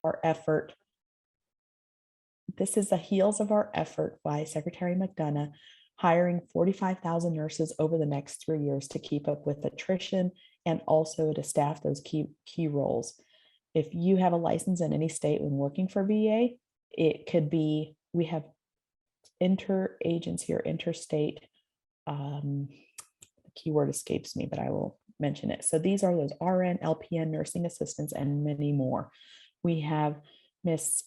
our effort. This is the heels of our effort by Secretary McDonough, hiring 45,000 nurses over the next 3 years to keep up with attrition and also to staff those key roles. If you have a license in any state when working for VA, it could be, we have interagency or interstate, the keyword escapes me, but I will mention it. So these are those RN, LPN, nursing assistants, and many more. We have Miss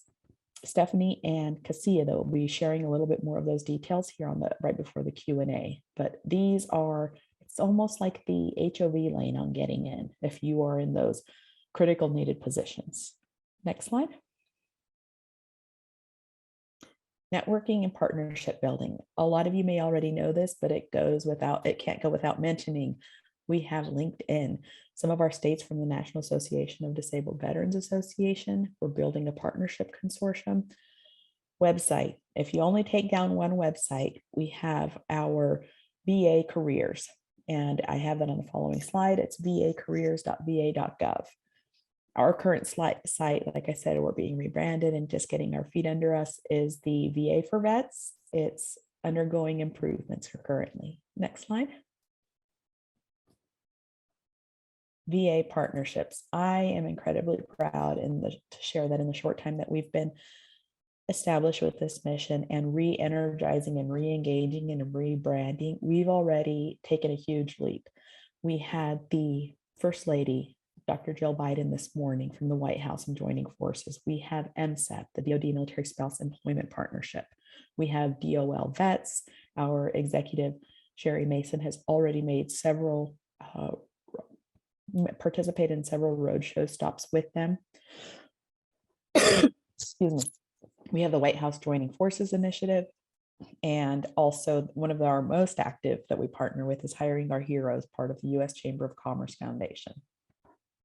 Stephanie and Cassia that will be sharing a little bit more of those details here on the right before the Q&A. But these are, it's almost like the HOV lane on getting in if you are in those critical needed positions. Next slide. Networking and partnership building. A lot of you may already know this, but it can't go without mentioning. We have LinkedIn. Some of our states from the National Association of Disabled Veterans Association, we're building a partnership consortium. Website. If you only take down one website, we have our VA careers. And I have that on the following slide. It's vacareers.va.gov. Our current site, like I said, we're being rebranded and just getting our feet under us, is the VA for Vets. It's undergoing improvements currently. Next slide. VA partnerships. I am incredibly proud to share that in the short time that we've been established with this mission and re-energizing and re-engaging and rebranding, we've already taken a huge leap. We had the First Lady, Dr. Jill Biden, this morning from the White House and joining forces. We have MSEP, the DoD Military Spouse Employment Partnership. We have DOL Vets. Our executive, Sherry Mason, has already made several, participated in several roadshow stops with them. Excuse me. We have the White House Joining Forces Initiative. And also one of our most active that we partner with is Hiring Our Heroes, part of the U.S. Chamber of Commerce Foundation.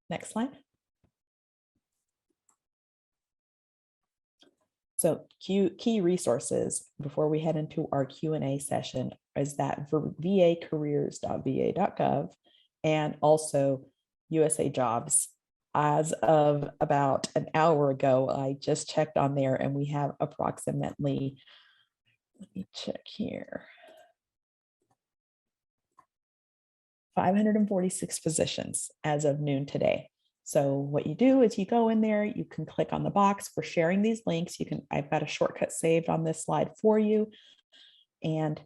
Next slide. So key resources before we head into our Q&A session is that vacareers.va.gov and also USA Jobs. As of about an hour ago, I just checked on there and we have approximately, let me check here, 546 positions as of noon today. So what you do is you go in there, you can click on the box for sharing these links. I've got a shortcut saved on this slide for you, and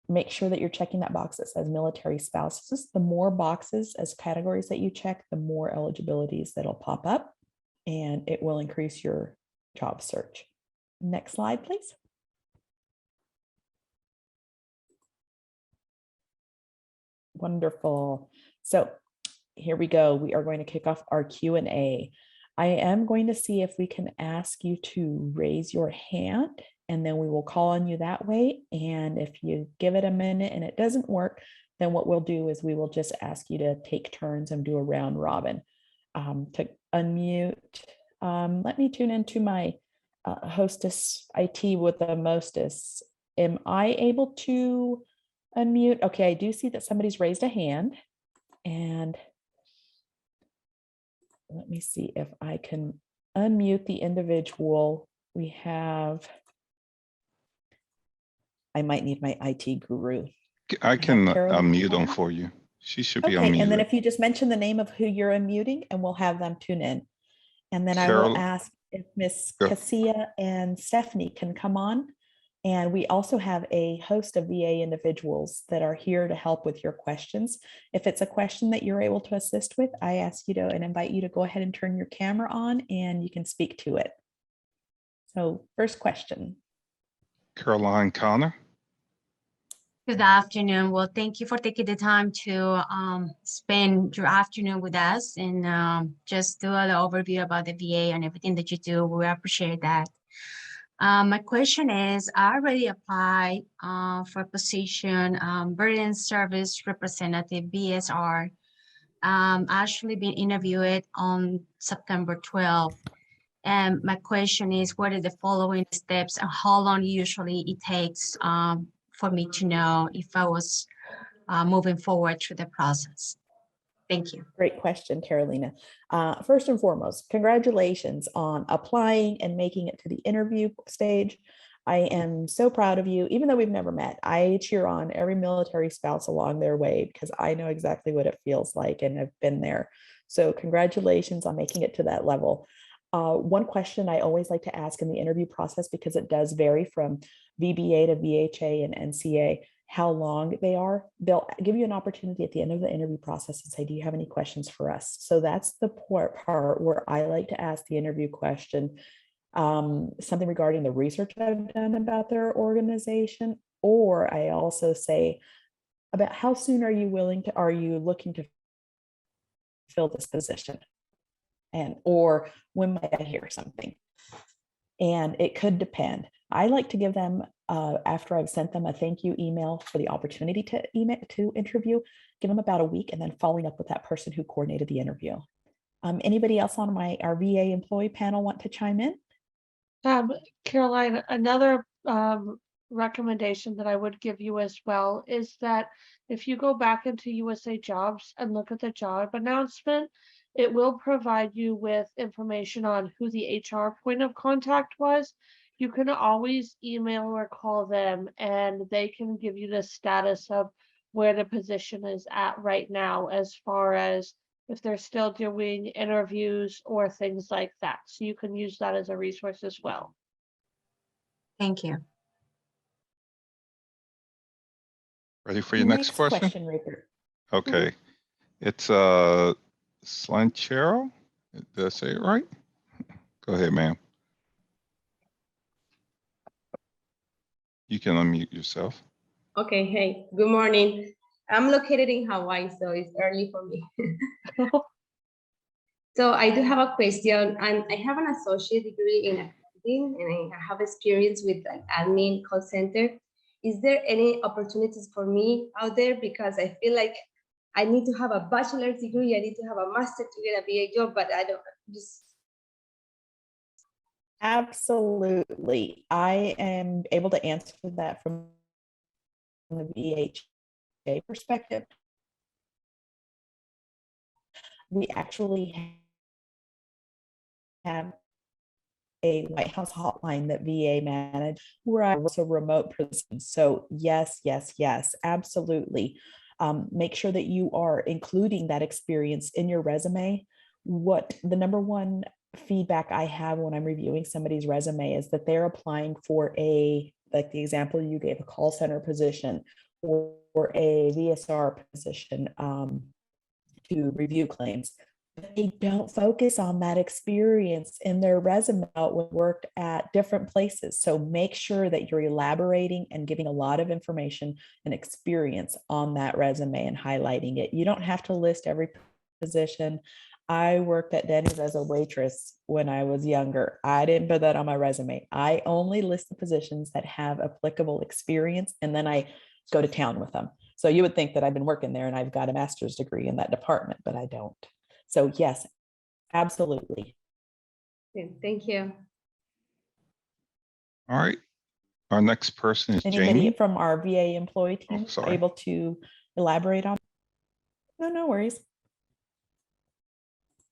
make sure that you're checking that box that says military spouses. The more boxes as categories that you check, the more eligibilities that'll pop up, and it will increase your job search. Next slide, please. Wonderful. So here we go. We are going to kick off our Q&A. I am going to see if we can ask you to raise your hand, and then we will call on you that way. And if you give it a minute and it doesn't work, then what we'll do is we will just ask you to take turns and do a round robin. To unmute, let me tune into my hostess IT with the mostest. Am I able to unmute? Okay, I do see that somebody's raised a hand, and let me see if I can unmute the individual. We have, I might need my IT guru. I can unmute them for you. She should be unmuted. And then if you just mention the name of who you're unmuting, and we'll have them tune in. And then I will ask if Miss Cassia and Stephanie can come on. And we also have a host of VA individuals that are here to help with your questions. If it's a question that you're able to assist with, I ask you to and invite you to go ahead and turn your camera on and you can speak to it. So first question. Caroline Connor. Good afternoon. Well, thank you for taking the time to spend your afternoon with us and just do an overview about the VA and everything that you do. We appreciate that. My question is, I already applied for a position, Veteran Service Representative, BSR. Actually been interviewed on September 12th. And my question is, what are the following steps and how long usually it takes for me to know if I was moving forward through the process? Thank you. Great question, Carolina. First and foremost, congratulations on applying and making it to the interview stage. I am so proud of you. Even though we've never met, I cheer on every military spouse along their way because I know exactly what it feels like and have been there. So congratulations on making it to that level. One question I always like to ask in the interview process, because it does vary from VBA to VHA and NCA, how long they are. They'll give you an opportunity at the end of the interview process and say, do you have any questions for us? So that's the part where I like to ask the interview question, something regarding the research I've done about their organization, or I also say about how soon are you looking to fill this position? And or when might I hear something? And it could depend. I like to give them, after I've sent them a thank you email for the opportunity to interview, give them about a week and then following up with that person who coordinated the interview. Anybody else on our VA employee panel want to chime in? Caroline, another recommendation that I would give you as well is that if you go back into USA Jobs and look at the job announcement, it will provide you with information on who the HR point of contact was. You can always email or call them and they can give you the status of where the position is at right now, as far as if they're still doing interviews or things like that. So you can use that as a resource as well. Thank you. Ready for your next question? Rupert. Okay. It's Slanchero. Did I say it right? Go ahead, ma'am. You can unmute yourself. Okay, hey, good morning. I'm located in Hawaii, so it's early for me. So I do have a question. I have an associate degree in accounting and I have experience with an admin call center. Is there any opportunities for me out there? Because I feel like I need to have a bachelor's degree, I need to have a master's to get a VA job, but I don't just. Absolutely. I am able to answer that from the VHA perspective. We actually have a White House hotline that VA managed, where I was a remote person. So yes, absolutely. Make sure that you are including that experience in your resume. What the number one feedback I have when I'm reviewing somebody's resume is that they're applying for like the example you gave, a call center position or a VSR position to review claims. But they don't focus on that experience in their resume when worked at different places. So make sure that you're elaborating and giving a lot of information and experience on that resume and highlighting it. You don't have to list every position. I worked at Denny's as a waitress when I was younger. I didn't put that on my resume. I only list the positions that have applicable experience, and then I go to town with them. So you would think that I've been working there and I've got a master's degree in that department, but I don't. So yes, absolutely. Thank you. All right. Our next person is Anybody Jamie. from our VA employee team sorry. able to elaborate on? No worries.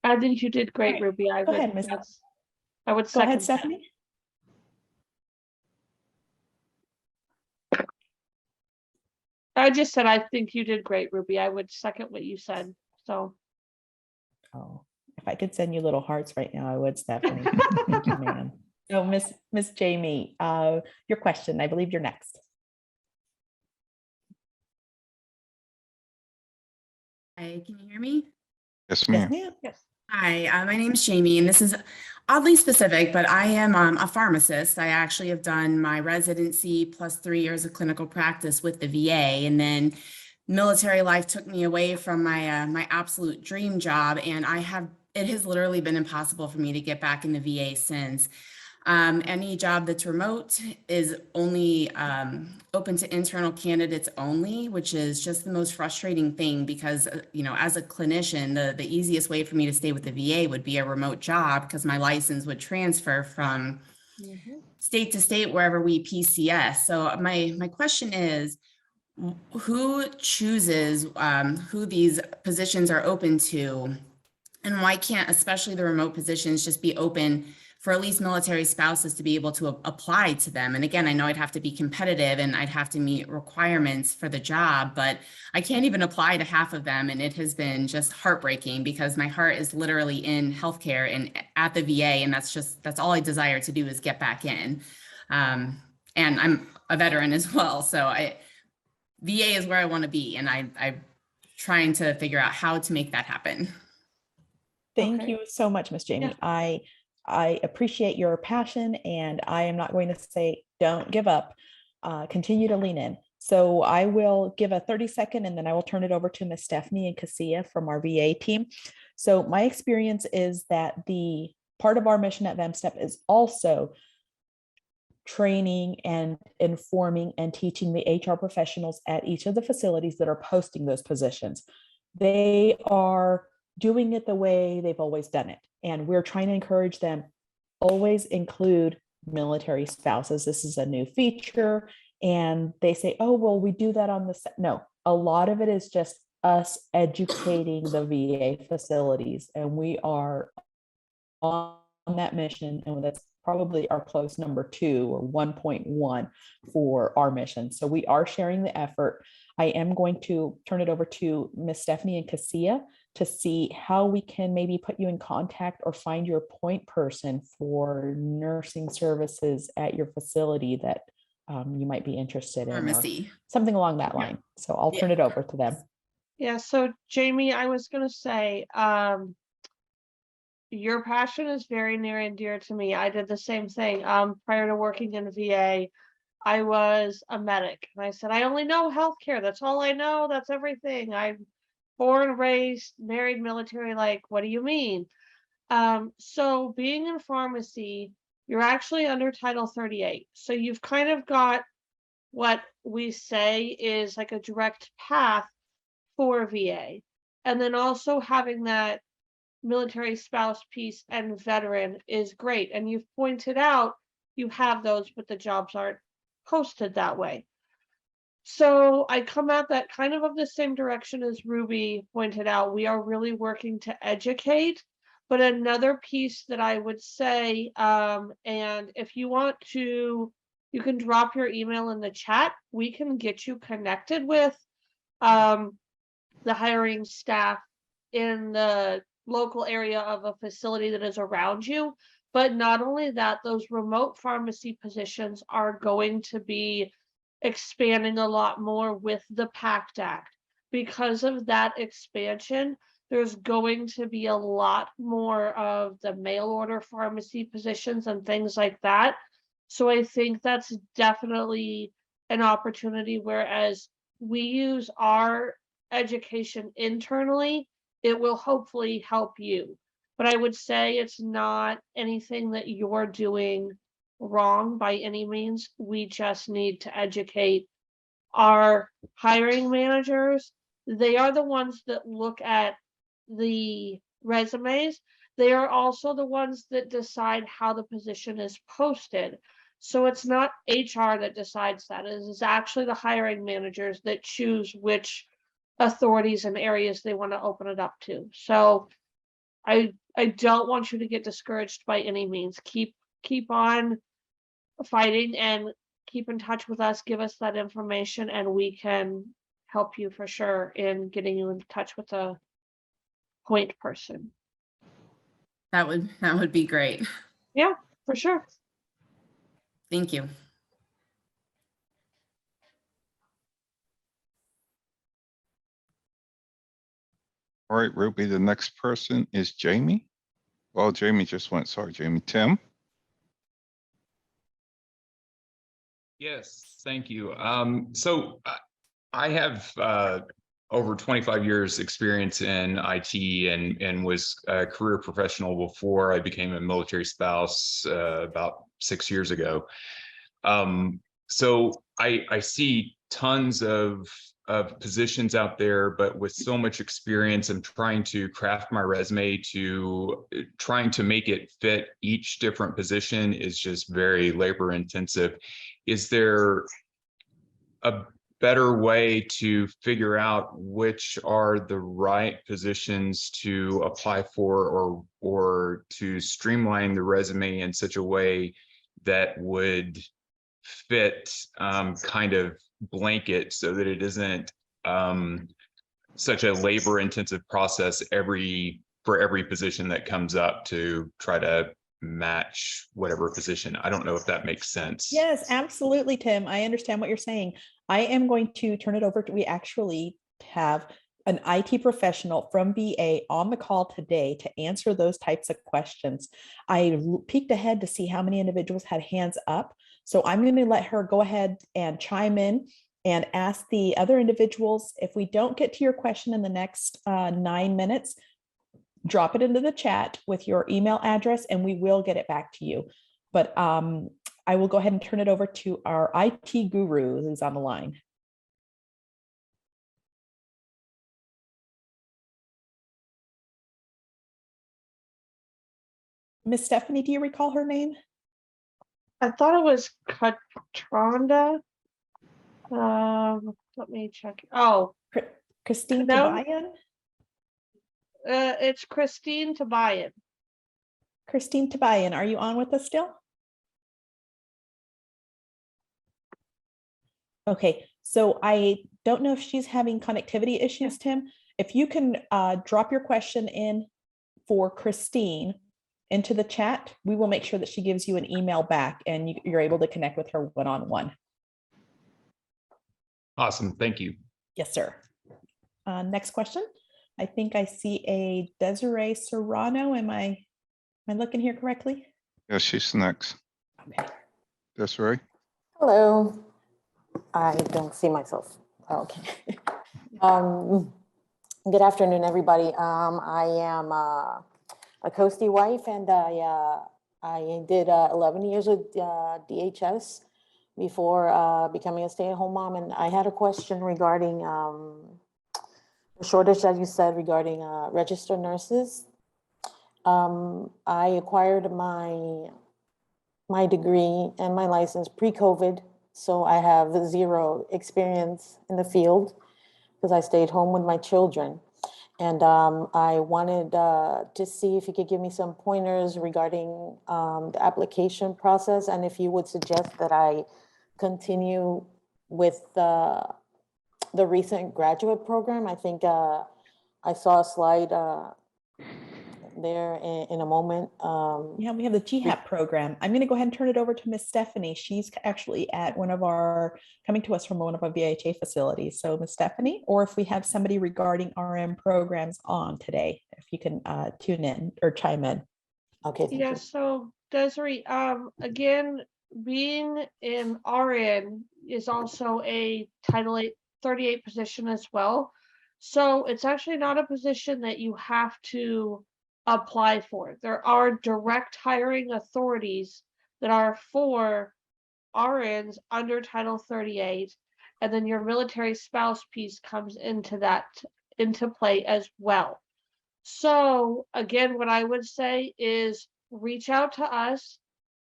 I think you did great, Right. Ruby. Go ahead, Ms. I would Go second ahead, that. Stephanie. I just said I think you did great, Ruby. I would second what you said. So. Oh, if I could send you little hearts right now, I would, Stephanie. Thank you, ma'am. So Miss Jamie, your question, I believe you're next. Hi, can you hear me? Yes, ma'am. Yes, ma'am. Yes. Hi, my name is Jamie, and this is oddly specific, but I am a pharmacist. I actually have done my residency plus 3 years of clinical practice with the VA, and then military life took me away from my my absolute dream job, and it has literally been impossible for me to get back in the VA since. Any job that's remote is only open to internal candidates only, which is just the most frustrating thing because, you know, as a clinician, the easiest way for me to stay with the VA would be a remote job because my license would transfer from state to state wherever we PCS. So my question is, who chooses who these positions are open to, and why can't especially the remote positions just be open for at least military spouses to be able to apply to them? And again, I know I'd have to be competitive and I'd have to meet requirements for the job, but I can't even apply to half of them. And it has been just heartbreaking because my heart is literally in healthcare and at the VA. And that's all I desire to do is get back in. And I'm a veteran as well. So VA is where I want to be. And I'm trying to figure out how to make that happen. Thank Okay. you so much, Miss Jamie. I appreciate your passion, and I am not going to say don't give up. Continue to lean in. So I will give a 30-second and then I will turn it over to Miss Stephanie and Cassia from our VA team. So my experience is that the part of our mission at VEMSTEP is also training and informing and teaching the HR professionals at each of the facilities that are posting those positions. They are doing it the way they've always done it. And we're trying to encourage them, always include military spouses. This is a new feature. And they say, oh, well, we do that on the set. No, a lot of it is just us educating the VA facilities. And we are on that mission. And that's probably our close number 2 or 1.1 for our mission. So we are sharing the effort. I am going to turn it over to Miss Stephanie and Cassia to see how we can maybe put you in contact or find your point person for nursing services at your facility that you might be interested in, or something along that line. So I'll turn it over to them. Yeah, so Jamie, I was going to say, your passion is very near and dear to me. I did the same thing. Prior to working in the VA, I was a medic. And I said, I only know healthcare. That's all I know. That's everything. I'm born, raised, married, military. Like, what do you mean? So being in pharmacy, you're actually under Title 38. So you've kind of got what we say is like a direct path for VA. And then also having that military spouse piece and veteran is great. And you've pointed out you have those, but the jobs aren't posted that way. So I come at that kind of the same direction as Ruby pointed out. We are really working to educate. But another piece that I would say, and if you want to, you can drop your email in the chat. We can get you connected with the hiring staff in the local area of a facility that is around you. But not only that, those remote pharmacy positions are going to be expanding a lot more with the PACT Act. Because of that expansion, there's going to be a lot more of the mail order pharmacy positions and things like that. So I think that's definitely an opportunity, whereas we use our education internally, it will hopefully help you. But I would say it's not anything that you're doing wrong by any means. We just need to educate our hiring managers. They are the ones that look at the resumes. They are also the ones that decide how the position is posted. So it's not HR that decides that. It is actually the hiring managers that choose which authorities and areas they want to open it up to. So I don't want you to get discouraged by any means. Keep on fighting and keep in touch with us. Give us that information and we can help you for sure in getting you in touch with a point person. That would be great. Yeah, for sure. Thank you. All right, Ruby, the next person is Jamie. Well, Jamie just went, sorry, Jamie. Tim? Yes, thank you. So I have over 25 years experience in IT and was a career professional before I became a military spouse about 6 years ago. So I see tons of positions out there, but with so much experience, I'm trying to craft my resume to trying to make it fit each different position is just very labor intensive. Is there better way to figure out which are the right positions to apply for, or to streamline the resume in such a way that would fit kind of blanket, so that it isn't such a labor intensive process for every position that comes up to try to match whatever position. I don't know if that makes sense. Yes, absolutely, Tim. I understand what you're saying. I am going to turn it over to, we actually have an IT professional from VA on the call today to answer those types of questions. I peeked ahead to see how many individuals had hands up. So I'm going to let her go ahead and chime in and ask the other individuals. If we don't get to your question in the next 9 minutes, drop it into the chat with your email address and we will get it back to you. But I will go ahead and turn it over to our IT guru who's on the line. Miss Stephanie, do you recall her name? I thought it was Katronda. Let me check. Oh, Christine No. Tabayan? it's Christine Tabayan. Christine Tabayan, are you on with us still? Okay, so I don't know if she's having connectivity issues, Tim. If you can drop your question in for Christine into the chat, we will make sure that she gives you an email back and you're able to connect with her one-on-one. Awesome. Thank you. Yes, sir. Next question. I think I see a Desiree Serrano. Am I looking here correctly? Yeah, she's next. Okay. Desiree? Hello. I don't see myself. Okay. Good afternoon, everybody. I am a Coastie wife, and I did 11 years with DHS before becoming a stay-at-home mom. And I had a question regarding the shortage that you said regarding registered nurses. I acquired my degree and my license pre-COVID. So I have 0 experience in the field because I stayed home with my children. And I wanted to see if you could give me some pointers regarding the application process, and if you would suggest that I continue with the recent graduate program. I think I saw a slide there in a moment. Yeah, we have the GHAP program. I'm going to go ahead and turn it over to Miss Stephanie. She's actually at coming to us from one of our VHA facilities. So Miss Stephanie, or if we have somebody regarding RM programs on today, if you can tune in or chime in. Okay, thank you. So Desiree, again, being in RN is also a Title 38 position as well. So it's actually not a position that you have to apply for. There are direct hiring authorities that are for RNs under Title 38, and then your military spouse piece comes into play as well. So again, what I would say is reach out to us,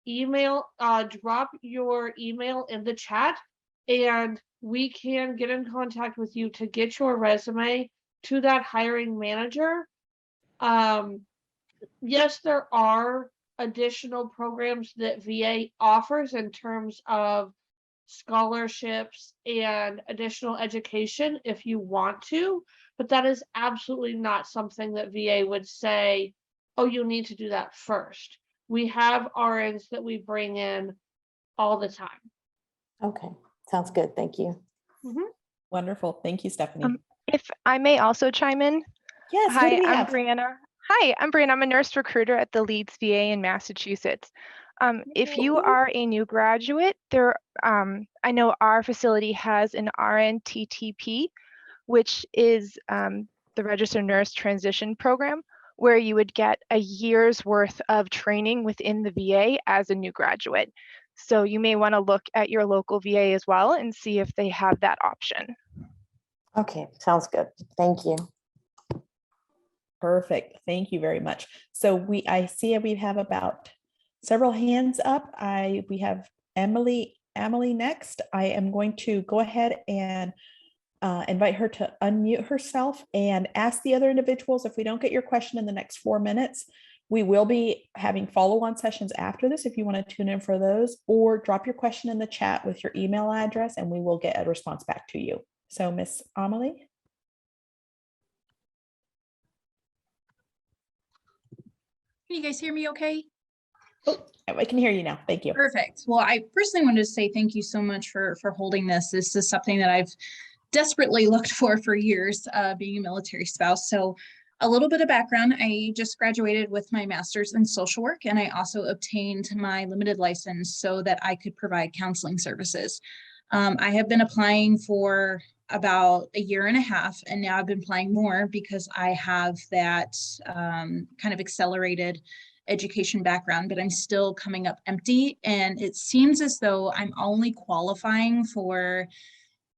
drop your email in the chat, and we can get in contact with you to get your resume to that hiring manager. Yes, there are additional programs that VA offers in terms of scholarships and additional education if you want to, but that is absolutely not something that VA would say, oh, you need to do that first. We have RNs that we bring in all the time. Okay, sounds good. Thank you. Wonderful. Thank you, Stephanie. If I may also chime in. Yes. Hi, I'm Brianna. Hi, I'm Brianna. I'm a nurse recruiter at the Leeds VA in Massachusetts. If you are a new graduate, I know our facility has an RNTTP, which is the Registered Nurse Transition Program, where you would get a year's worth of training within the VA as a new graduate. So you may want to look at your local VA as well and see if they have that option. Okay, sounds good. Thank you. Perfect. Thank you very much. So I see we have about several hands up. We have Emily Emily next. I am going to go ahead and invite her to unmute herself and ask the other individuals. If we don't get your question in the next 4 minutes, we will be having follow-on sessions after this if you want to tune in for those, or drop your question in the chat with your email address and we will get a response back to you. So Miss Amelie. Can you guys hear me okay? Oh, I can hear you now. Thank you. Perfect. Well, I personally wanted to say thank you so much for holding this. This is something that I've desperately looked for years, being a military spouse. So a little bit of background, I just graduated with my master's in social work, and I also obtained my limited license so that I could provide counseling services. I have been applying for about a year and a half, and now I've been applying more because I have that kind of accelerated education background, but I'm still coming up empty. And it seems as though I'm only qualifying for,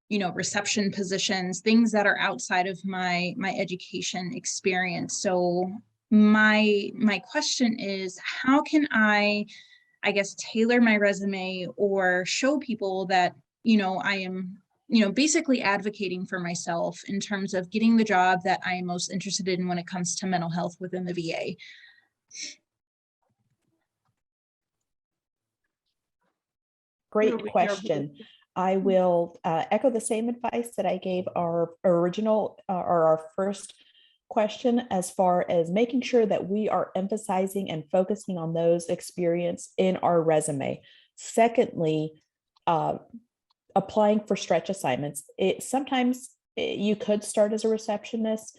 you know, reception positions, things that are outside of my education experience. So my question is, how can I guess, tailor my resume or show people that, you know, I am, you know, basically advocating for myself in terms of getting the job that I am most interested in when it comes to mental health within the VA? Great question. I will echo the same advice that I gave our original or our first question, as far as making sure that we are emphasizing and focusing on those experience in our resume. Secondly, applying for stretch assignments. Sometimes you could start as a receptionist,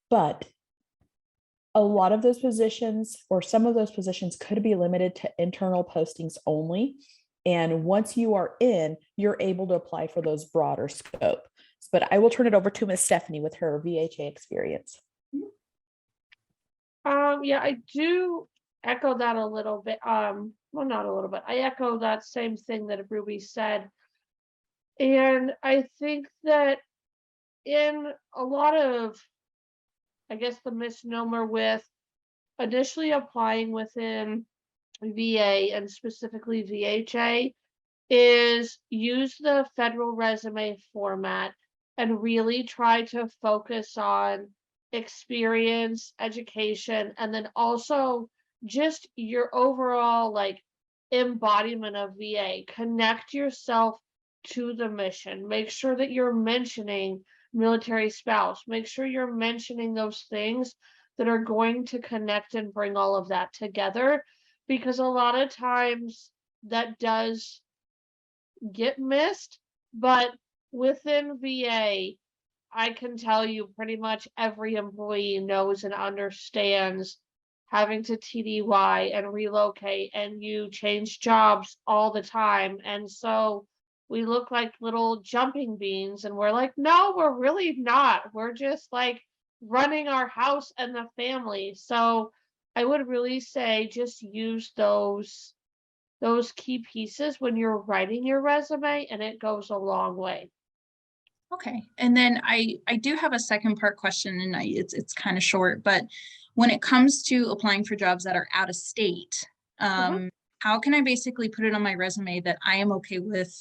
but a lot of those positions or some of those positions could be limited to internal postings only. And once you are in, you're able to apply for those broader scope. But I will turn it over to Ms. Stephanie with her VHA experience. Yeah, I do echo that a little bit. Well, not a little bit. I echo that same thing that Ruby said. And I think that in a lot of, I guess, the misnomer with initially applying within VA and specifically VHA is use the federal resume format and really try to focus on experience, education, and then also just your overall like embodiment of VA. Connect yourself to the mission. Make sure that you're mentioning military spouse. Make sure you're mentioning those things that are going to connect and bring all of that together, because a lot of times that does get missed. But within VA, I can tell you pretty much every employee knows and understands having to TDY and relocate, and you change jobs all the time. And so we look like little jumping beans, and we're like, no, we're really not. We're just like running our house and the family. So I would really say just use those key pieces when you're writing your resume, and it goes a long way. Okay, and then I do have a second part question, and it's kind of short, but when it comes to applying for jobs that are out of state, how can I basically put it on my resume that I am okay with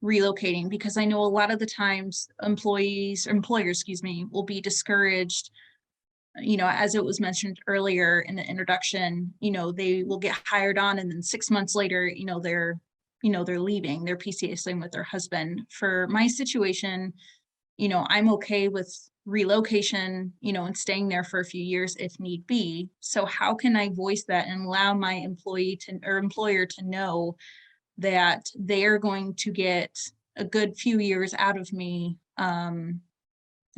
relocating? Because I know a lot of the times employers, excuse me, will be discouraged. You know, as it was mentioned earlier in the introduction, you know, they will get hired on, and then 6 months later, you know, they're leaving, they're PCSing with their husband. For my situation, you know, I'm okay with relocation, you know, and staying there for a few years if need be. So how can I voice that and allow my employer to know that they are going to get a good few years out of me in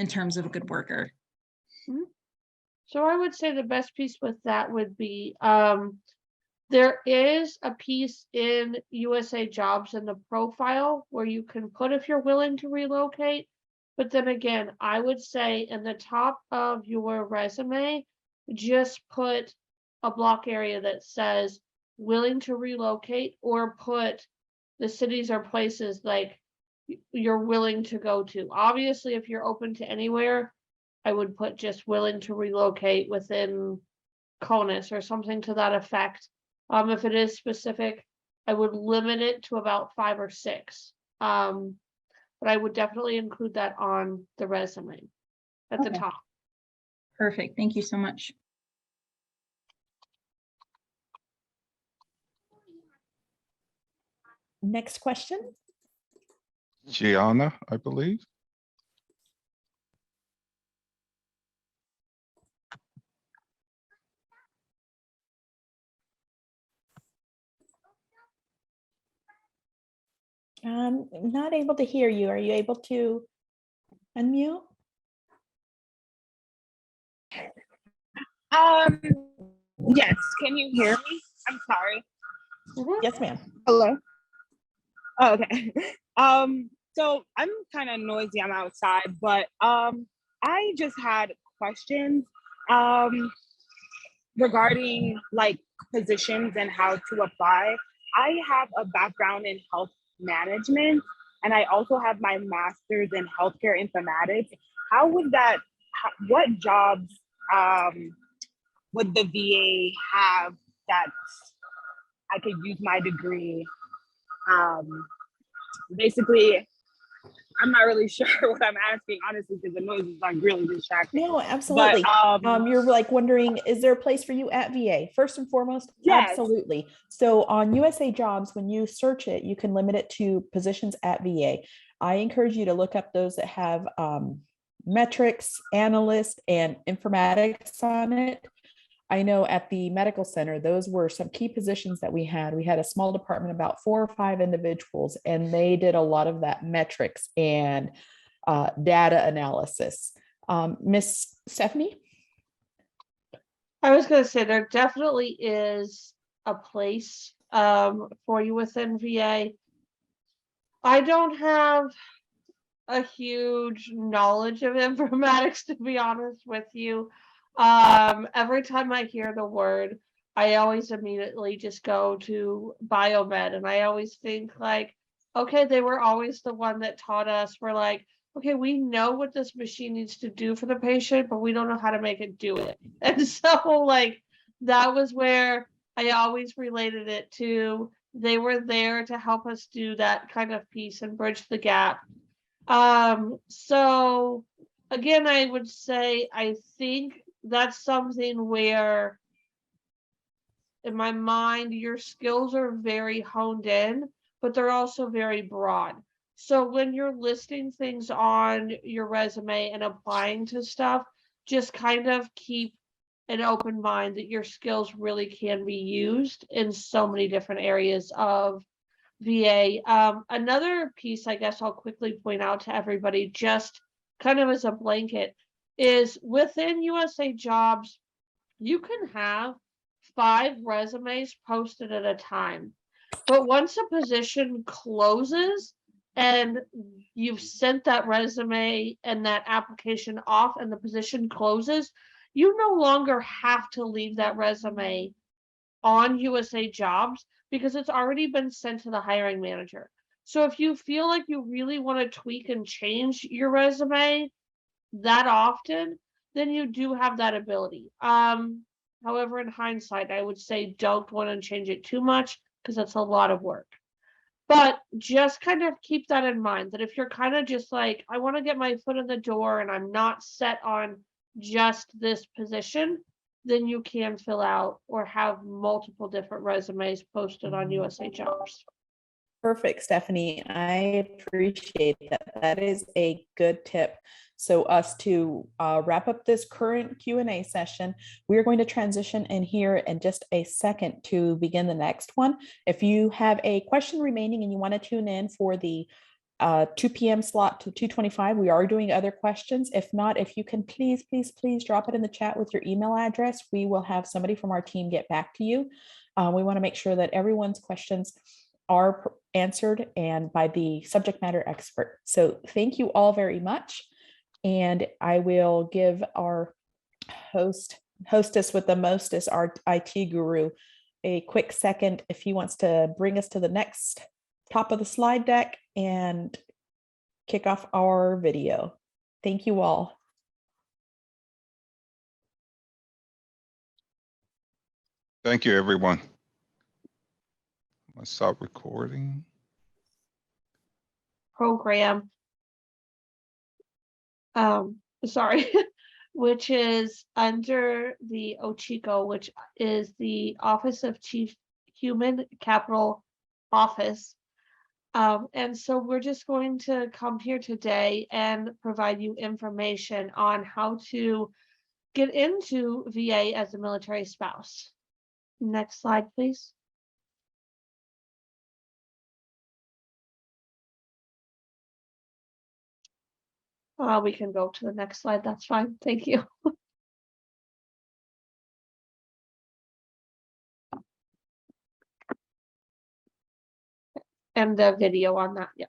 terms of a good worker? So I would say the best piece with that would be there is a piece in USA Jobs in the profile where you can put if you're willing to relocate. But then again, I would say in the top of your resume, just put a block area that says willing to relocate, or put the cities or places like you're willing to go to. Obviously, if you're open to anywhere, I would put just willing to relocate within CONUS or something to that effect. If it is specific, I would limit it to about 5 or 6. But I would definitely include that on the resume at the Okay. top. Perfect. Thank you so much. Next question. Gianna, I believe. Not able to hear you. Are you able to unmute? Yes, can you hear me? I'm sorry. Yes, ma'am. Hello. Oh, okay. So I'm kind of noisy. I'm outside, but I just had questions regarding like positions and how to apply. I have a background in health management, and I also have my master's in healthcare informatics. How would that? What jobs would the VA have that I could use my degree? Basically, I'm not really sure what I'm asking, honestly, because the noise is like really distracting. No, absolutely. But You're like wondering, is there a place for you at VA? First and foremost, Yes. absolutely. So on USA Jobs, when you search it, you can limit it to positions at VA. I encourage you to look up those that have metrics, analyst, and informatics on it. I know at the medical center, those were some key positions that we had. We had a small department, about 4 or 5 individuals, and they did a lot of that metrics and data analysis. Miss Stephanie? I was going to say there definitely is a place for you within VA. I don't have a huge knowledge of informatics, to be honest with you. Every time I hear the word, I always immediately just go to biomed, and I always think like, okay, they were always the one that taught us. We're like, okay, we know what this machine needs to do for the patient, but we don't know how to make it do it. And so like that was where I always related it to. They were there to help us do that kind of piece and bridge the gap. So again, I would say I think that's something where in my mind your skills are very honed in, but they're also very broad. So when you're listing things on your resume and applying to stuff, just kind of keep an open mind that your skills really can be used in so many different areas of VA. Another piece I guess I'll quickly point out to everybody, just kind of as a blanket, is within USA Jobs, you can have 5 resumes posted at a time. But once a position closes and you've sent that resume and that application off and the position closes, you no longer have to leave that resume on USA Jobs because it's already been sent to the hiring manager. So if you feel like you really want to tweak and change your resume that often, then you do have that ability. However, in hindsight, I would say don't go in and change it too much because that's a lot of work. But just kind of keep that in mind that if you're kind of just like, I want to get my foot in the door and I'm not set on just this position, then you can fill out or have multiple different resumes posted on USA Jobs. Perfect, Stephanie. I appreciate that. That is a good tip. So us to wrap up this current Q&A session, we're going to transition in here in just a second to begin the next one. If you have a question remaining and you want to tune in for the 2 p.m. slot to 2:25, we are doing other questions. If not, if you can please drop it in the chat with your email address, we will have somebody from our team get back to you. We want to make sure that everyone's questions are answered and by the subject matter expert. So thank you all very much. And I will give our hostess with the mostest, our IT guru, a quick second if he wants to bring us to the next top of the slide deck and kick off our video. Thank you all. Thank you, everyone. Let's stop recording. Program. Sorry, which is under the OCHICO, which is the Office of Chief Human Capital Office. And so we're just going to come here today and provide you information on how to get into VA as a military spouse. Next slide, please. We can go to the next slide. That's fine. Thank you. And the video on that. Yeah.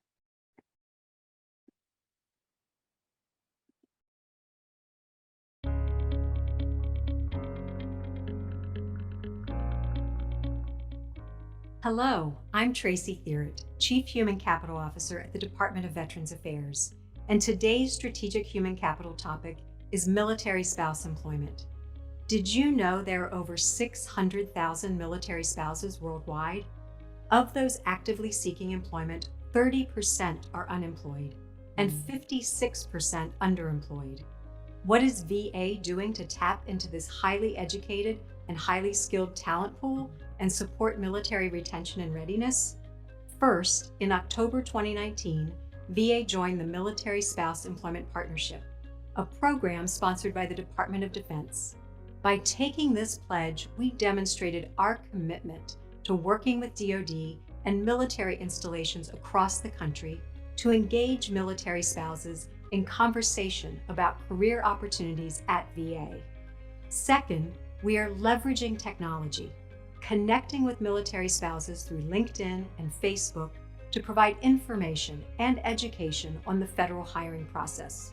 Hello, I'm Tracy Thierot, Chief Human Capital Officer at the Department of Veterans Affairs, and today's strategic human capital topic is military spouse employment. Did you know there are over 600,000 military spouses worldwide? Of those actively seeking employment, 30% are unemployed and 56% underemployed. What is VA doing to tap into this highly educated and highly skilled talent pool and support military retention and readiness? First, in October 2019, VA joined the Military Spouse Employment Partnership, a program sponsored by the Department of Defense. By taking this pledge, we demonstrated our commitment to working with DoD and military installations across the country to engage military spouses in conversation about career opportunities at VA. Second, we are leveraging technology, connecting with military spouses through LinkedIn and Facebook to provide information and education on the federal hiring process.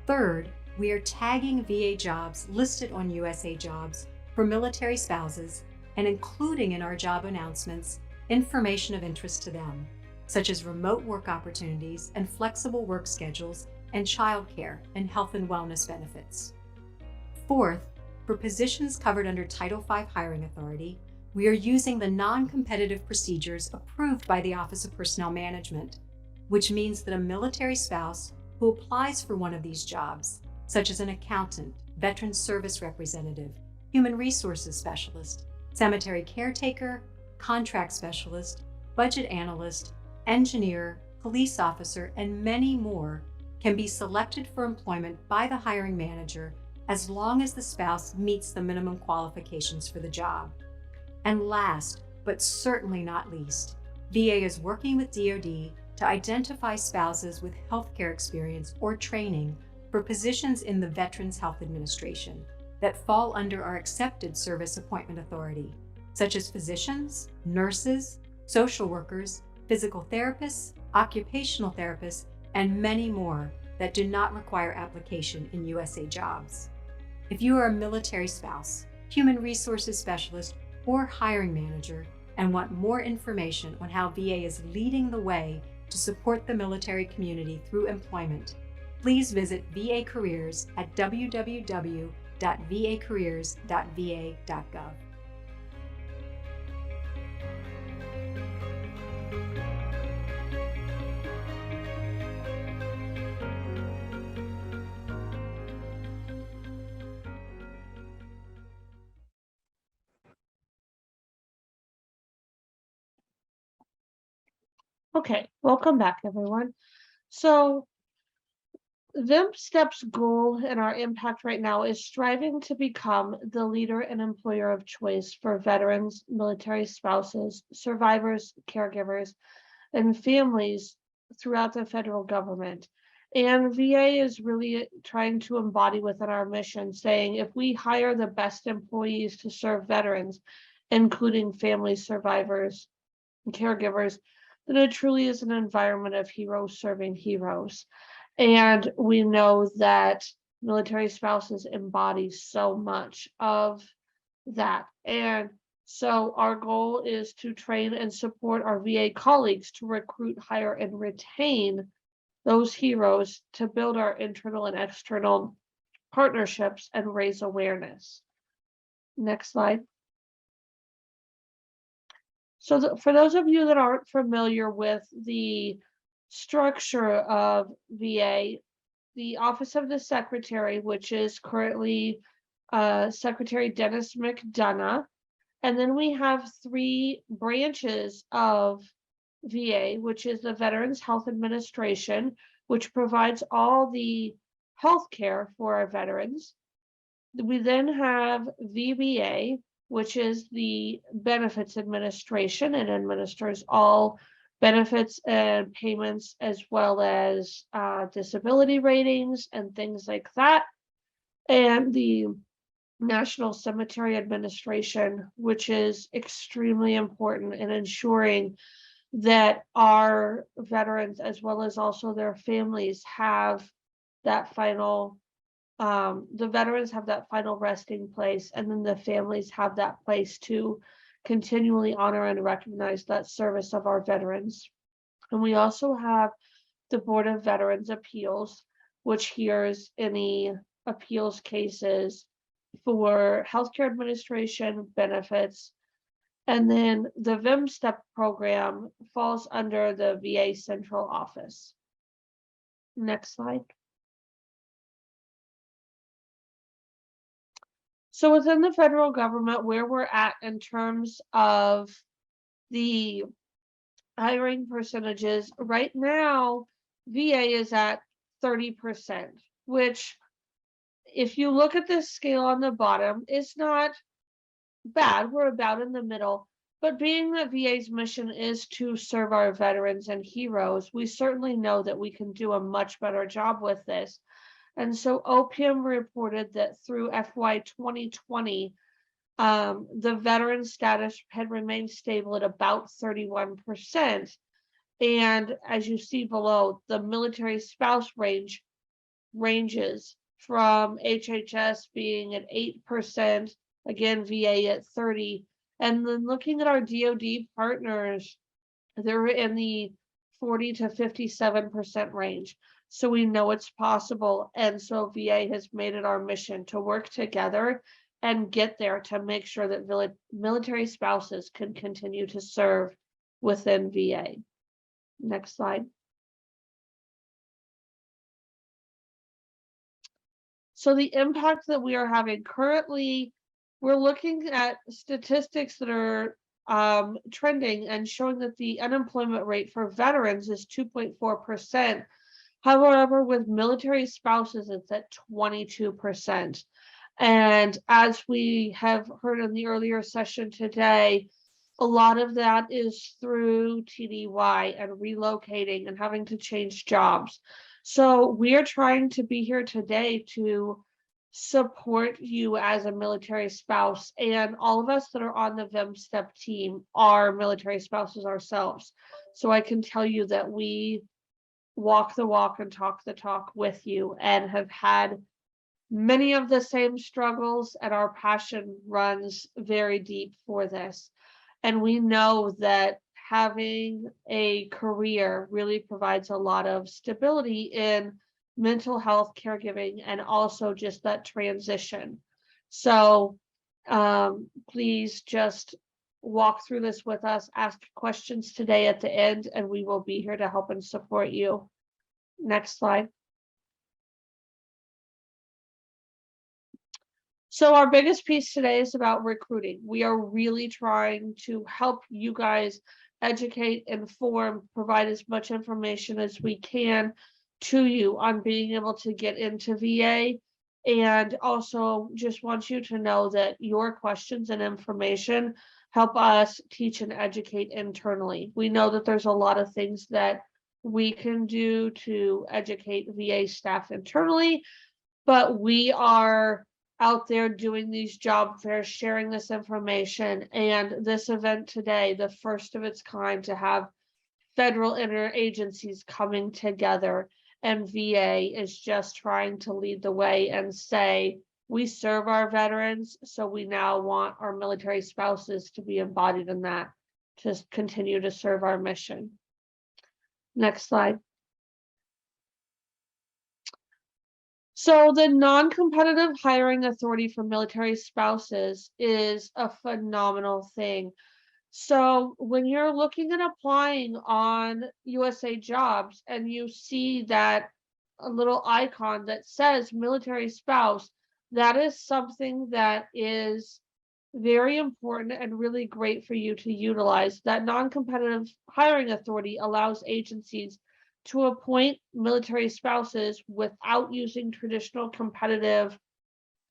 Third, we are tagging VA jobs listed on USA Jobs for military spouses and including in our job announcements information of interest to them, such as remote work opportunities and flexible work schedules and childcare and health and wellness benefits. Fourth, for positions covered under Title V Hiring Authority, we are using the non-competitive procedures approved by the Office of Personnel Management, which means that a military spouse who applies for one of these jobs, such as an accountant, veteran service representative, human resources specialist, cemetery caretaker, contract specialist, budget analyst, engineer, police officer, and many more, can be selected for employment by the hiring manager as long as the spouse meets the minimum qualifications for the job. And last, but certainly not least, VA is working with DoD to identify spouses with healthcare experience or training for positions in the Veterans Health Administration that fall under our accepted service appointment authority, such as physicians, nurses, social workers, physical therapists, occupational therapists, and many more that do not require application in USA Jobs. If you are a military spouse, human resources specialist, or hiring manager and want more information on how VA is leading the way to support the military community through employment, please visit VA Careers at www.vacareers.va.gov. Okay, welcome back, everyone. So VIMSTEP's goal and our impact right now is striving to become the leader and employer of choice for veterans, military spouses, survivors, caregivers, and families throughout the federal government. And VA is really trying to embody within our mission, saying if we hire the best employees to serve veterans, including families, survivors, and caregivers, then it truly is an environment of heroes serving heroes. And we know that military spouses embody so much of that. And so our goal is to train and support our VA colleagues to recruit, hire, and retain those heroes to build our internal and external partnerships and raise awareness. Next slide. So for those of you that aren't familiar with the structure of VA, the Office of the Secretary, which is currently Secretary Dennis McDonough, and then we have 3 branches of VA, which is the Veterans Health Administration, which provides all the health care for our veterans. We then have VBA, which is the Benefits Administration and administers all benefits and payments as well as disability ratings and things like that. And the National Cemetery Administration, which is extremely important in ensuring that our veterans, as well as also their families, have that final, the veterans have that final resting place, and then the families have that place to continually honor and recognize that service of our veterans. And we also have the Board of Veterans Appeals, which hears any appeals cases for healthcare administration benefits. And then the VIM STEP program falls under the VA Central Office. Next slide. So within the federal government, where we're at in terms of the hiring percentages, right now, VA is at 30%, which if you look at this scale on the bottom, it's not bad. We're about in the middle. But being that VA's mission is to serve our veterans and heroes, we certainly know that we can do a much better job with this. And so OPM reported that through FY 2020, the veteran status had remained stable at about 31%. And as you see below, the military spouse ranges from HHS being at 8%, again, VA at 30%. And then looking at our DoD partners, they're in the 40 to 57% range. So we know it's possible. And so VA has made it our mission to work together and get there to make sure that military spouses can continue to serve within VA. Next slide. So the impact that we are having currently, we're looking at statistics that are trending and showing that the unemployment rate for veterans is 2.4%. However, with military spouses, it's at 22%. And as we have heard in the earlier session today, a lot of that is through TDY and relocating and having to change jobs. So we are trying to be here today to support you as a military spouse, and all of us that are on the VIM STEP team are military spouses ourselves. So I can tell you that we walk the walk and talk the talk with you and have had many of the same struggles, and our passion runs very deep for this. And we know that having a career really provides a lot of stability in mental health, caregiving, and also just that transition. So please just walk through this with us, ask questions today at the end, and we will be here to help and support you. Next slide. So our biggest piece today is about recruiting. We are really trying to help you guys educate, inform, provide as much information as we can to you on being able to get into VA. And also just want you to know that your questions and information help us teach and educate internally. We know that there's a lot of things that we can do to educate VA staff internally, but we are out there doing these job fairs, sharing this information, and this event today, the first of its kind to have federal interagencies coming together, and VA is just trying to lead the way and say, we serve our veterans, so we now want our military spouses to be embodied in that, to continue to serve our mission. Next slide. So the non-competitive hiring authority for military spouses is a phenomenal thing. So when you're looking at applying on USA Jobs and you see that a little icon that says military spouse, that is something that is very important and really great for you to utilize. That non-competitive hiring authority allows agencies to appoint military spouses without using traditional competitive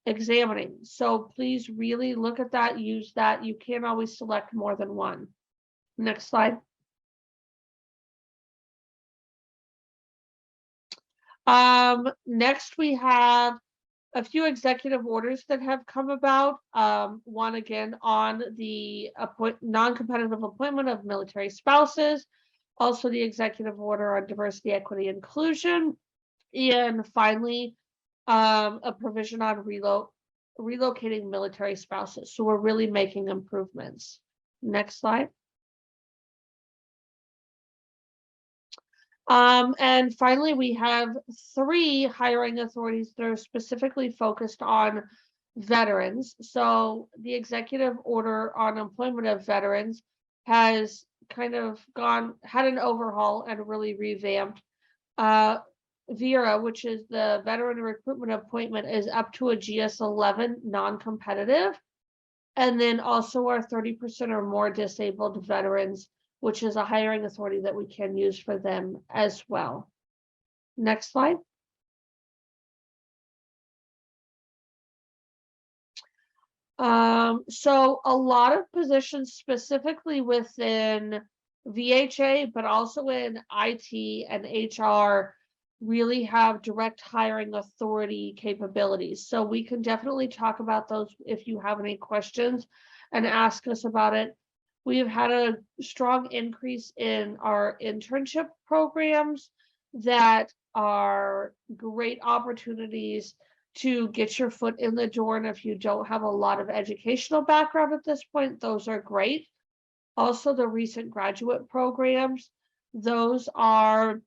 examining. So please really look at that, use that. You can't always select more than one. Next slide. Next we have a few executive orders that have come about. One again on the non-competitive appointment of military spouses, also the executive order on diversity, equity, inclusion, and finally, a provision on relocating military spouses. So we're really making improvements. Next slide. And finally, we have 3 hiring authorities that are specifically focused on veterans. So the executive order on employment of veterans has kind of had an overhaul and really revamped. VERA, which is the veteran recruitment appointment, is up to a GS-11 non-competitive. And then also our 30% or more disabled veterans, which is a hiring authority that we can use for them as well. Next slide. So a lot of positions specifically within VHA, but also in IT and HR, really have direct hiring authority capabilities. So we can definitely talk about those if you have any questions and ask us about it. We've had a strong increase in our internship programs that are great opportunities to get your foot in the door. And if you don't have a lot of educational background at this point, those are great. Also, the recent graduate programs, those are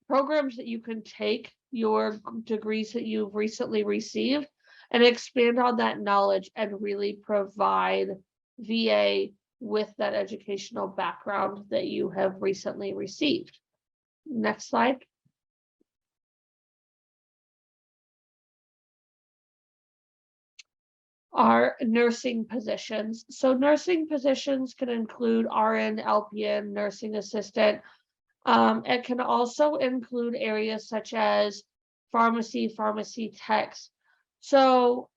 programs that you can take your degrees that you've recently received and expand on that knowledge and really provide VA with that educational background that you have recently received. Next slide. Our nursing positions. So nursing positions can include RN, LPN, nursing assistant. It can also include areas such as pharmacy techs. So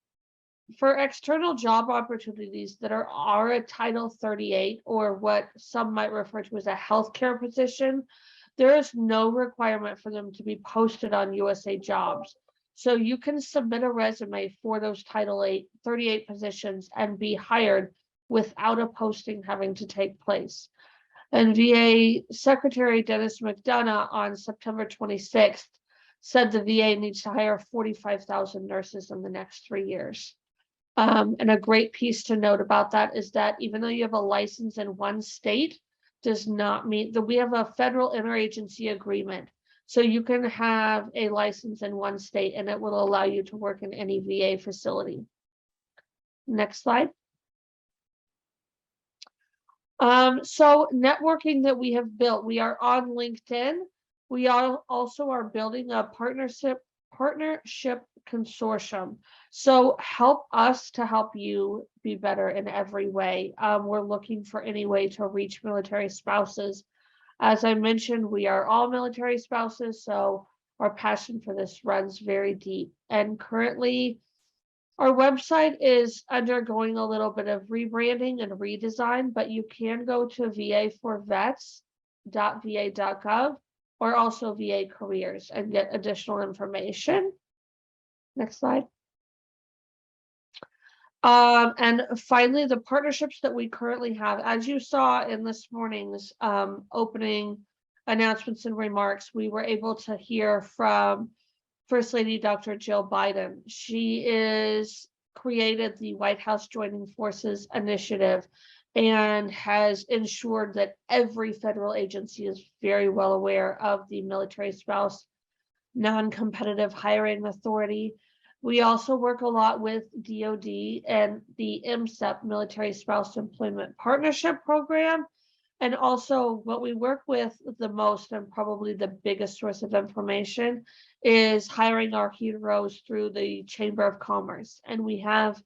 for external job opportunities that are a Title 38 or what some might refer to as a healthcare position, there is no requirement for them to be posted on USA Jobs. So you can submit a resume for those Title 38 positions and be hired without a posting having to take place. And VA Secretary Dennis McDonough on September 26th said the VA needs to hire 45,000 nurses in the next 3 years. And a great piece to note about that is that even though you have a license in one state, does not mean that we have a federal interagency agreement. So you can have a license in one state and it will allow you to work in any VA facility. Next slide. So networking that we have built, we are on LinkedIn. We also are building a partnership consortium. So help us to help you be better in every way. We're looking for any way to reach military spouses. As I mentioned, we are all military spouses, so our passion for this runs very deep. And currently, our website is undergoing a little bit of rebranding and redesign, but you can go to vaforvets.va.gov or also VA Careers and get additional information. Next slide. And finally, the partnerships that we currently have, as you saw in this morning's opening announcements and remarks, we were able to hear from First Lady Dr. Jill Biden. She is created the White House Joining Forces Initiative and has ensured that every federal agency is very well aware of the military spouse non-competitive hiring authority. We also work a lot with DoD and the MSEP, Military Spouse Employment Partnership Program. And also what we work with the most and probably the biggest source of information is hiring our heroes through the Chamber of Commerce. And we have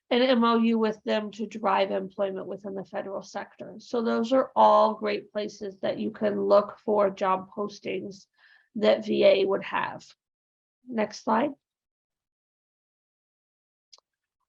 an MOU with them to drive employment within the federal sector. So those are all great places that you can look for job postings that VA would have. Next slide.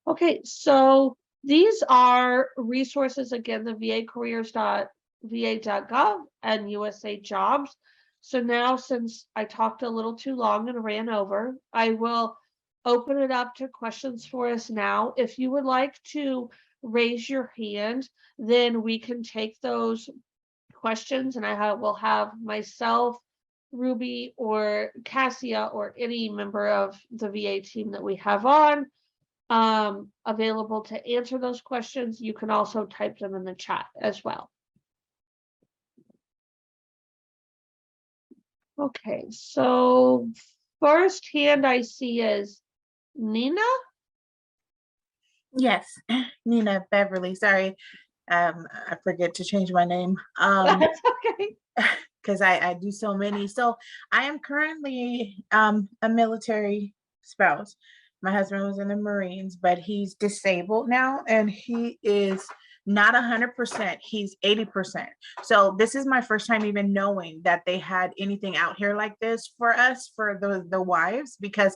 Okay, so these are resources, again, the vacareers.va.gov and USA Jobs. So now, since I talked a little too long and ran over, I will open it up to questions for us now. If you would like to raise your hand, then we can take those questions, and will have myself, Ruby, or Cassia, or any member of the VA team that we have on available to answer those questions. You can also type them in the chat as well. Okay, so first hand I see is Nina. Yes, Nina Beverly. Sorry, I forget to change my name. That's okay. Because I do so many. So I am currently a military spouse. My husband was in the Marines, but he's disabled now, and he is not 100%. He's 80%. So this is my first time even knowing that they had anything out here like this for us, for the wives, because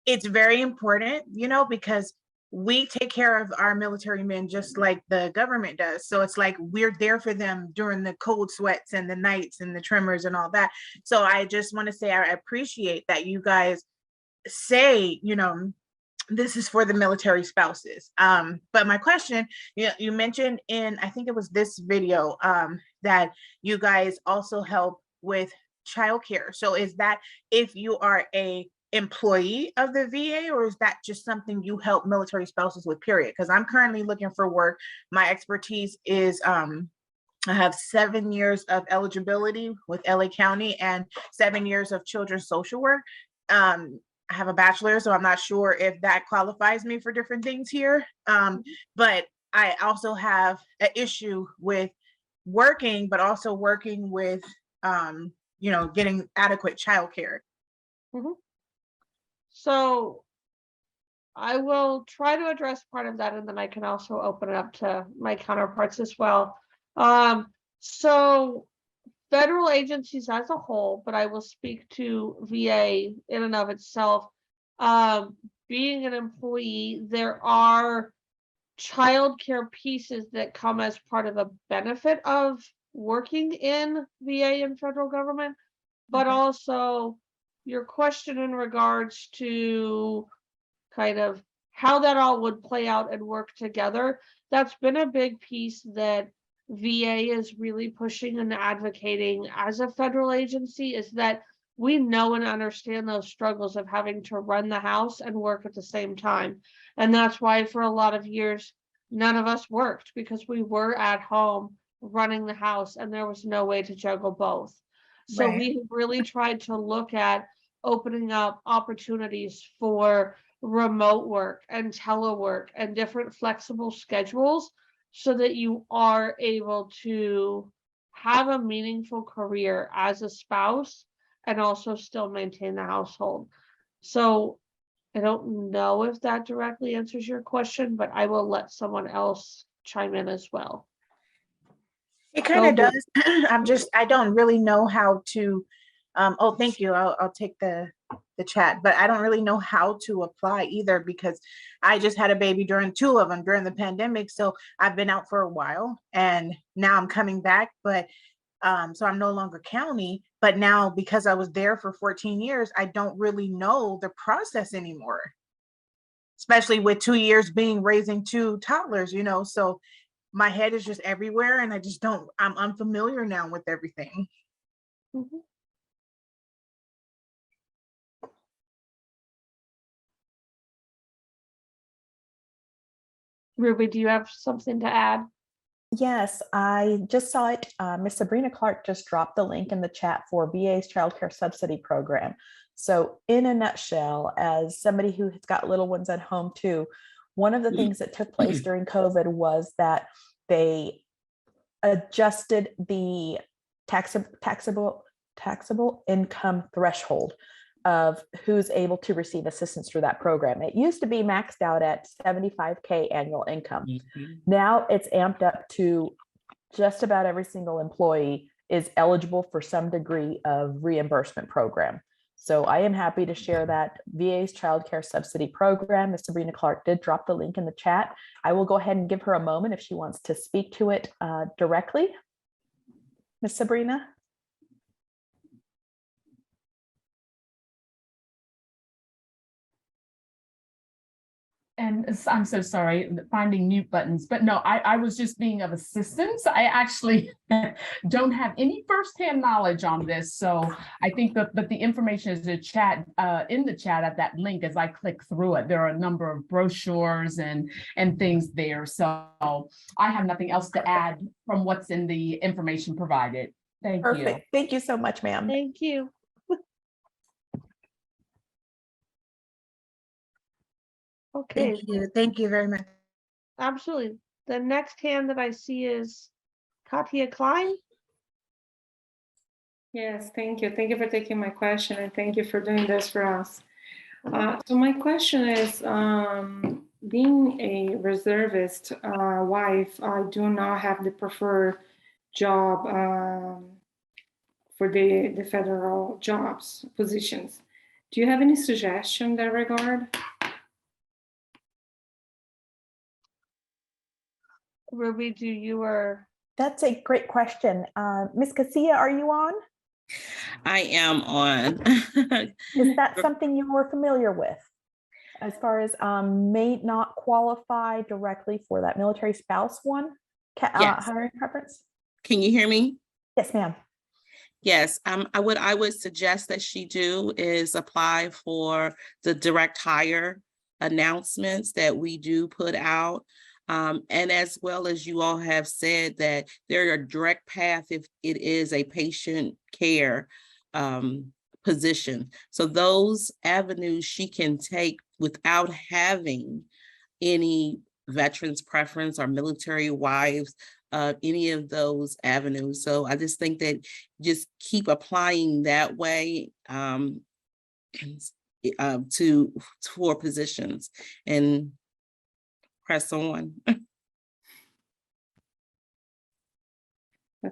it's very important, you know, because we take care of our military men just like the government does. So it's like we're there for them during the cold sweats and the nights and the tremors and all that. So I just want to say I appreciate that you guys say, you know, this is for the military spouses. But my question, you mentioned in, I think it was this video, that you guys also help with childcare. So is that if you are a employee of the VA, or is that just something you help military spouses with, period? Because I'm currently looking for work. My expertise is I have 7 years of eligibility with LA County and 7 years of children's social work. I have a bachelor, so I'm not sure if that qualifies me for different things here. But I also have an issue with working, but also working with, you know, getting adequate childcare. So I will try to address part of that, and then I can also open it up to my counterparts as well. So federal agencies as a whole, but I will speak to VA in and of itself. Being an employee, there are childcare pieces that come as part of a benefit of working in VA and federal government, but also your question in regards to kind of how that all would play out and work together. That's been a big piece that VA is really pushing and advocating as a federal agency, is that we know and understand those struggles of having to run the house and work at the same time. And that's why for a lot of years, none of us worked, because we were at home running the house and there was no way to juggle both. So Right. we really tried to look at opening up opportunities for remote work and telework and different flexible schedules, so that you are able to have a meaningful career as a spouse and also still maintain the household. So I don't know if that directly answers your question, but I will let someone else chime in as well. It kind of does. I don't really know how to, oh, thank you. I'll take the chat, but I don't really know how to apply either, because I just had a baby during 2 of them during the pandemic. So I've been out for a while and now I'm coming back, but so I'm no longer county, but now because I was there for 14 years, I don't really know the process anymore, especially with 2 years being raising 2 toddlers, you know, so my head is just everywhere and I just don't, I'm unfamiliar now with everything. Ruby, do you have something to add? Yes, I just saw it. Miss Sabrina Clark just dropped the link in the chat for VA's childcare subsidy program. So in a nutshell, as somebody who has got little ones at home too, one of the things that took place during COVID was that they adjusted the taxable income threshold of who's able to receive assistance through that program. It used to be maxed out at 75K annual income. Now it's amped up to just about every single employee is eligible for some degree of reimbursement program. So I am happy to share that VA's childcare subsidy program. Ms. Sabrina Clark did drop the link in the chat. I will go ahead and give her a moment if she wants to speak to it directly. Ms. Sabrina? And I'm so sorry, finding mute buttons, but no, I was just being of assistance. I actually don't have any firsthand knowledge on this. So I think that the information is in the chat at that link. As I click through it, there are a number of brochures and things there. So I have nothing else to add from what's in the information provided. Thank you. Perfect. Thank you so much, ma'am. Thank you. Okay. Thank you. Thank you very much. Absolutely. The next hand that I see is Katia Klein. Yes, thank you. Thank you for taking my question, and thank you for doing this for us. So my question is, being a reservist wife, I do not have the preferred job for the federal jobs positions. Do you have any suggestion in that regard? Ruby, do you or? That's a great question. Ms. Casilla, are you on? I am on. Is that something you were familiar with? As far as may not qualify directly for that military spouse one, Yes. hiring preference? Can you hear me? Yes, ma'am. Yes, I would suggest that she do is apply for the direct hire announcements that we do put out. And as well as you all have said that there are a direct path if it is a patient care position. So those avenues she can take without having any veterans preference or military wives, any of those avenues. So I just think that just keep applying that way for positions and press on.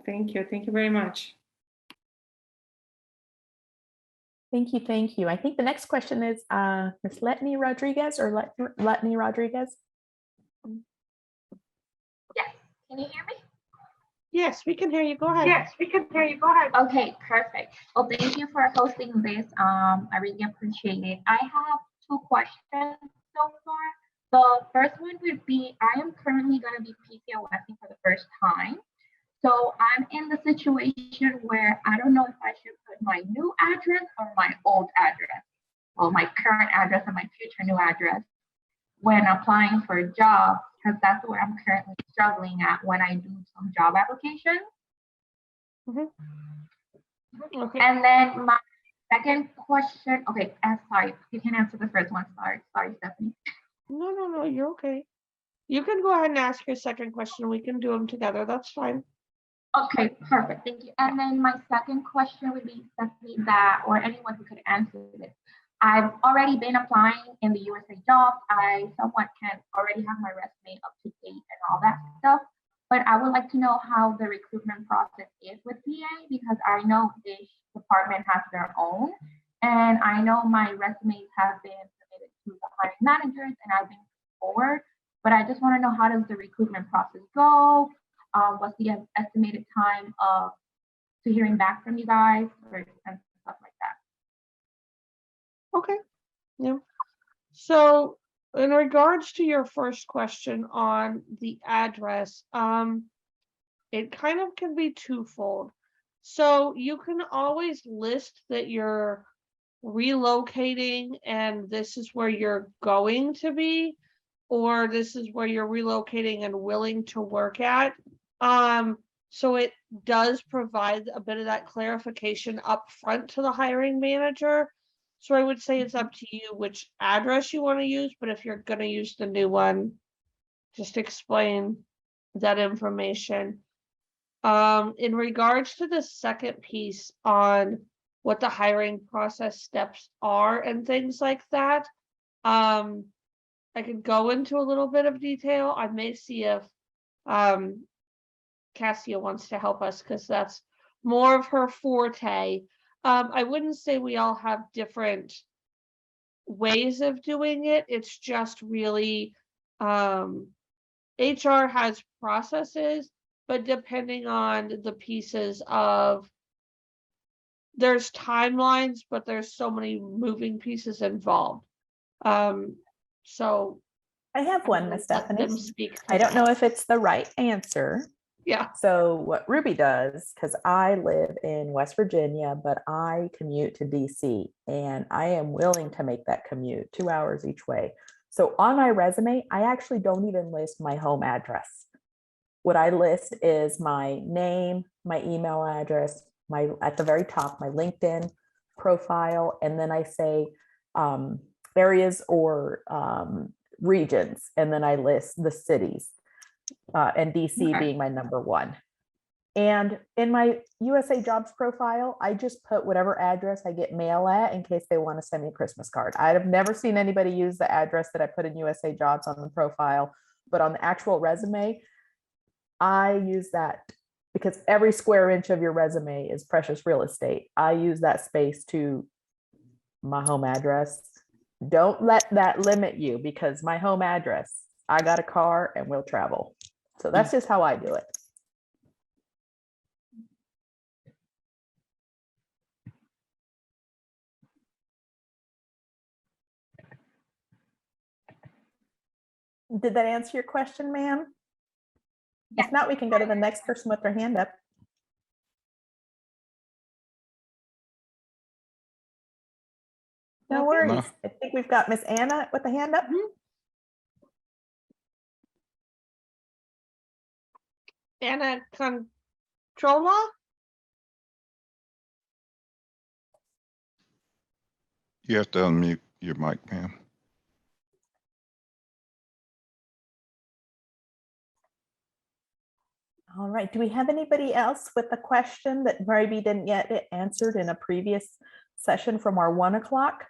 Thank you. Thank you very much. Thank you. Thank you. I think the next question is Ms. Letney Rodriguez or Letney Rodriguez. Yes. Can you hear me? Yes, we can hear you. Go ahead. Yes, we can hear you. Go ahead. Okay, perfect. Well, thank you for hosting this. I really appreciate it. I have two questions so far. The first one would be, I am currently going to be PCOSing for the first time. So I'm in the situation where I don't know if I should put my new address or my old address. Well, my current address and my future new address when applying for a job, because that's where I'm currently struggling at when I do some job applications. Okay. And then my second question, okay, sorry, you can answer the first one. Sorry, Stephanie. No, you're okay. You can go ahead and ask your second question. We can do them together. That's fine. Okay, perfect. Thank you. And then my second question would be, Stephanie, that, or anyone who could answer this. I've already been applying in the USA jobs. I somewhat can already have my resume up to date and all that stuff. But I would like to know how the recruitment process is with VA, because I know each department has their own. And I know my resumes have been submitted to the hiring managers and I've been forward. But I just want to know, how does the recruitment process go? What's the estimated time to hearing back from you guys or and stuff like that? Okay. Yeah. So in regards to your first question on the address, it kind of can be twofold. So you can always list that you're relocating and this is where you're going to be, or this is where you're relocating and willing to work at. So it does provide a bit of that clarification up front to the hiring manager. So I would say it's up to you which address you want to use, but if you're going to use the new one, just explain that information. In regards to the second piece on what the hiring process steps are and things like that, I could go into a little bit of detail. I may see if Cassia wants to help us because that's more of her forte. I wouldn't say we all have different ways of doing it. It's just really HR has processes, but depending on the pieces of, there's timelines, but there's so many moving pieces involved. So I have one, Miss let them Stephanie. speak to I don't that. know if it's the right answer. Yeah. So what Ruby does, because I live in West Virginia, but I commute to DC, and I am willing to make that commute 2 hours each way. So on my resume, I actually don't even list my home address. What I list is my name, my email address, my, at the very top, my LinkedIn profile, and then I say areas or regions, and then I list the cities, and DC Okay. being my number one. And in my USA Jobs profile, I just put whatever address I get mail at in case they want to send me a Christmas card. I've never seen anybody use the address that I put in USA Jobs on the profile, but on the actual resume, I use that because every square inch of your resume is precious real estate. I use that space to my home address. Don't let that limit you, because my home address, I got a car and we'll travel. So that's just how I do it. Did that answer your question, ma'am? If not, we can go to the next person with their hand up. No worries. No. I think we've got Miss Anna with the hand up. Anna Controlla? You have to unmute your mic, ma'am. All right. Do we have anybody else with a question that maybe didn't yet get answered in a previous session from our 1 o'clock?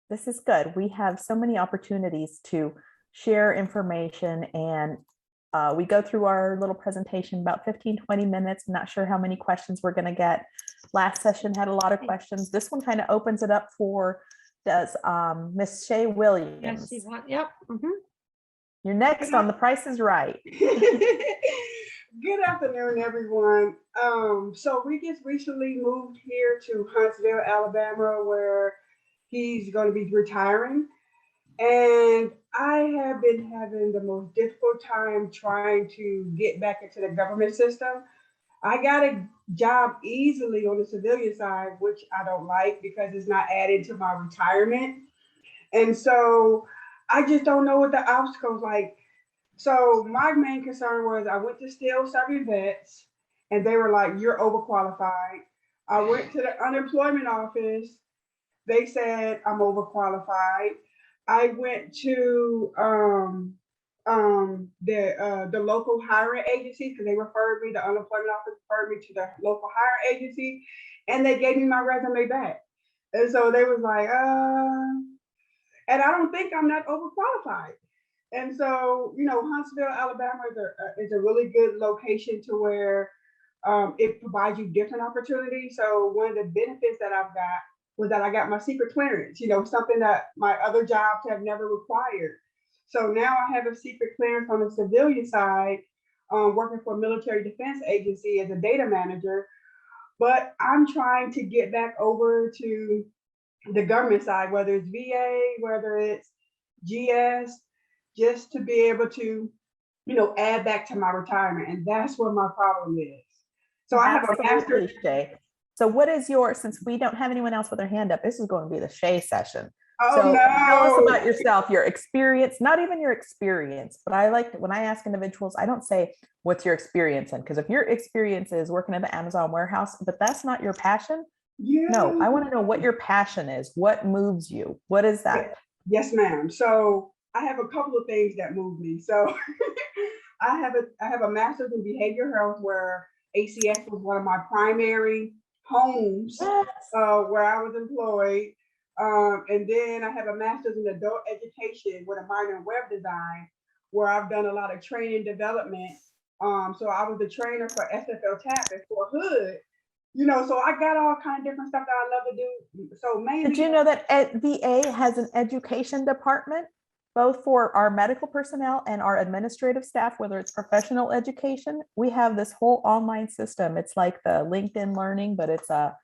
This is good. We have so many opportunities to share information, and we go through our little presentation about 15-20 minutes. I'm not sure how many questions we're going to get. Last session had a lot of questions. This one kind of opens it up for, does Miss Shay Williams. Yes, you want, yep. You're next on The Price is Right. Good afternoon, everyone. So we just recently moved here to Huntsville, Alabama, where he's going to be retiring. And I have been having the most difficult time trying to get back into the government system. I got a job easily on the civilian side, which I don't like because it's not added to my retirement. And so I just don't know what the obstacles like. So my main concern was I went to Still Serving Vets and they were like, you're overqualified. I went to the unemployment office. They said I'm overqualified. I went to the local hiring agency because they referred me, the unemployment office referred me to the local hiring agency, and they gave me my resume back. And so they was like, and I don't think I'm that overqualified. And so, you know, Huntsville, Alabama is a really good location to where it provides you different opportunities. So one of the benefits that I've got was that I got my secret clearance, you know, something that my other jobs have never required. So now I have a secret clearance on the civilian side, working for a military defense agency as a data manager. But I'm trying to get back over to the government side, whether it's VA, whether it's GS, just to be able to, you know, add back to my retirement. And that's what my problem is. So I have a master's. So what is your, since we don't have anyone else with their hand up, this is going to be the Shay session. Oh, So tell us no. about yourself, your experience, not even your experience, but I like when I ask individuals, I don't say, what's your experience in? Because if your experience is working in the Amazon warehouse, but that's not your passion, no, I want to know what your passion is. What moves you? What is that? Yes, ma'am. So I have a couple of things that move me. So I have a master's in behavioral health where ACS was one of my primary homes where I was employed. And then I have a master's in adult education with a minor in web design, where I've done a lot of training development. So I was the trainer for SFL TAP at Fort Hood. You know, so I got all kind of different stuff that I love to do. So mainly, did you know that VA has an education department, both for our medical personnel and our administrative staff, whether it's professional education? We have this whole online system. It's like the LinkedIn Learning, but it's a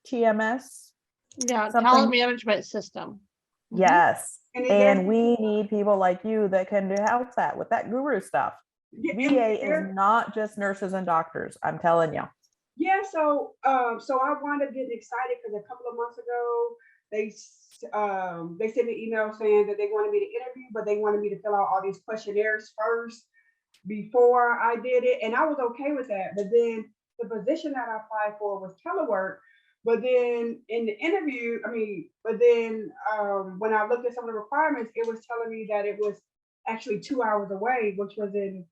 TMS. Yeah, something. talent management system. Yes. And And we need people like you that can help that with that guru stuff. VA is not just nurses and doctors. I'm telling you. Yeah, so I wound up getting excited because a couple of months ago they sent me an email saying that they wanted me to interview, but they wanted me to fill out all these questionnaires first before I did it, and I was okay with that. But then the position that I applied for was telework. But then in the interview, when I looked at some of the requirements, it was telling me that it was actually 2 hours away, which was in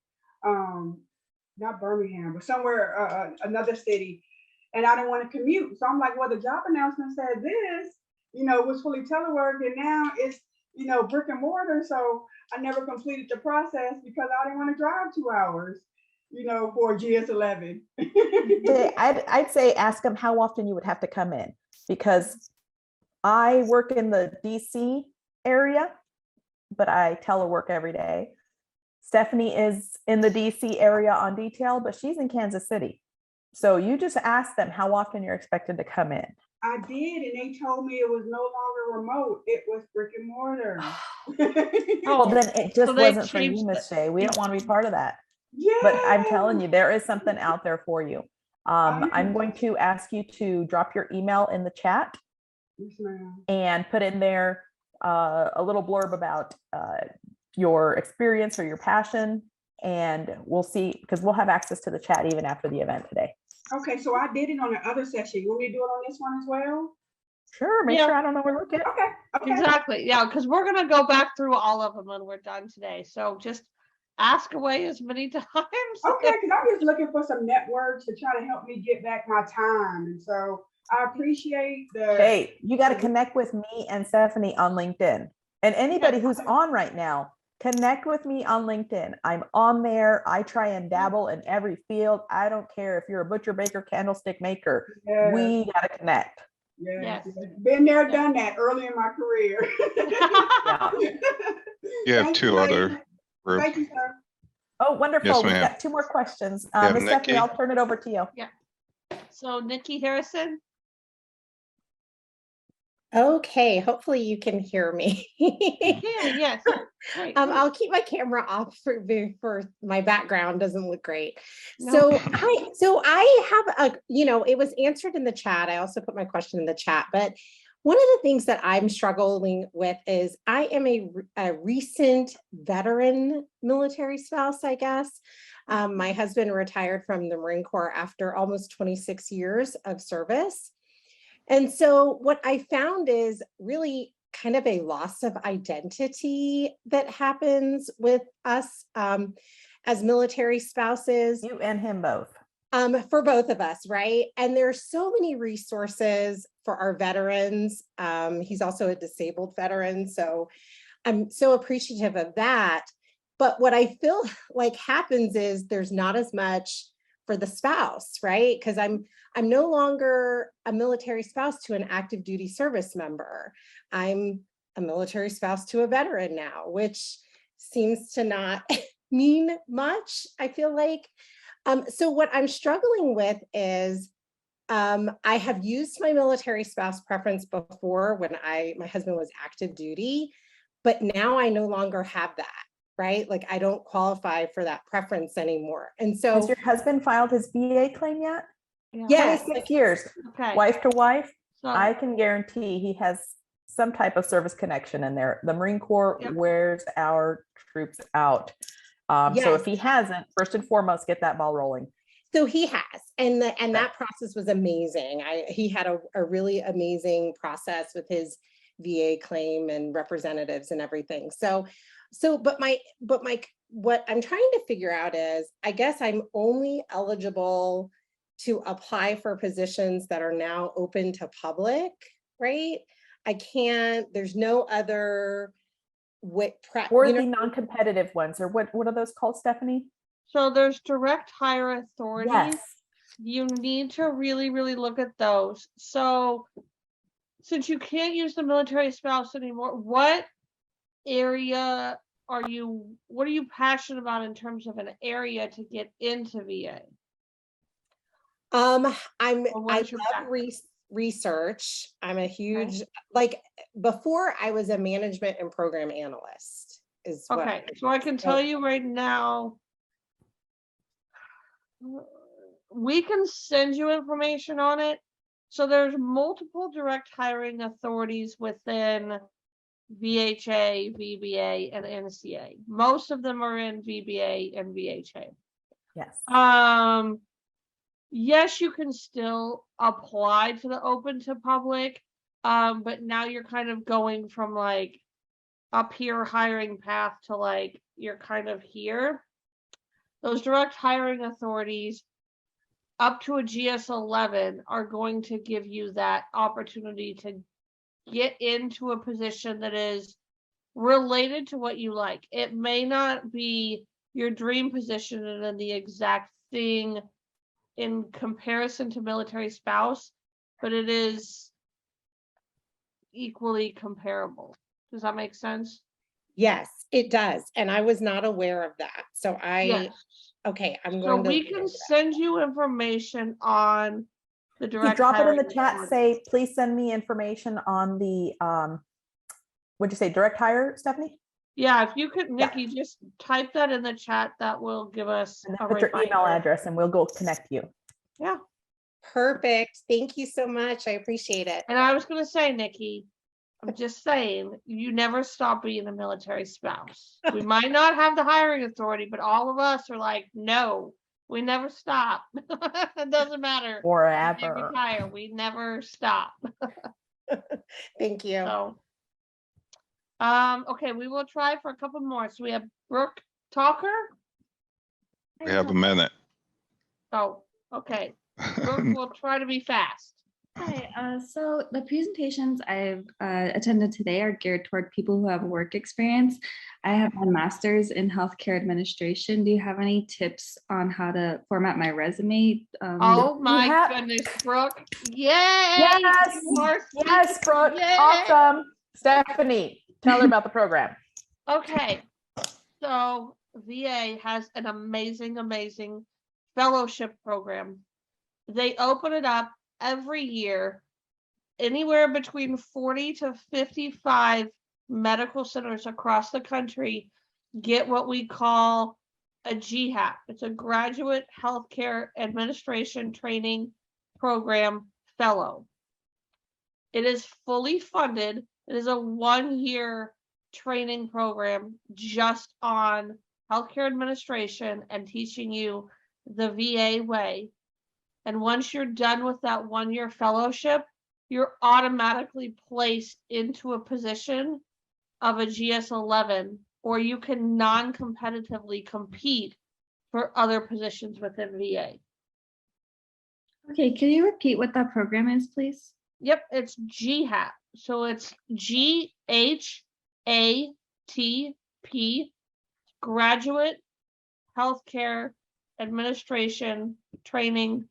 not Birmingham, but somewhere, another city. And I didn't want to commute. So I'm like, well, the job announcement said this, was fully telework, and now it's, brick and mortar. So I never completed the process because I didn't want to drive 2 hours, for GS11. I'd say ask them how often you would have to come in, because I work in the DC area, but I telework every day. Stephanie is in the DC area on detail, but she's in Kansas City. So you just ask them how often you're expected to come in. I did, and they told me it was no longer remote. It was brick and mortar. Well, then it just wasn't for you, Miss Shay. We don't want to be part of that. Yeah. But I'm telling you, there is something out there for you. I'm going to ask you to drop your email in the chat. Yes, ma'am. And put in there a little blurb about your experience or your passion, and we'll see, because we'll have access to the chat even after the event today. Okay, so I did it on the other session. You want me to do it on this one as well? Sure, make sure I don't know where to look at. Okay. Exactly. Yeah, because we're gonna go back through all of them when we're done today. So just ask away as many times. Okay, because I'm just looking for some networks to try to help me get back my time. And so I appreciate the— Hey, you got to connect with me and Stephanie on LinkedIn. And anybody who's on right now, connect with me on LinkedIn. I'm on there. I try and dabble in every field. I don't care if you're a butcher, baker, candlestick maker. Yes. We got to connect. Yes. Been there, done that early in my career. You have two other groups. Thank you, sir. Oh, wonderful. Yes, We've ma'am. got 2 more questions. Yeah, Ms. Stephanie, Nikki. I'll turn it over to you. Yeah. So Nikki Harrison. Okay, hopefully you can hear me. Yes. Great. I'll keep my camera off for my background doesn't look great. So I have it was answered in the chat. I also put my question in the chat, but one of the things that I'm struggling with is I am a recent veteran military spouse, I guess. My husband retired from the Marine Corps after almost 26 years of service. And so what I found is really kind of a loss of identity that happens with us as military spouses. You and him both. For both of us, right? And there's so many resources for our veterans. He's also a disabled veteran, so I'm so appreciative of that. But what I feel like happens is there's not as much for the spouse, right? Because I'm no longer a military spouse to an active duty service member. I'm a military spouse to a veteran now, which seems to not mean much, I feel like. So what I'm struggling with is I have used my military spouse preference before when my husband was active duty, but now I no longer have that. Right? Like I don't qualify for that preference anymore. And so— Has your husband filed his VA claim yet? Yes. 26 years, Okay. wife to wife. So, I can guarantee he has some type of service connection in there. The Marine Corps Yep. wears our troops out. So Yes. if he hasn't, first and foremost, get that ball rolling. So he has, and that process was amazing. He had a really amazing process with his VA claim and representatives and everything. But what I'm trying to figure out is, I guess I'm only eligible to apply for positions that are now open to public, right? I can't, there's no other Or the non-competitive ones, or what are those called, Stephanie? So there's direct hire authorities. Yes. You need to really, really look at those. So since you can't use the military spouse anymore, what are you passionate about in terms of an area to get into VA? I love research. I'm a huge, like, before I was a management and program analyst is what. Okay, so I can tell you right now, we can send you information on it. So there's multiple direct hiring authorities within VHA, VBA, and NCA. Most of them are in VBA and VHA. Yes. Yes, you can still apply to the open to public, but now you're kind of going from like up here hiring path to like you're kind of here. Those direct hiring authorities up to a GS-11 are going to give you that opportunity to get into a position that is related to what you like. It may not be your dream position and the exact thing in comparison to military spouse, but it is equally comparable. Does that make sense? Yes, it does. And I was not aware of that. So Yes. Okay, I'm So going to. we can send you information on the If you direct drop it in hiring the chat, authorities. say, please send me information on the, what'd you say, direct hire, Stephanie? Yeah, if you could, Nikki, just type that in the chat, that will give us And a then put your email reminder. address and we'll go connect you. Yeah. Perfect. Thank you so much. I appreciate it. And I was going to say, Nikki, I'm just saying, you never stop being a military spouse. We might not have the hiring authority, but all of us are like, no, we never stop. It doesn't matter. Forever. We retire. We never stop. Thank you. So, okay, we will try for a couple more. So we have Brooke Talker. We have a minute. Oh, okay. Brooke will try to be fast. Hi, so the presentations I've attended today are geared toward people who have work experience. I have a master's in healthcare administration. Do you have any tips on how to format my resume? Oh my goodness, Brooke. Yay! Yes, yes, Brooke. Yay! Awesome. Stephanie, tell her about the program. Okay, so VA has an amazing, amazing fellowship program. They open it up every year. Anywhere between 40 to 55 medical centers across the country get what we call a GHAP. It's a Graduate Healthcare Administration Training Program Fellow. It is fully funded. It is a 1-year training program just on healthcare administration and teaching you the VA way. And once you're done with that 1-year fellowship, you're automatically placed into a position of a GS-11, or you can non-competitively compete for other positions within VA. Okay, can you repeat what that program is, please? Yep, it's GHAP. So it's GHATP, Graduate Healthcare Administration Training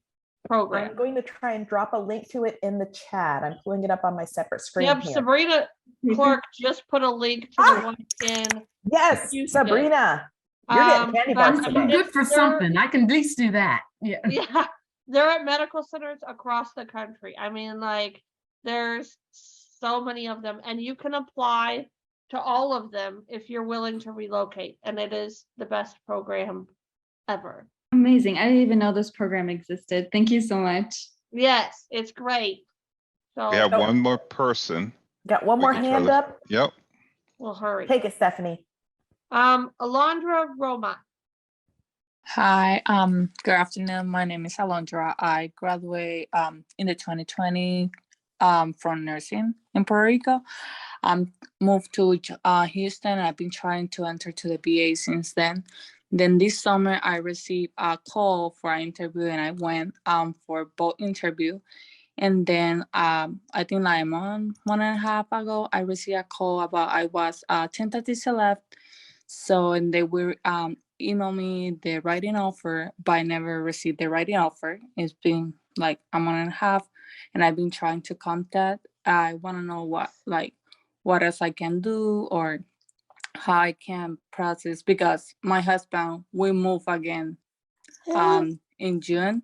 Program. I'm going to try and drop a link to it in the chat. I'm pulling it up on my separate screen Yep, here. Sabrina Clark just put a link to the one in. Yes, Houston. Sabrina, you're getting candy bars I'm today. good for something. I can at least do that. Yeah. Yeah, they're at medical centers across the country. I mean, like, there's so many of them, and you can apply to all of them if you're willing to relocate, and it is the best program ever. Amazing. I didn't even know this program existed. Thank you so much. Yes, it's great. We So have one more person. Got one We more can try hand to- up. Yep. we'll hurry. Take it, Stephanie. Alondra Roma. Hi, good afternoon. My name is Alondra. I graduated in the 2020 from nursing in Puerto Rico. Moved to Houston. I've been trying to enter to the BA since then. Then this summer I received a call for an interview and I went for both interview. And then I think like one and a half ago, I received a call about I was tentative select. So, and they will email me the writing offer, but I never received the writing offer. It's been like a month and a half, and I've been trying to contact. I want to know what else I can do or how I can process, because my husband will move again in June.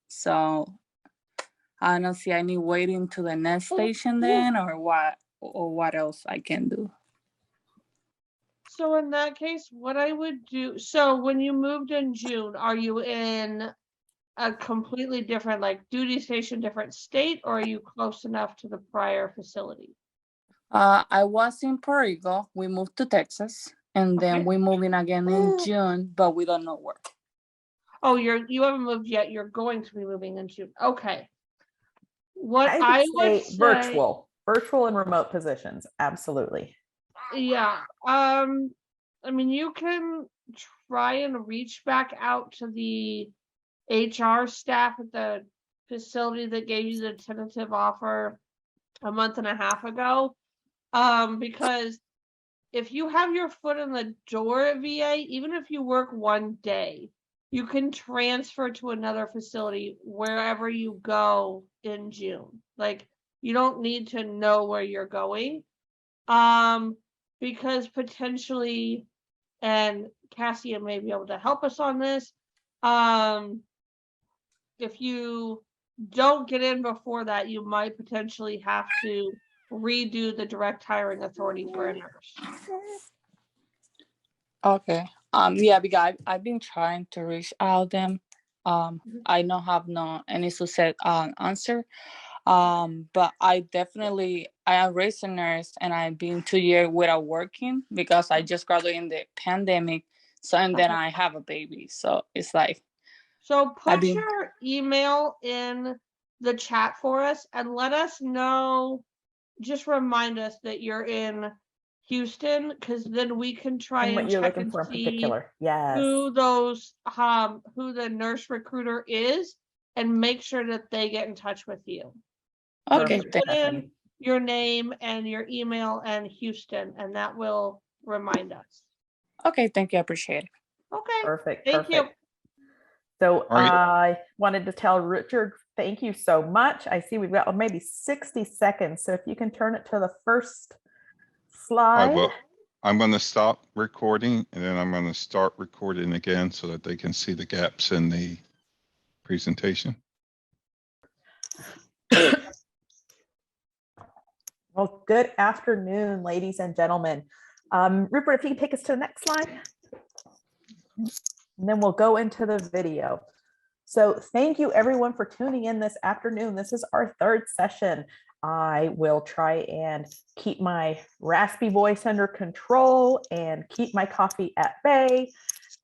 So I don't see any waiting to the next station then, or what else I can do. So in that case, what I would do, so when you moved in June, are you in a completely different, like duty station, different state, or are you close enough to the prior facility? I was in Puerto Rico. We moved to Texas, and then we're moving again in June, but we don't know where. Oh, you haven't moved yet. You're going to be moving in June. Okay. What I would say virtual and remote positions. Absolutely. Yeah. I mean, you can try and reach back out to the HR staff at the facility that gave you the tentative offer a month and a half ago. Because if you have your foot in the door at VA, even if you work one day, you can transfer to another facility wherever you go in June. Like, you don't need to know where you're going. Because potentially, and Cassia may be able to help us on this, if you don't get in before that, you might potentially have to redo the direct hiring authority for a nurse. Okay. Yeah, because I've been trying to reach out them. I don't have any success answer. But I am raised a nurse and I've been 2 years without working because I just graduated in the pandemic. So, and then I have a baby. So it's like. So put your email in the chat for us and let us know, just remind us that you're in Houston, because then we can try and check and see who the nurse recruiter is and make sure that they get in touch with you. Okay. So put in your name and your email and Houston, and that will remind us. Okay, thank you. I appreciate it. Okay. Perfect. Thank you. So I wanted to tell Richard, thank you so much. I see we've got maybe 60 seconds. So if you can turn it to the first slide. Well, I'm going to stop recording and then I'm going to start recording again so that they can see the gaps in the presentation. Well, good afternoon, ladies and gentlemen. Rupert, if you can take us to the next slide. And then we'll go into the video. So thank you everyone for tuning in this afternoon. This is our third session. I will try and keep my raspy voice under control and keep my coffee at bay.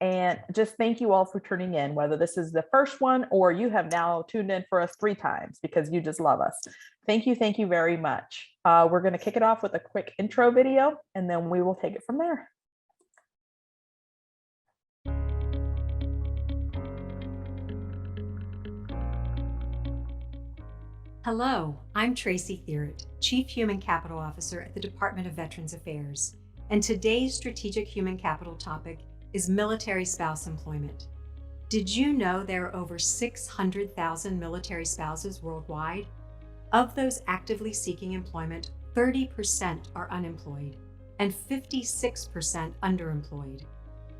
And just thank you all for tuning in, whether this is the first one or you have now tuned in for us 3 times because you just love us. Thank you very much. We're going to kick it off with a quick intro video and then we will take it from there. Hello, I'm Tracy Thierrett, Chief Human Capital Officer at the Department of Veterans Affairs, and today's strategic human capital topic is military spouse employment. Did you know there are over 600,000 military spouses worldwide? Of those actively seeking employment, 30% are unemployed and 56% underemployed.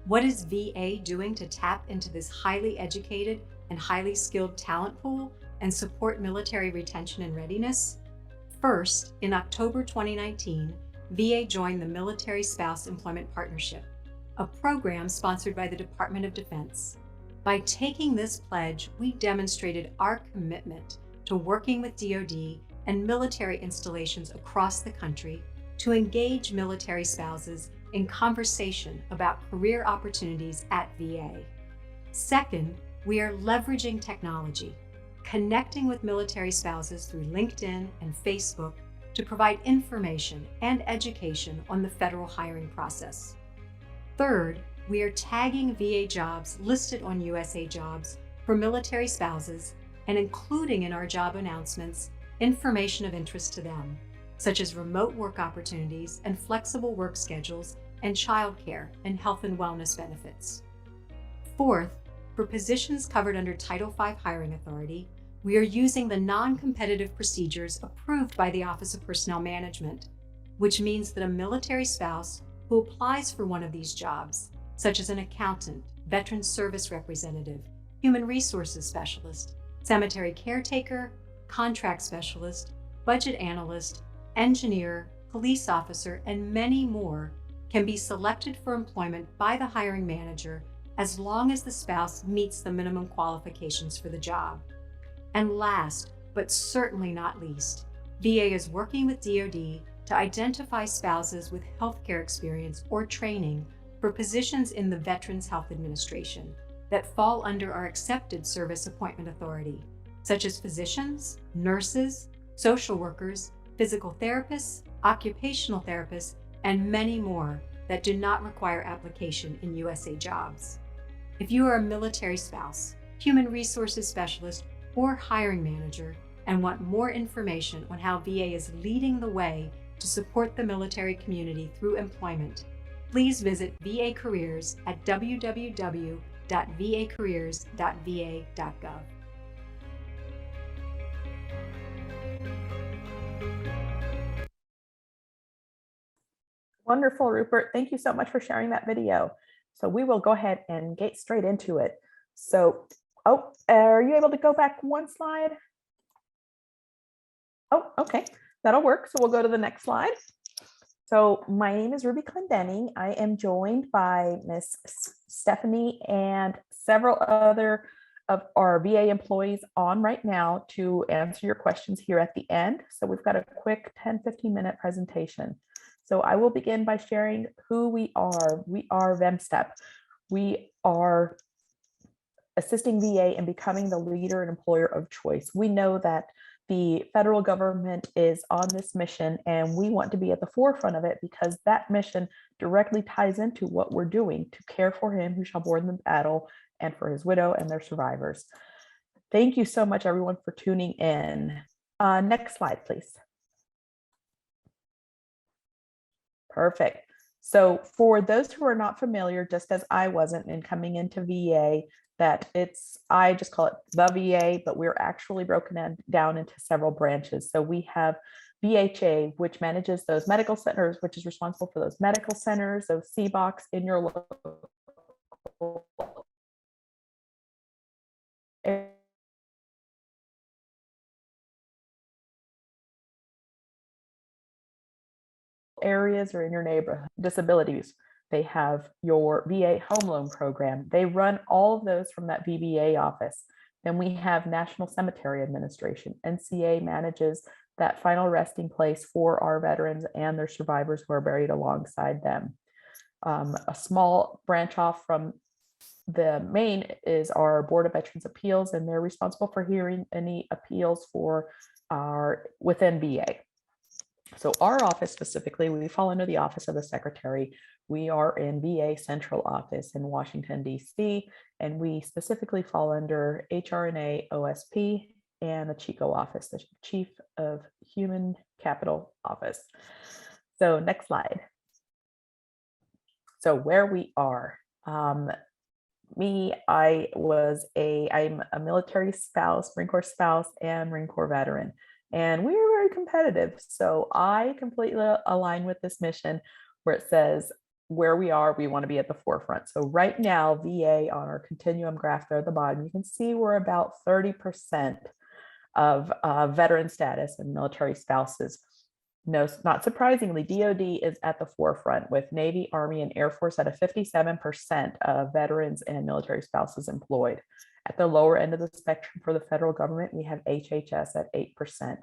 What is VA doing to tap into this highly educated and highly skilled talent pool and support military retention and readiness? First, in October 2019, VA joined the Military Spouse Employment Partnership, a program sponsored by the Department of Defense. By taking this pledge, we demonstrated our commitment to working with DoD and military installations across the country to engage military spouses in conversation about career opportunities at VA. Second, we are leveraging technology, connecting with military spouses through LinkedIn and Facebook to provide information and education on the federal hiring process. Third, we are tagging VA jobs listed on USA Jobs for military spouses and including in our job announcements information of interest to them, such as remote work opportunities and flexible work schedules and childcare and health and wellness benefits. Fourth, for positions covered under Title V Hiring Authority, we are using the non-competitive procedures approved by the Office of Personnel Management, which means that a military spouse who applies for one of these jobs, such as an accountant, veteran service representative, human resources specialist, cemetery caretaker, contract specialist, budget analyst, engineer, police officer, and many more, can be selected for employment by the hiring manager as long as the spouse meets the minimum qualifications for the job. And last, but certainly not least, VA is working with DoD to identify spouses with healthcare experience or training for positions in the Veterans Health Administration that fall under our accepted service appointment authority, such as physicians, nurses, social workers, physical therapists, occupational therapists, and many more that do not require application in USA Jobs. If you are a military spouse, human resources specialist, or hiring manager and want more information on how VA is leading the way to support the military community through employment, please visit VA Careers at www.vacareers.va.gov. Wonderful, Rupert. Thank you so much for sharing that video. So we will go ahead and get straight into it. So, are you able to go back one slide? Oh, okay, that'll work. So we'll go to the next slide. So my name is Ruby Clendenning. I am joined by Miss Stephanie and several other of our VA employees on right now to answer your questions here at the end. So we've got a quick 10-15 minute presentation. So I will begin by sharing who we are. We are VEMSTEP. We are assisting VA in becoming the leader and employer of choice. We know that the federal government is on this mission and we want to be at the forefront of it because that mission directly ties into what we're doing to care for him who shall board in the battle and for his widow and their survivors. Thank you so much, everyone, for tuning in. Next slide, please. Perfect. So for those who are not familiar, just as I wasn't in coming into VA, I just call it the VA, but we're actually broken down into several branches. So we have VHA, which manages those medical centers, which is responsible for those medical centers, those CBOCs in your local areas or in your neighborhood. Disabilities, they have your VA home loan program. They run all of those from that VBA office. Then we have National Cemetery Administration. NCA manages that final resting place for our veterans and their survivors who are buried alongside them. A small branch off from the main is our Board of Veterans Appeals, and they're responsible for hearing any appeals for within VA. So our office specifically, we fall under the Office of the Secretary. We are in VA Central Office in Washington, D.C., and we specifically fall under HRNA OSP and the CHICO office, the Chief of Human Capital Office. So next slide. So where we are. I'm a military spouse, Marine Corps spouse, and Marine Corps veteran. And we are very competitive. So I completely align with this mission where it says where we are, we want to be at the forefront. So right now, VA on our continuum graph there at the bottom, you can see we're about 30% of veteran status and military spouses. No, not surprisingly, DoD is at the forefront with Navy, Army, and Air Force at a 57% of veterans and military spouses employed. At the lower end of the spectrum for the federal government, we have HHS at 8%.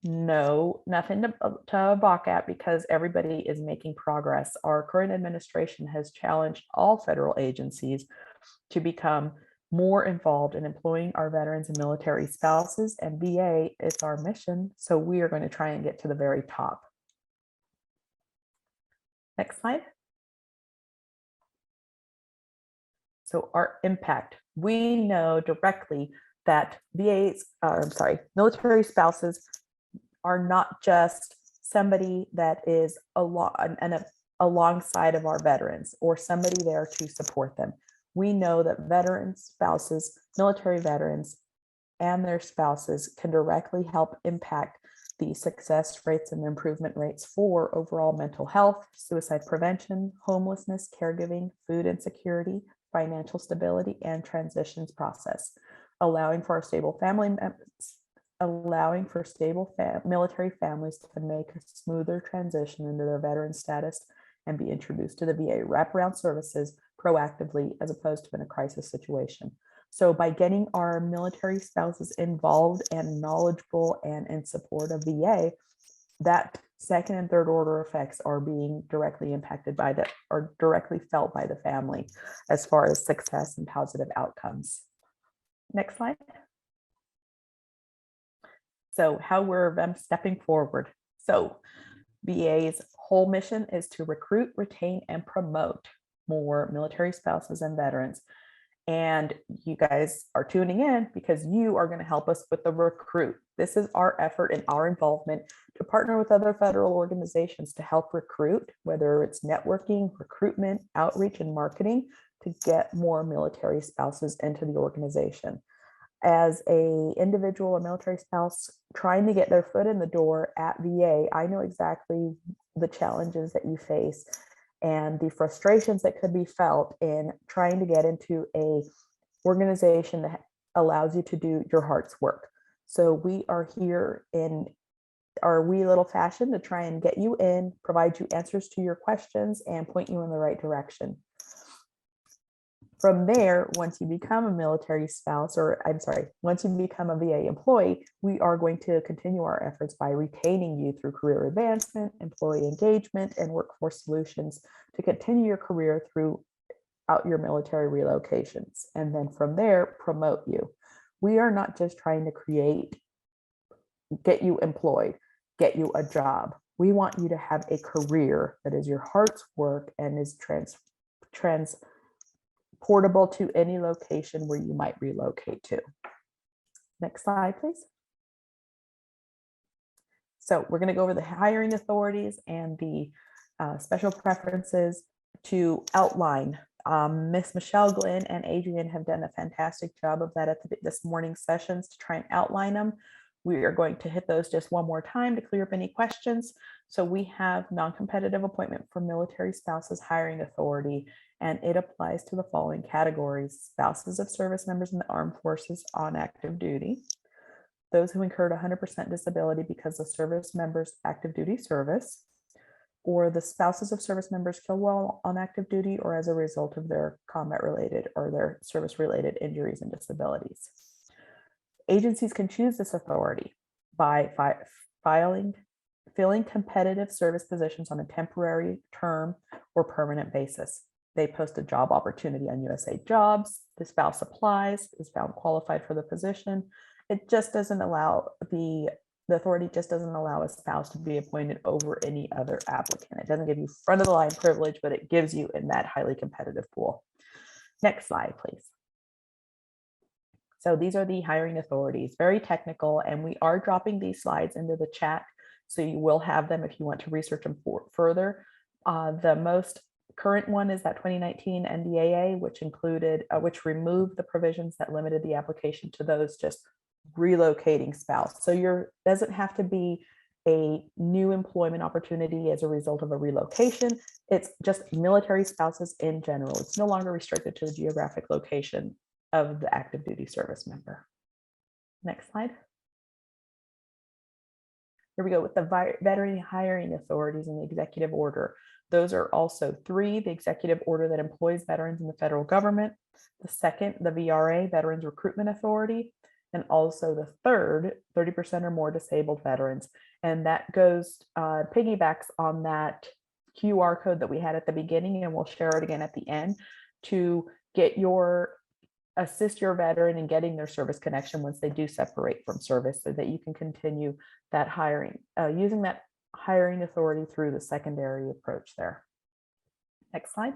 No, nothing to balk at because everybody is making progress. Our current administration has challenged all federal agencies to become more involved in employing our veterans and military spouses, and VA is our mission. So we are going to try and get to the very top. Next slide. So our impact. We know directly that military spouses are not just somebody that is alongside of our veterans or somebody there to support them. We know that veterans, spouses, military veterans, and their spouses can directly help impact the success rates and improvement rates for overall mental health, suicide prevention, homelessness, caregiving, food insecurity, financial stability, and transitions process, allowing for military families to make a smoother transition into their veteran status and be introduced to the VA wraparound services proactively as opposed to in a crisis situation. So by getting our military spouses involved and knowledgeable and in support of VA, that second and third order effects are being directly impacted by or directly felt by the family as far as success and positive outcomes. Next slide. So how we're stepping forward. So VA's whole mission is to recruit, retain, and promote more military spouses and veterans. And you guys are tuning in because you are going to help us with the recruit. This is our effort and our involvement to partner with other federal organizations to help recruit, whether it's networking, recruitment, outreach, and marketing, to get more military spouses into the organization. As an individual or military spouse trying to get their foot in the door at VA, I know exactly the challenges that you face and the frustrations that could be felt in trying to get into a organization that allows you to do your heart's work. So we are here in our wee little fashion to try and get you in, provide you answers to your questions, and point you in the right direction. From there, once you become a military spouse, once you become a VA employee, we are going to continue our efforts by retaining you through career advancement, employee engagement, and workforce solutions to continue your career throughout your military relocations. And then from there, promote you. We are not just trying to get you employed, get you a job. We want you to have a career that is your heart's work and is transportable to any location where you might relocate to. Next slide, please. So we're going to go over the hiring authorities and the special preferences to outline. Miss Michelle, Glenn, and Adrian have done a fantastic job of that at this morning's sessions to try and outline them. We are going to hit those just one more time to clear up any questions. So we have non-competitive appointment for military spouses hiring authority, and it applies to the following categories: spouses of service members in the armed forces on active duty, those who incurred 100% disability because of service members' active duty service, or the spouses of service members killed while on active duty or as a result of their combat-related or their service-related injuries and disabilities. Agencies can choose this authority by filling competitive service positions on a temporary, term, or permanent basis. They post a job opportunity on USA Jobs. The spouse applies, is found qualified for the position. It just doesn't allow the authority just doesn't allow a spouse to be appointed over any other applicant. It doesn't give you front of the line privilege, but it gives you in that highly competitive pool. Next slide, please. So these are the hiring authorities, very technical, and we are dropping these slides into the chat. So you will have them if you want to research them further. The most current one is that 2019 NDAA, which removed the provisions that limited the application to those just relocating spouse. So doesn't have to be a new employment opportunity as a result of a relocation. It's just military spouses in general. It's no longer restricted to the geographic location of the active duty service member. Next slide. Here we go with the veteran hiring authorities and the executive order. Those are also 3, the executive order that employs veterans in the federal government, the 2nd, the VRA, Veterans Recruitment Authority, and also the 3rd, 30% or more disabled veterans. And that goes, piggybacks on that QR code that we had at the beginning, and we'll share it again at the end to assist your veteran in getting their service connection once they do separate from service, so that you can continue that hiring, using that hiring authority through the secondary approach there. Next slide.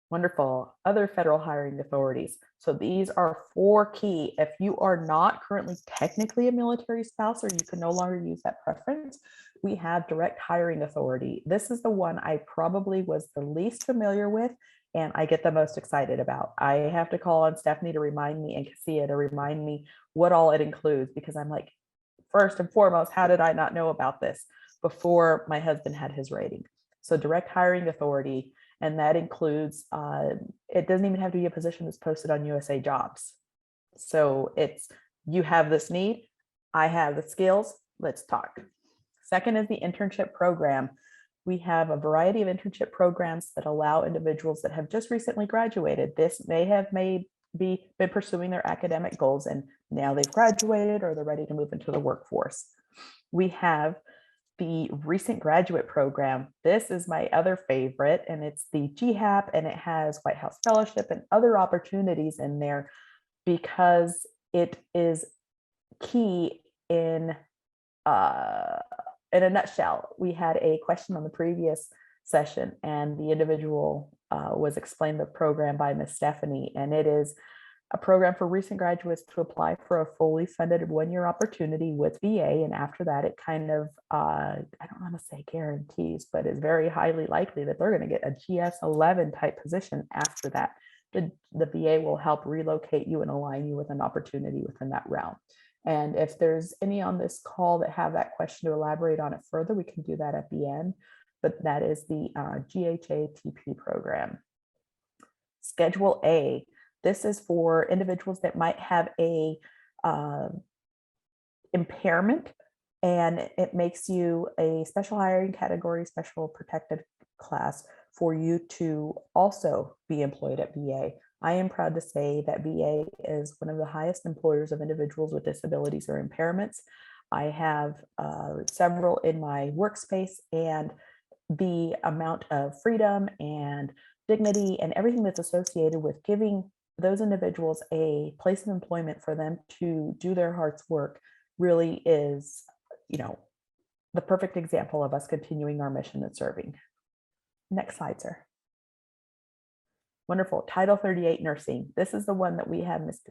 Wonderful. Other federal hiring authorities. So these are 4 key. If you are not currently technically a military spouse, or you can no longer use that preference, we have direct hiring authority. This is the one I probably was the least familiar with, and I get the most excited about. I have to call on Stephanie to remind me, and Cassia to remind me what all it includes, because I'm like, first and foremost, how did I not know about this before my husband had his rating? So direct hiring authority, and that includes, it doesn't even have to be a position that's posted on USA Jobs. So it's, you have this need, I have the skills, let's talk. Second is the internship program. We have a variety of internship programs that allow individuals that have just recently graduated. This may have been pursuing their academic goals, and now they've graduated or they're ready to move into the workforce. We have the recent graduate program. This is my other favorite, and it's the GHAP, and it has White House Fellowship and other opportunities in there because it is key in a nutshell. We had a question on the previous session, and the individual was explained the program by Miss Stephanie, and it is a program for recent graduates to apply for a fully funded 1-year opportunity with VA. And after that, it kind of, I don't want to say guarantees, but it's very highly likely that they're going to get a GS-11 type position after that. The VA will help relocate you and align you with an opportunity within that realm. And if there's any on this call that have that question to elaborate on it further, we can do that at the end. But that is the GHATP program. Schedule A. This is for individuals that might have a impairment, and it makes you a special hiring category, special protected class for you to also be employed at VA. I am proud to say that VA is one of the highest employers of individuals with disabilities or impairments. I have several in my workspace, and the amount of freedom and dignity and everything that's associated with giving those individuals a place of employment for them to do their heart's work really is, the perfect example of us continuing our mission and serving. Next slide, sir. Wonderful. Title 38 nursing. This is the one that we have Ms.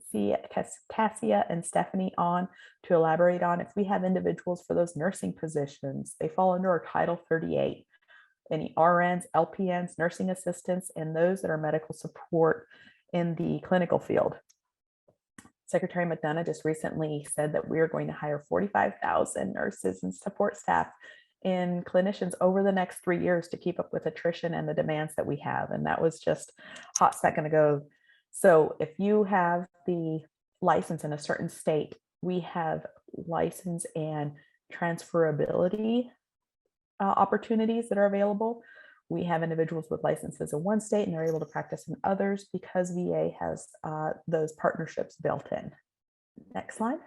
Cassia and Stephanie on to elaborate on. If we have individuals for those nursing positions, they fall under our Title 38. Any RNs, LPNs, nursing assistants, and those that are medical support in the clinical field. Secretary McDonough just recently said that we are going to hire 45,000 nurses and support staff in clinicians over the next 3 years to keep up with attrition and the demands that we have. And that was just a hot second ago. So if you have the license in a certain state, we have license and transferability opportunities that are available. We have individuals with licenses in one state and they're able to practice in others because VA has those partnerships built in. Next slide.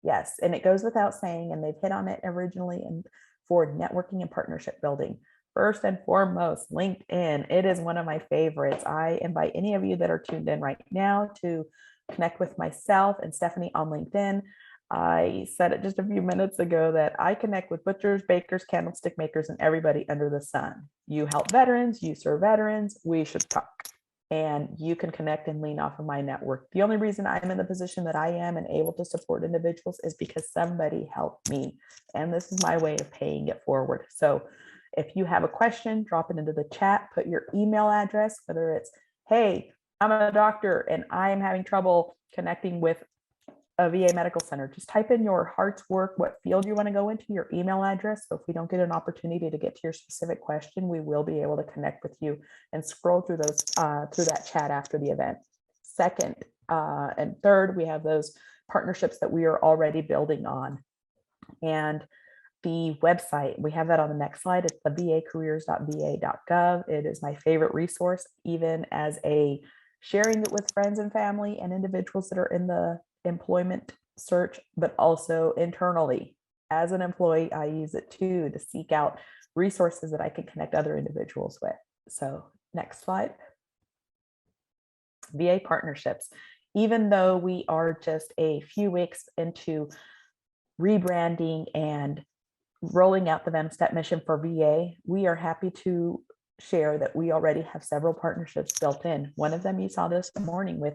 Yes, and it goes without saying, and they've hit on it originally, and for networking and partnership building. First and foremost, LinkedIn. It is one of my favorites. I invite any of you that are tuned in right now to connect with myself and Stephanie on LinkedIn. I said it just a few minutes ago that I connect with butchers, bakers, candlestick makers, and everybody under the sun. You help veterans, you serve veterans, we should talk. And you can connect and lean off of my network. The only reason I'm in the position that I am and able to support individuals is because somebody helped me. And this is my way of paying it forward. So if you have a question, drop it into the chat, put your email address, whether it's, hey, I'm a doctor and I am having trouble connecting with a VA medical center. Just type in your heart's work, what field you want to go into, your email address. So if we don't get an opportunity to get to your specific question, we will be able to connect with you and scroll through those through that chat after the event. Second and third, we have those partnerships that we are already building on. And the website, we have that on the next slide. It's the vacareers.va.gov. It is my favorite resource, even as a sharing it with friends and family and individuals that are in the employment search, but also internally. As an employee, I use it too to seek out resources that I can connect other individuals with. So next slide. VA partnerships. Even though we are just a few weeks into rebranding and rolling out the VEMSTEP mission for VA, we are happy to share that we already have several partnerships built in. One of them you saw this morning with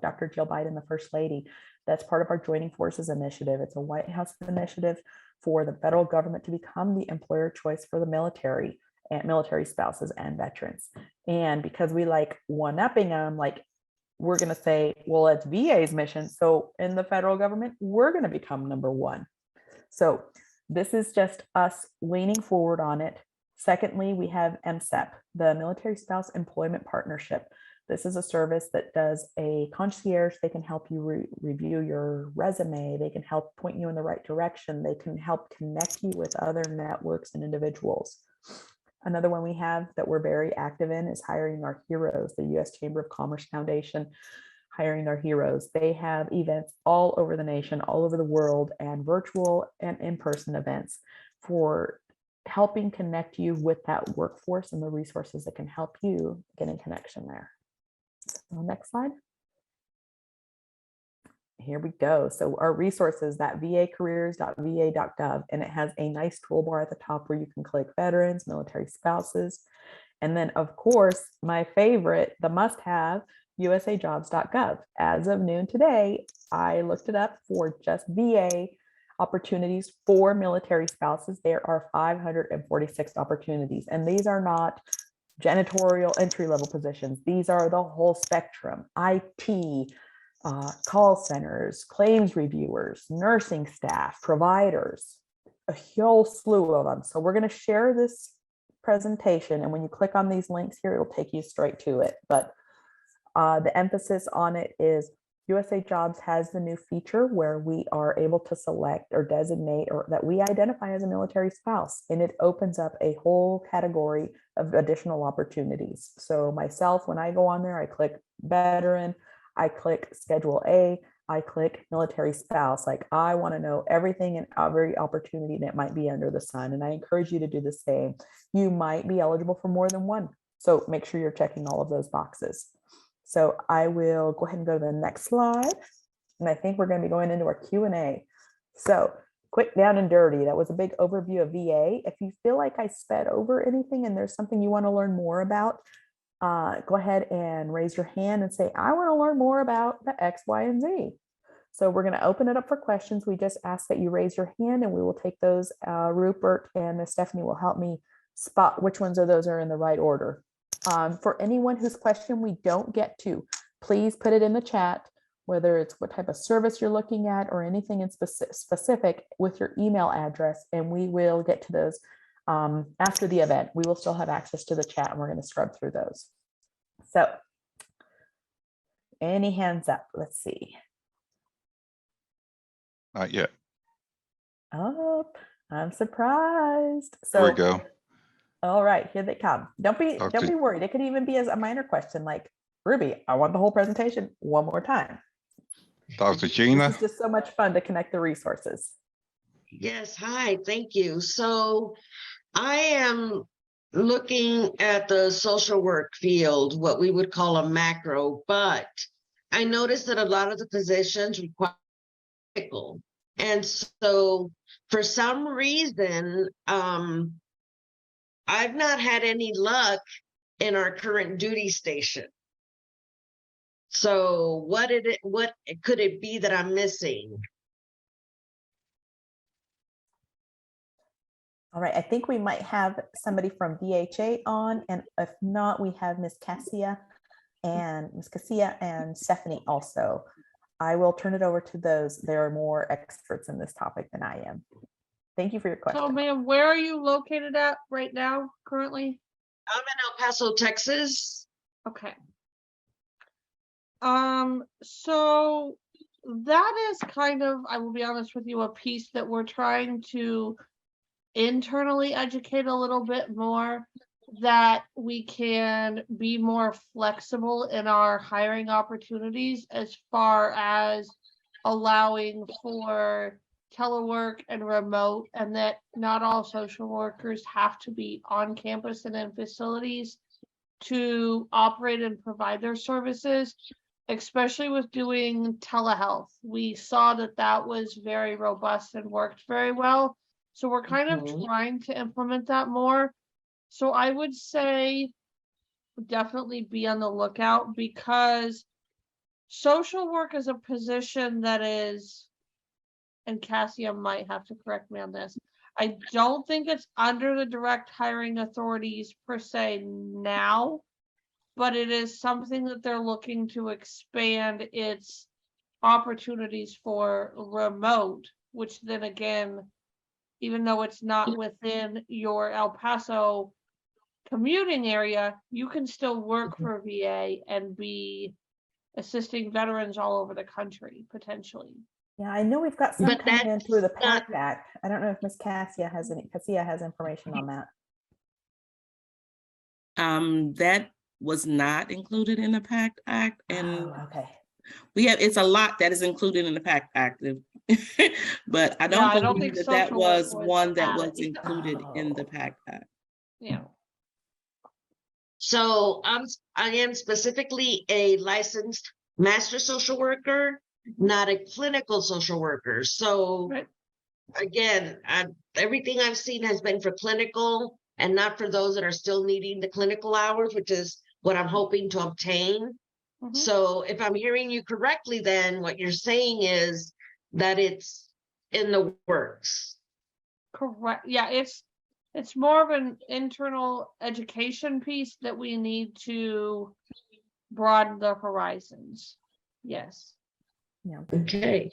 Dr. Jill Biden, the First Lady. That's part of our Joining Forces initiative. It's a White House initiative for the federal government to become the employer choice for the military and military spouses and veterans. And because we like one-upping them, like we're going to say, well, it's VA's mission. So in the federal government, we're going to become number one. So this is just us leaning forward on it. Secondly, we have MSEP, the Military Spouse Employment Partnership. This is a service that does a concierge. They can help you review your resume. They can help point you in the right direction. They can help connect you with other networks and individuals. Another one we have that we're very active in is Hiring Our Heroes, the U.S. Chamber of Commerce Foundation, Hiring Our Heroes. They have events all over the nation, all over the world, and virtual and in-person events for helping connect you with that workforce and the resources that can help you get in connection there. So next slide. Here we go. So our resources, that vacareers.va.gov, and it has a nice toolbar at the top where you can click veterans, military spouses. And then of course, my favorite, the must-have, usajobs.gov. As of noon today, I looked it up for just VA opportunities for military spouses. There are 546 opportunities, and these are not janitorial entry-level positions. These are the whole spectrum: IT, call centers, claims reviewers, nursing staff, providers, a whole slew of them. So we're going to share this presentation, and when you click on these links here, it'll take you straight to it. But the emphasis on it is USA Jobs has the new feature where we are able to select or designate or that we identify as a military spouse, and it opens up a whole category of additional opportunities. So myself, when I go on there, I click veteran, I click Schedule A, I click military spouse. Like, I want to know everything and every opportunity that might be under the sun, and I encourage you to do the same. You might be eligible for more than one, so make sure you're checking all of those boxes. So I will go ahead and go to the next slide. And I think we're going to be going into our Q&A. So quick, down and dirty. That was a big overview of VA. If you feel like I sped over anything and there's something you want to learn more about, go ahead and raise your hand and say, I want to learn more about the X, Y, and Z. So we're going to open it up for questions. We just ask that you raise your hand and we will take those. Rupert and Miss Stephanie will help me spot which ones of those are in the right order. For anyone whose question we don't get to, please put it in the chat, whether it's what type of service you're looking at or anything in specific with your email address, and we will get to those after the event. We will still have access to the chat and we're going to scrub through those. So any hands up? Let's see. Not yet. Oh, I'm surprised. So Here we go. All right, here they come. Don't be worried. It could even be as a minor question like, Ruby, I want the whole presentation one more time. Dr. Gina. This is just so much fun to connect the resources. Yes, hi, thank you. So I am looking at the social work field, what we would call a macro, but I noticed that a lot of the positions require medical. And so for some reason, I've not had any luck in our current duty station. So what could it be that I'm missing? All right, I think we might have somebody from VHA on, and if not, we have Miss Cassia and Stephanie also. I will turn it over to those. They're more experts in this topic than I am. Thank you for your question. So, ma'am, where are you located at right now, currently? I'm in El Paso, Texas. Okay. So that is kind of, I will be honest with you, a piece that we're trying to internally educate a little bit more, that we can be more flexible in our hiring opportunities as far as allowing for telework and remote, and that not all social workers have to be on campus and in facilities to operate and provide their services, especially with doing telehealth. We saw that that was very robust and worked very well. So we're kind of trying to implement that more. So I would say definitely be on the lookout, because social work is a position that is, and Cassia might have to correct me on this, I don't think it's under the direct hiring authorities per se now, but it is something that they're looking to expand its opportunities for remote, which then again, even though it's not within your El Paso commuting area, you can still work for VA and be assisting veterans all over the country, potentially. Yeah, I know we've got some But coming in that's through the not, PACT Act. I don't know if Miss Cassia has information on that. That was not included in the PACT Act, and Oh, okay. it's a lot that is included in the PACT Act, but I Yeah, don't I don't believe think that social was work one that added. was included in the PACT Act. Yeah. so I am specifically a licensed master social worker, not a clinical social worker. So Right. again, everything I've seen has been for clinical and not for those that are still needing the clinical hours, which is what I'm hoping to obtain. So if I'm hearing you correctly, then what you're saying is that it's in the works. Correct. Yeah, it's more of an internal education piece that we need to broaden the horizons. Yes. Yeah. Okay.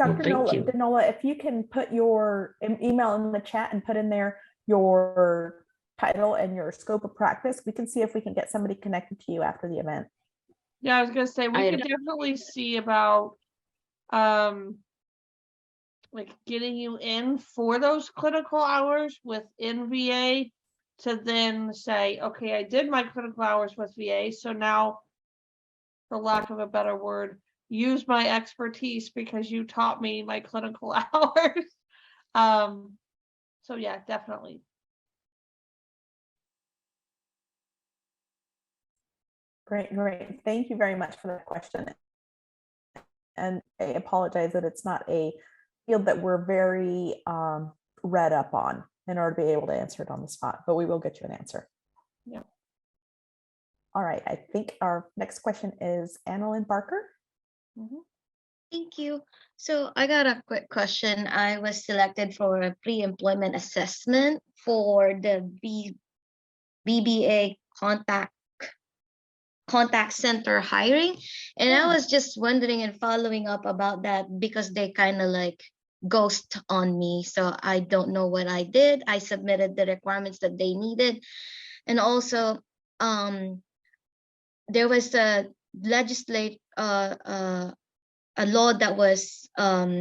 Dr. Well, thank you. Nola, if you can put your email in the chat and put in there your title and your scope of practice, we can see if we can get somebody connected to you after the event. Yeah, I was gonna say we could definitely see about like getting you in for those clinical hours within VA to then say, okay, I did my clinical hours with VA, so now, for lack of a better word, use my expertise because you taught me my clinical hours. So yeah, definitely. Great. Thank you very much for that question. And I apologize that it's not a field that we're very read up on in order to be able to answer it on the spot, but we will get you an answer. Yeah. All right. I think our next question is Annalyn Barker. Thank you. So I got a quick question. I was selected for a pre-employment assessment for the BBA contact center hiring. And I was just wondering and following up about that because they kind of like ghost on me. So I don't know what I did. I submitted the requirements that they needed. And also there was a a law that was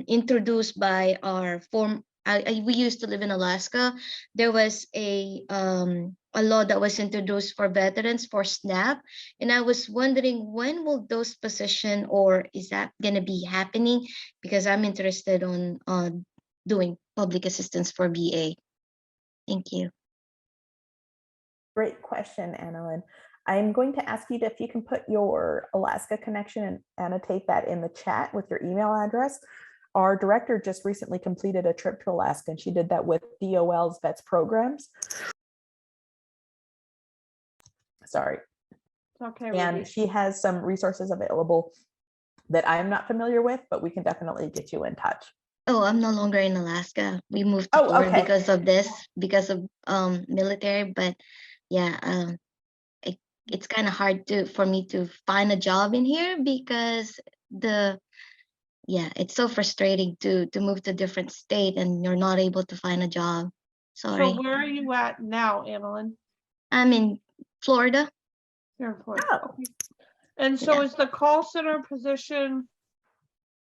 introduced by our we used to live in Alaska. There was a law that was introduced for veterans for SNAP, and I was wondering when will those positions, or is that going to be happening? Because I'm interested on doing public assistance for VA. Thank you. Great question, Annalyn. I'm going to ask you if you can put your Alaska connection and annotate that in the chat with your email address. Our director just recently completed a trip to Alaska, and she did that with DOL's VETS programs. Sorry. Okay. And she has some resources available that I'm not familiar with, but we can definitely get you in touch. Oh, I'm no longer in Alaska. We moved to Florida because of this, because of military. But yeah, it's kind of hard for me to find a job in here because it's so frustrating to move to a different state and you're not able to find a job. Sorry. So where are you at now, Annalyn? I'm in Florida. You're in Florida. Okay. And so is the call center position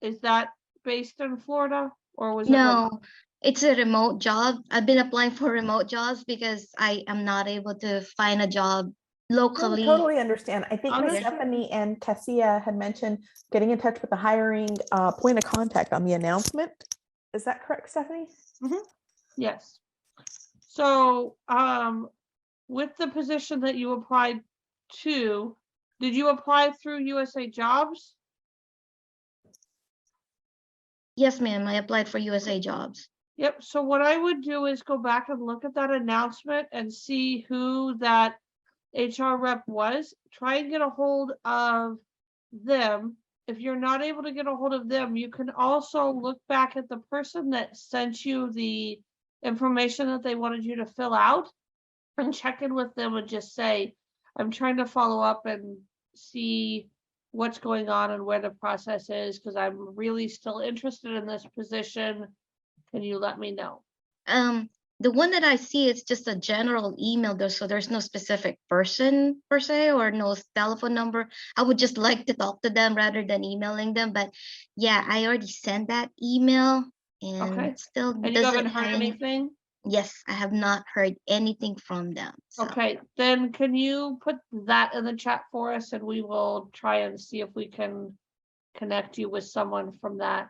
is that based in Florida or was it? No, it's a remote job. I've been applying for remote jobs because I am not able to find a job locally. Totally understand. I think Understood. Stephanie and Cassia had mentioned getting in touch with the hiring point of contact on the announcement. Is that correct, Stephanie? Yes. So, with the position that you applied to, did you apply through USA Jobs? Yes, ma'am. I applied for USA Jobs. Yep. So what I would do is go back and look at that announcement and see who that HR rep was. Try and get a hold of them. If you're not able to get a hold of them, you can also look back at the person that sent you the information that they wanted you to fill out and check in with them and just say, I'm trying to follow up and see what's going on and where the process is because I'm really still interested in this position. Can you let me know? The one that I see is just a general email there, so there's no specific person per se or no telephone number. I would just like to talk to them rather than emailing them. But yeah, I already sent that email and Okay. still And you doesn't haven't heard have anything? Yes, I have not heard anything from them. So. Okay, then can you put that in the chat for us and we will try and see if we can connect you with someone from that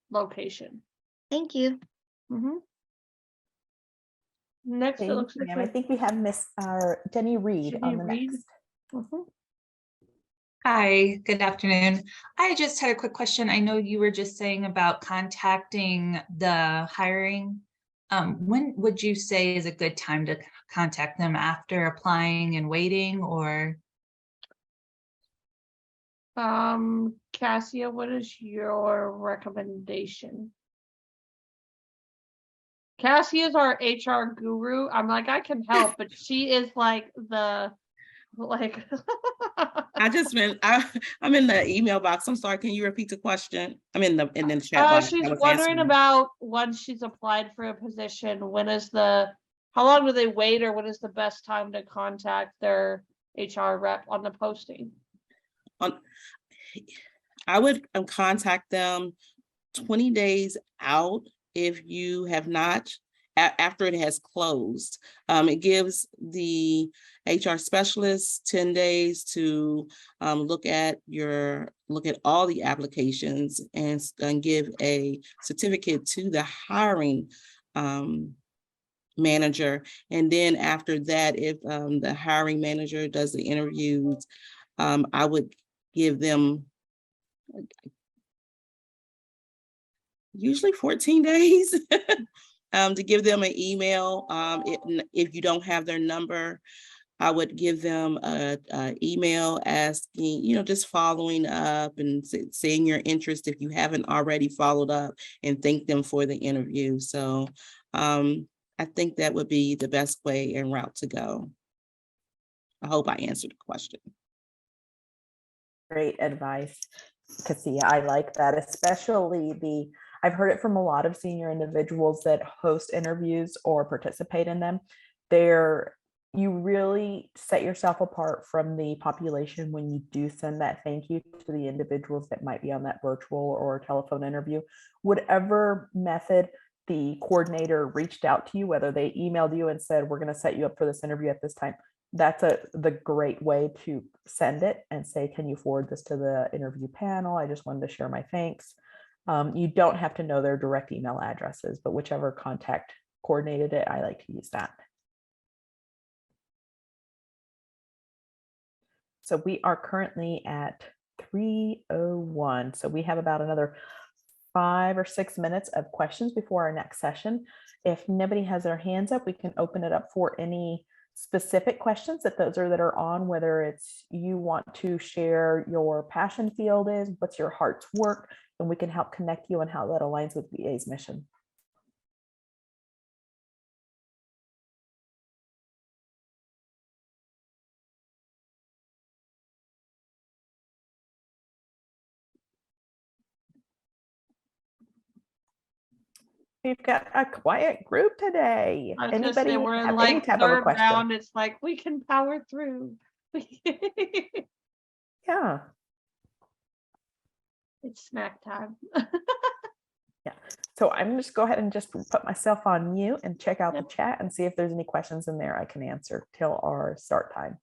location. Thank you. Next, it Thank looks you, like ma'am. I think we have Miss Jenny Reed on the Reed. next. Hi, good afternoon. I just had a quick question. I know you were just saying about contacting the hiring. When would you say is a good time to contact them, after applying and waiting, or? Cassia, what is your recommendation? Cassie is our HR guru. I'm like, I can help, but she is like I'm in the email box. I'm sorry. Can you repeat the question? I'm in the chat box. She's wondering about once she's applied for a position, how long do they wait, or when is the best time to contact their HR rep on the posting? I would contact them 20 days out if you have not, after it has closed. It gives the HR specialist 10 days to look at all the applications and give a certificate to the hiring manager. And then after that, if the hiring manager does the interviews, I would give them usually 14 days to give them an email. If you don't have their number, I would give them an email asking, just following up and saying your interest if you haven't already followed up, and thank them for the interview. So I think that would be the best way and route to go. I hope I answered the question. Great advice, Cassia. I like that, especially I've heard it from a lot of senior individuals that host interviews or participate in them. You really set yourself apart from the population when you do send that thank you to the individuals that might be on that virtual or telephone interview. Whatever method the coordinator reached out to you, whether they emailed you and said, we're going to set you up for this interview at this time, that's the great way to send it and say, can you forward this to the interview panel? I just wanted to share my thanks. You don't have to know their direct email addresses, but whichever contact coordinated it, I like to use that. So we are currently at 3:01. So we have about another 5 or 6 minutes of questions before our next session. If nobody has their hands up, we can open it up for any specific questions that are on, whether it's you want to share your passion field is, what's your heart's work, and we can help connect you and how that aligns with VA's mission. We've got a quiet group today. I was gonna say, Anybody we're in have any like type of a third question? round. It's like we can power through. Yeah. It's snack time. Yeah. So I'm just go ahead and just put myself on mute and check out the Yep. chat and see if there's any questions in there I can answer till our start time.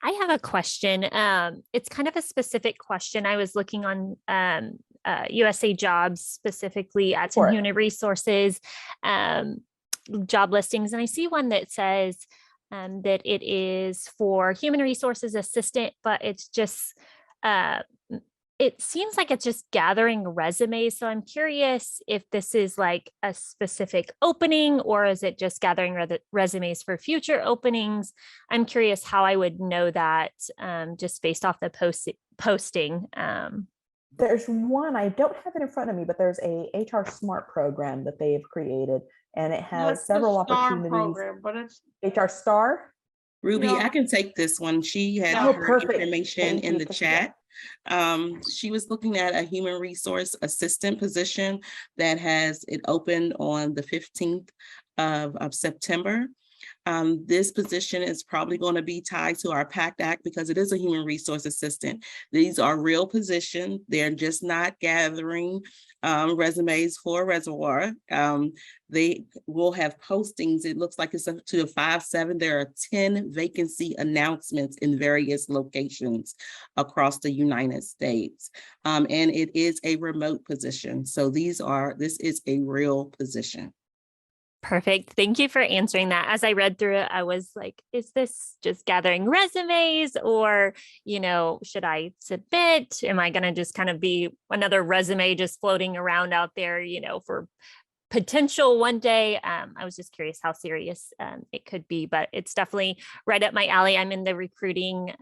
I have a question. It's kind of a specific question. I was looking on USA Jobs, specifically at some human resources job listings, and I see one that says that it is for human resources assistant, but it's just it seems like it's just gathering resumes. So I'm curious if this is like a specific opening, or is it just gathering resumes for future openings? I'm curious how I would know that just based off the posting. There's one, I don't have it in front of me, but there's a HR Smart program that they've created, and it has That's the several STAR opportunities. program, but it's HR Star? Ruby, Yeah. I can take this one. She had Oh, her perfect. information Thank in you, the Patricia. chat. She was looking at a human resource assistant position that has it opened on the 15th of September. This position is probably going to be tied to our PACT Act because it is a human resource assistant. These are real positions. They're just not gathering resumes for a reservoir. They will have postings. It looks like it's up to 5/7. There are 10 vacancy announcements in various locations across the United States. And it is a remote position. So this is a real position. Perfect. Thank you for answering that. As I read through it, I was like, is this just gathering resumes, or, should I submit? Am I going to just kind of be another resume just floating around out there, for potential one day? I was just curious how serious it could be, but it's definitely right up my alley. I'm in the recruiting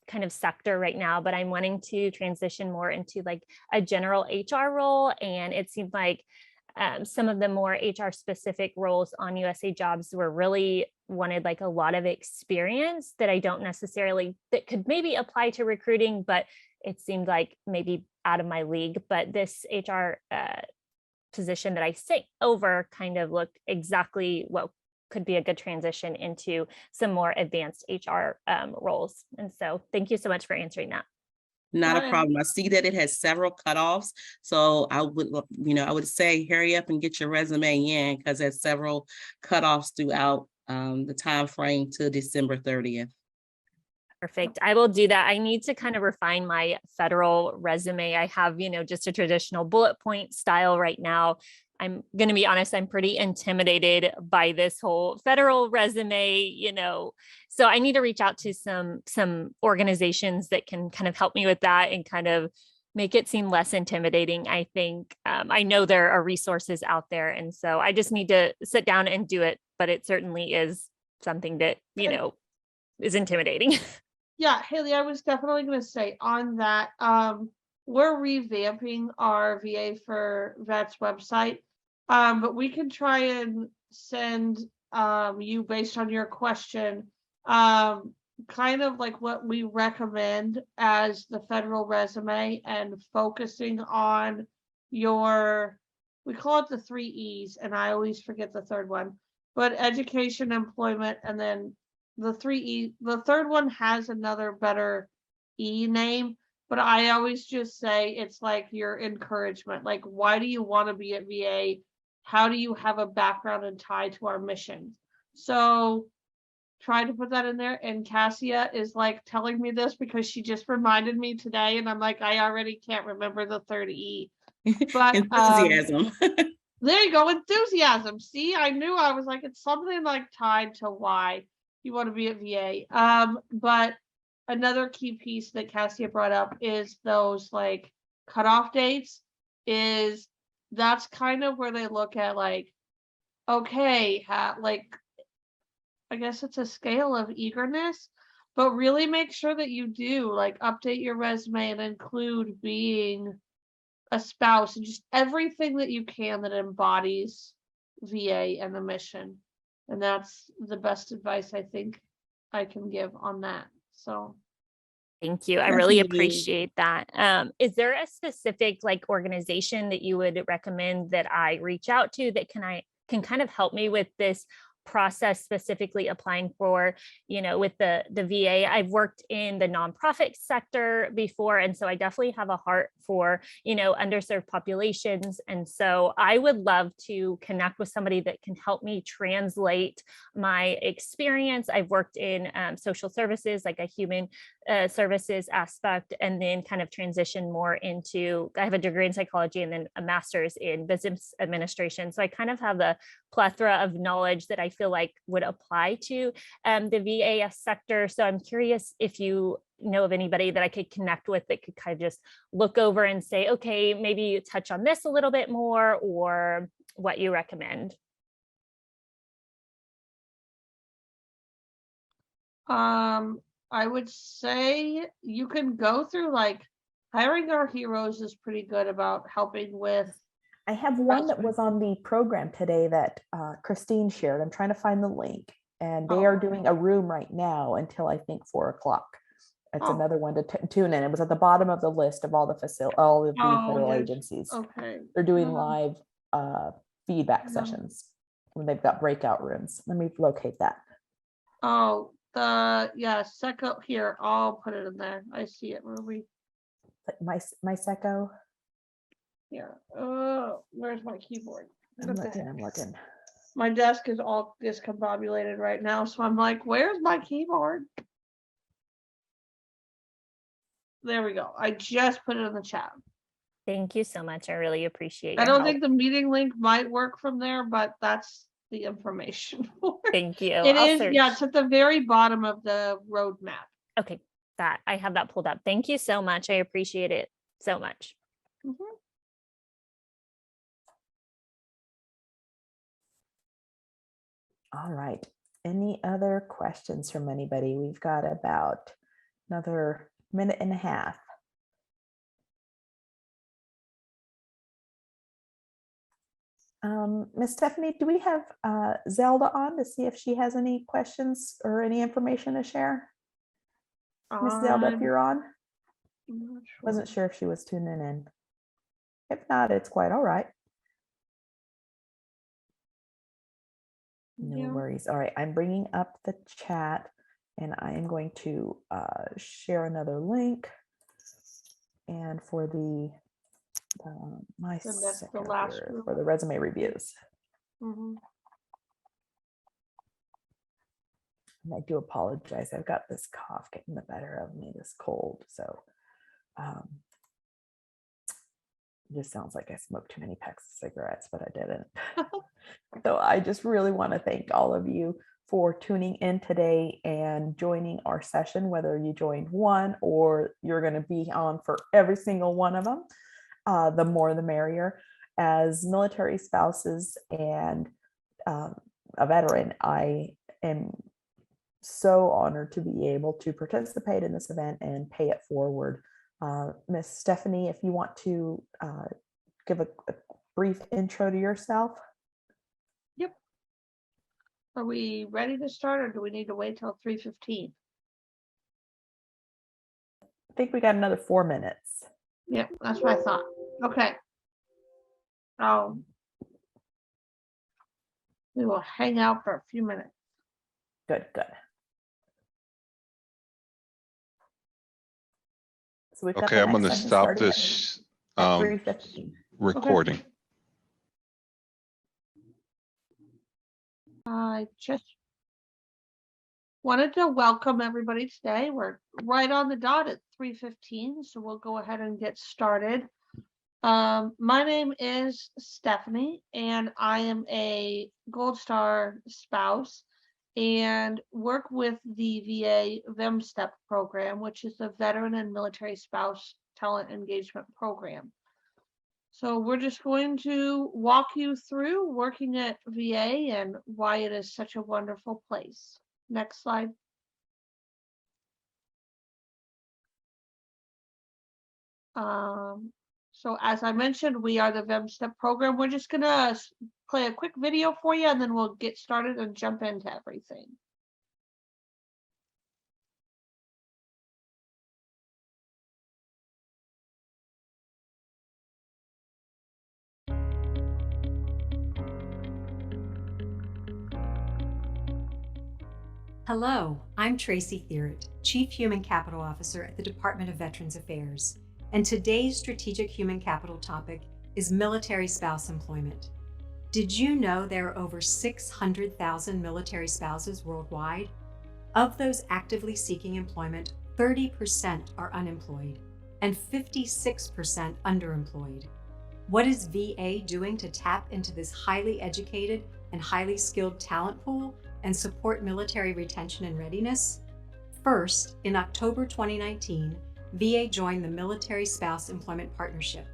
kind of sector right now, but I'm wanting to transition more into like a general HR role. And it seemed like some of the more HR specific roles on USA Jobs were really wanted like a lot of experience that I don't necessarily, that could maybe apply to recruiting, but it seemed like maybe out of my league. But this HR position that I sit over kind of looked exactly what could be a good transition into some more advanced HR roles. And so thank you so much for answering that. Not a problem. I see that it has several cutoffs. So I would say hurry up and get your resume in, because there's several cutoffs throughout the time frame to December 30th. Perfect. I will do that. I need to kind of refine my federal resume. I have, just a traditional bullet point style right now. I'm going to be honest, I'm pretty intimidated by this whole federal resume, so I need to reach out to some organizations that can kind of help me with that and kind of make it seem less intimidating. I think I know there are resources out there, and so I just need to sit down and do it, but it certainly is something that, is intimidating. Yeah, Haley, I was definitely going to say on that, we're revamping our VA for Vets website, but we can try and send you, based on your question, kind of like what we recommend as the federal resume, and focusing on we call it the 3 E's, and I always forget the third one, but education, employment, and then the 3 E. The third one has another better E name, but I always just say it's like your encouragement. Like, why do you want to be at VA? How do you have a background and tie to our mission? So try to put that in there. And Cassia is like telling me this because she just reminded me today, and I'm like, I already can't remember the third E. But enthusiasm. There you go, enthusiasm. See, I knew. I was like, it's something like tied to why you want to be at VA. But another key piece that Cassia brought up is those like cutoff dates. That's kind of where they look at like, okay, I guess it's a scale of eagerness, but really make sure that you do like update your resume and include being a spouse and just everything that you can that embodies VA and the mission. And that's the best advice I think I can give on that. So thank you. I really appreciate that. Is there a specific like organization that you would recommend that I reach out to that can kind of help me with this process specifically applying for, with the VA. I've worked in the nonprofit sector before, and so I definitely have a heart for, underserved populations. And so I would love to connect with somebody that can help me translate my experience. I've worked in social services, like a human services aspect, and then kind of transition more into, I have a degree in psychology and then a master's in business administration. So I kind of have a plethora of knowledge that I feel like would apply to the VA sector. So I'm curious if you know of anybody that I could connect with that could kind of just look over and say, okay, maybe you touch on this a little bit more, or what you recommend. I would say you can go through, like, Hiring Our Heroes is pretty good about helping with. I have one that was on the program today that Christine shared. I'm trying to find the link, and they are doing a room right now until I think 4:00. It's another one to tune in. It was at the bottom of the list of all the federal agencies. Okay. They're doing live feedback sessions when they've got breakout rooms. Let me locate that. Oh, Seco here. I'll put it in there. I see it. Where we? My Seco. Here. Oh, where's my keyboard? I'm looking. My desk is all discombobulated right now, so I'm like, where's my keyboard? There we go. I just put it in the chat. Thank you so much. I really appreciate I your don't help. think the meeting link might work from there, but that's the information for it. Thank you. It is, yeah, it's at the very bottom of the roadmap. Okay, I have that pulled up. Thank you so much. I appreciate it so much. All right. Any other questions from anybody? We've got about another minute and a half. Miss Stephanie, do we have Zelda on to see if she has any questions or any information to share? Miss Zelda, if you're on. Wasn't sure if she was tuning in. If not, it's quite all right. No worries. All right, I'm bringing up the chat, and I am going to share another link. And for the for the resume reviews. And I do apologize. I've got this cough getting the better of me, this cold. So it just sounds like I smoked too many packs of cigarettes, but I didn't. So I just really want to thank all of you for tuning in today and joining our session, whether you joined one or you're going to be on for every single one of them. The more the merrier. As military spouses and a veteran, I am so honored to be able to participate in this event and pay it forward. Miss Stephanie, if you want to give a brief intro to yourself. Yep. Are we ready to start, or do we need to wait till 3:15? I think we got another 4 minutes. Yep, that's what I thought. Okay. We will hang out for a few minutes. Good. So we've got Okay, I'm going to stop this recording. Okay. I just wanted to welcome everybody today. We're right on the dot at 3:15, so we'll go ahead and get started. My name is Stephanie, and I am a Gold Star spouse and work with the VA VEMSTEP program, which is the Veteran and Military Spouse Talent Engagement Program. So we're just going to walk you through working at VA and why it is such a wonderful place. Next slide. So as I mentioned, we are the VEMSTEP program. We're just gonna play a quick video for you, and then we'll get started and jump into everything. Hello, I'm Tracy Theeret, Chief Human Capital Officer at the Department of Veterans Affairs, and today's strategic human capital topic is military spouse employment. Did you know there are over 600,000 military spouses worldwide? Of those actively seeking employment, 30% are unemployed and 56% underemployed. What is VA doing to tap into this highly educated and highly skilled talent pool and support military retention and readiness? First, in October 2019, VA joined the Military Spouse Employment Partnership,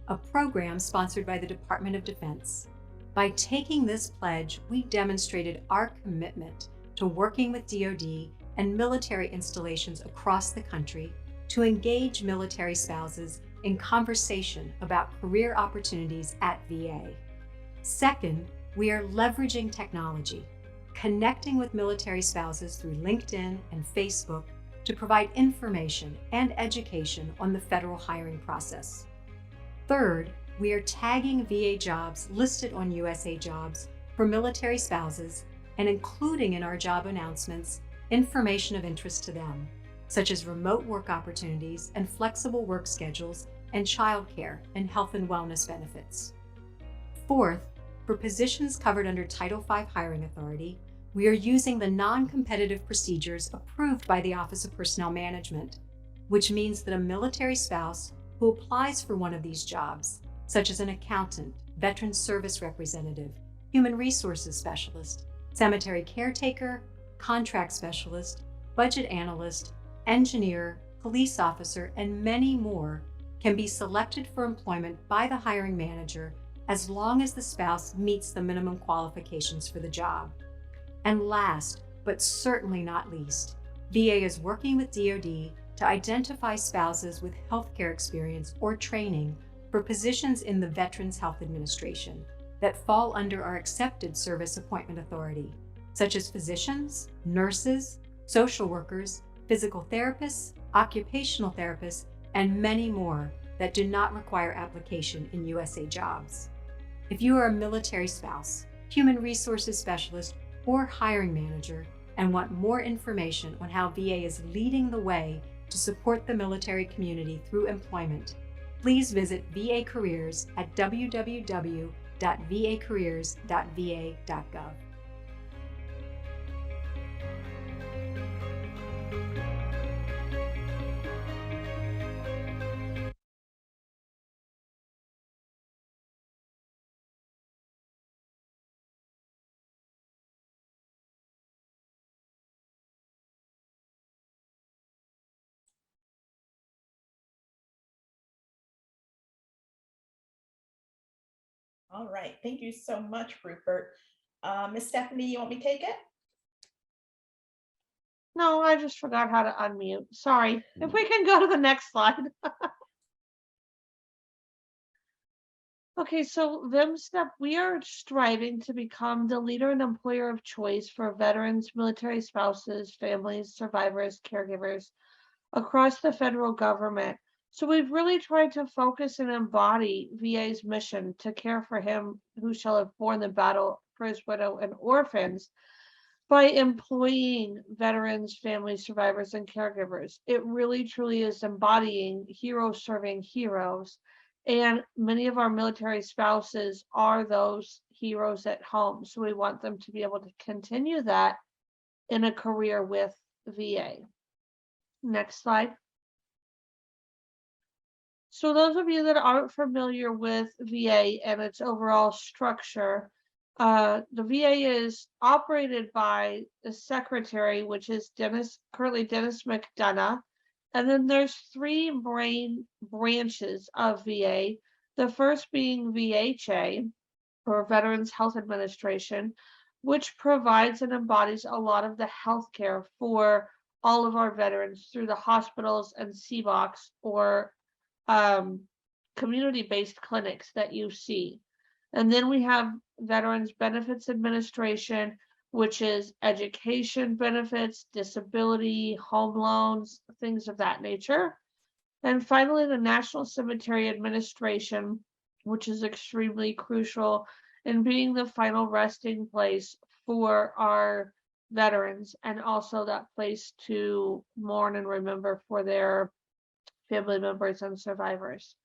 a program sponsored by the Department of Defense. By taking this pledge, we demonstrated our commitment to working with DoD and military installations across the country to engage military spouses in conversation about career opportunities at VA. Second, we are leveraging technology, connecting with military spouses through LinkedIn and Facebook to provide information and education on the federal hiring process. Third, we are tagging VA jobs listed on USA Jobs for military spouses and including in our job announcements information of interest to them, such as remote work opportunities and flexible work schedules and childcare and health and wellness benefits. Fourth, for positions covered under Title V Hiring Authority, we are using the non-competitive procedures approved by the Office of Personnel Management, which means that a military spouse who applies for one of these jobs, such as an accountant, veteran service representative, human resources specialist, cemetery caretaker, contract specialist, budget analyst, engineer, police officer, and many more, can be selected for employment by the hiring manager as long as the spouse meets the minimum qualifications for the job. And last, but certainly not least, VA is working with DoD to identify spouses with healthcare experience or training for positions in the Veterans Health Administration that fall under our accepted service appointment authority, such as physicians, nurses, social workers, physical therapists, occupational therapists, and many more that do not require application in USA Jobs. If you are a military spouse, human resources specialist, or hiring manager and want more information on how VA is leading the way to support the military community through employment, please visit VA Careers at www.vacareers.va.gov. All right, thank you so much, Rupert. Miss Stephanie, you want me to take it? No, I just forgot how to unmute. Sorry. If we can go to the next slide. Okay, so VMSTEP, we are striving to become the leader and employer of choice for veterans, military spouses, families, survivors, caregivers across the federal government. So we've really tried to focus and embody VA's mission to care for him who shall have borne the battle for his widow and orphans by employing veterans, families, survivors, and caregivers. It really truly is embodying heroes serving heroes. And many of our military spouses are those heroes at home. So we want them to be able to continue that in a career with VA. Next slide. So those of you that aren't familiar with VA and its overall structure, the VA is operated by the secretary, which is currently Dennis McDonough. And then there's three main branches of VA. The first being VHA, or Veterans Health Administration, which provides and embodies a lot of the healthcare for all of our veterans through the hospitals and CBOCs or community-based clinics that you see. And then we have Veterans Benefits Administration, which is education benefits, disability, home loans, things of that nature. And finally, the National Cemetery Administration, which is extremely crucial in being the final resting place for our veterans and also that place to mourn and remember for their family members and survivors.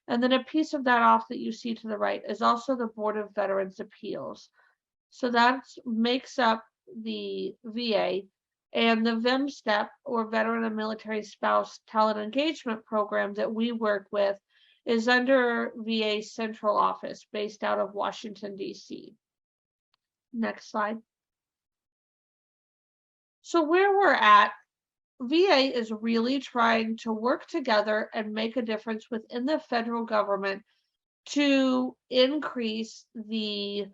And then a piece of that off that you see to the right is also the Board of Veterans Appeals. So that makes up the VA, and the VIM STEP, or Veteran and Military Spouse Talent Engagement Program that we work with, is under VA Central Office based out of Washington, D.C. Next slide. So where we're at, VA is really trying to work together and make a difference within the federal government to increase the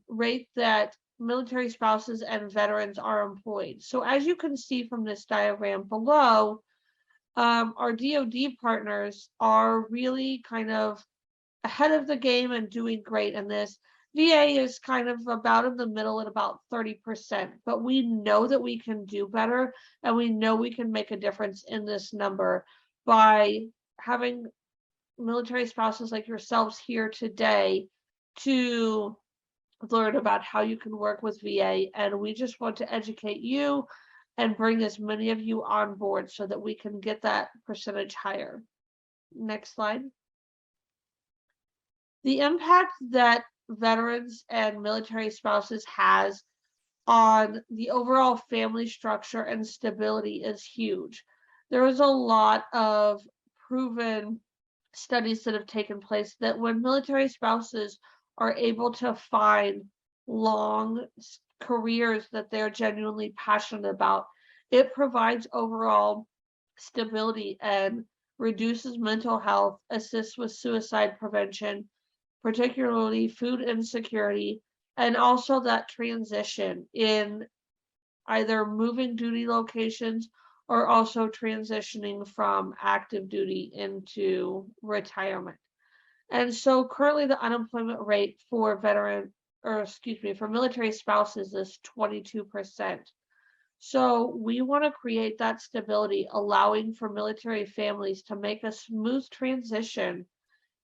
rate that military spouses and veterans are employed. So as you can see from this diagram below, our DoD partners are really kind of ahead of the game and doing great in this. VA is kind of about in the middle at about 30%, but we know that we can do better, and we know we can make a difference in this number by having military spouses like yourselves here today to learn about how you can work with VA. And we just want to educate you and bring as many of you on board so that we can get that percentage higher. Next slide. The impact that veterans and military spouses has on the overall family structure and stability is huge. There is a lot of proven studies that have taken place that when military spouses are able to find long careers that they're genuinely passionate about, it provides overall stability and reduces mental health, assists with suicide prevention, particularly food insecurity, and also that transition in either moving duty locations or also transitioning from active duty into retirement. And so currently the unemployment rate for for military spouses is 22%. So we want to create that stability, allowing for military families to make a smooth transition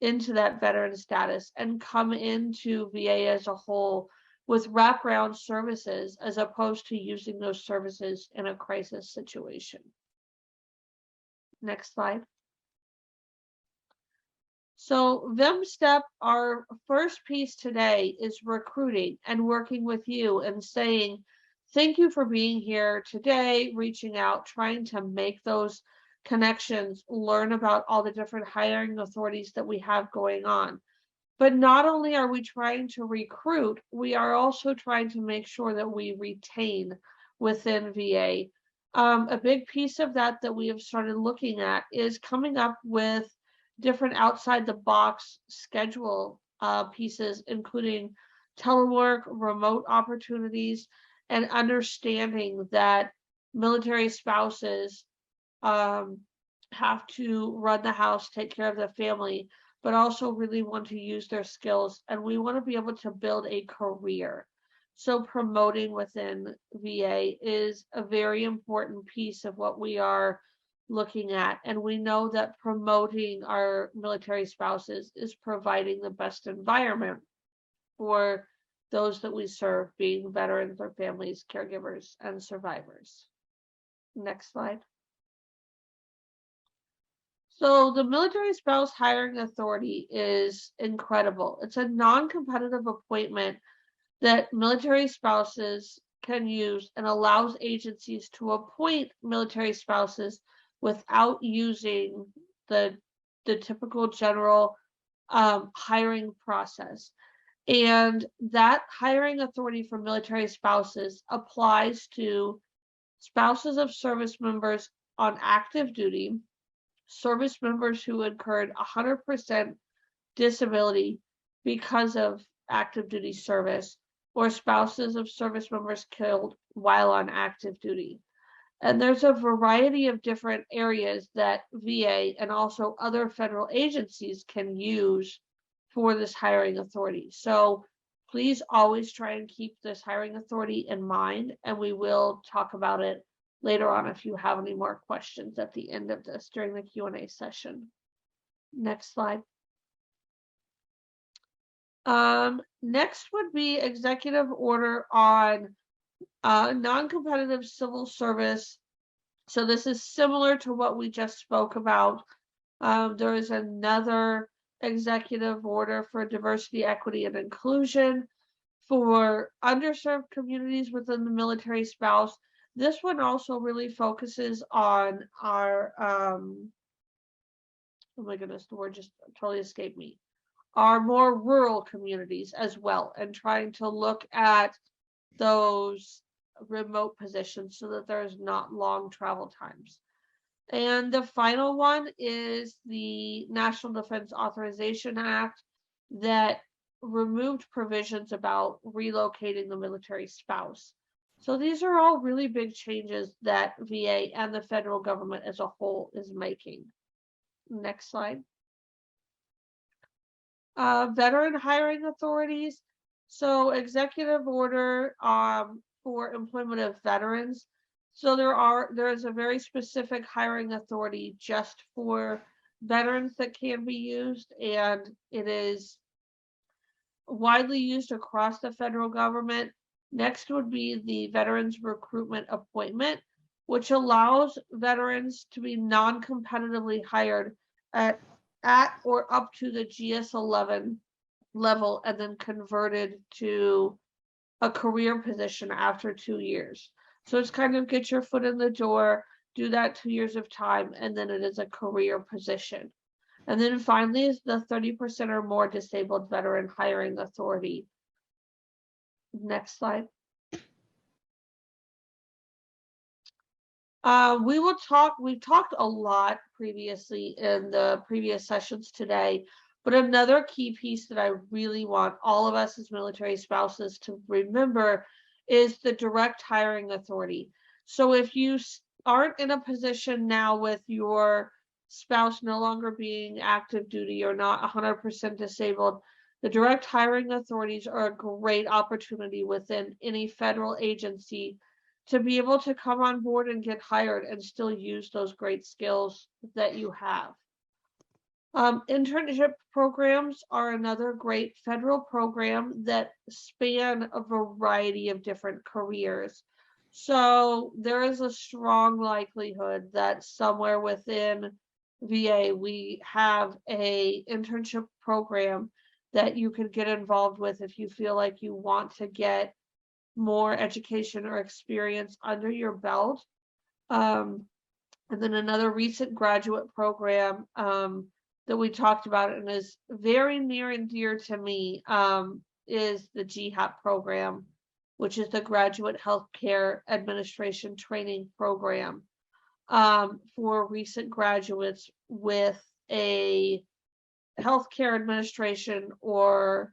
into that veteran status and come into VA as a whole with wraparound services as opposed to using those services in a crisis situation. Next slide. So VIM-STEP, our first piece today is recruiting and working with you and saying, thank you for being here today, reaching out, trying to make those connections, learn about all the different hiring authorities that we have going on. But not only are we trying to recruit, we are also trying to make sure that we retain within VA. A big piece of that we have started looking at is coming up with different outside the box schedule pieces, including telework, remote opportunities, and understanding that military spouses have to run the house, take care of the family, but also really want to use their skills. And we want to be able to build a career. So promoting within VA is a very important piece of what we are looking at. And we know that promoting our military spouses is providing the best environment for those that we serve, being veterans, their families, caregivers, and survivors. Next slide. So the Military Spouse Hiring Authority is incredible. It's a non-competitive appointment that military spouses can use and allows agencies to appoint military spouses without using the typical general hiring process. And that hiring authority for military spouses applies to spouses of service members on active duty, service members who incurred 100% disability because of active duty service, or spouses of service members killed while on active duty. And there's a variety of different areas that VA and also other federal agencies can use for this hiring authority. So please always try and keep this hiring authority in mind, and we will talk about it later on if you have any more questions at the end of this during the Q&A session. Next slide. Next would be executive order on Non-competitive civil service. So this is similar to what we just spoke about. There is another executive order for diversity, equity, and inclusion for underserved communities within the military spouse. This one also really focuses on our, oh my goodness, the word just totally escaped me, our more rural communities as well, and trying to look at those remote positions so that there's not long travel times. And the final one is the National Defense Authorization Act that removed provisions about relocating the military spouse. So these are all really big changes that VA and the federal government as a whole is making. Next slide. Veteran hiring authorities. So executive order for employment of veterans. So there is a very specific hiring authority just for veterans that can be used, and it is widely used across the federal government. Next would be the Veterans Recruitment Appointment, which allows veterans to be non-competitively hired at or up to the GS-11 level and then converted to a career position after 2 years. So it's kind of get your foot in the door, do that 2 years of time, and then it is a career position. And then finally is the 30% or more disabled veteran hiring authority. Next slide. We've talked a lot previously in the previous sessions today, but another key piece that I really want all of us as military spouses to remember is the direct hiring authority. So if you aren't in a position now with your spouse no longer being active duty or not 100% disabled, the direct hiring authorities are a great opportunity within any federal agency to be able to come on board and get hired and still use those great skills that you have. Internship programs are another great federal program that span a variety of different careers. So there is a strong likelihood that somewhere within VA we have a internship program that you could get involved with if you feel like you want to get more education or experience under your belt. And then another recent graduate program that we talked about and is very near and dear to me is the GHAP program, which is the Graduate Healthcare Administration Training Program for recent graduates with a healthcare administration or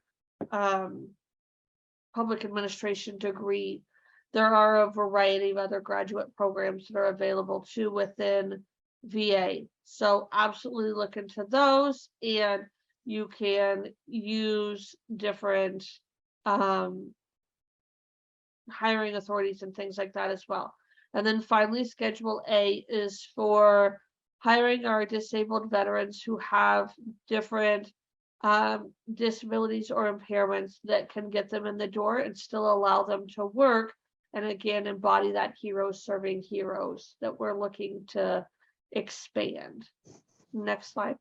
public administration degree. There are a variety of other graduate programs that are available too within VA. So absolutely look into those, and you can use different hiring authorities and things like that as well. And then finally, Schedule A is for hiring our disabled veterans who have different disabilities or impairments that can get them in the door and still allow them to work, and again embody that heroes serving heroes that we're looking to expand. Next slide.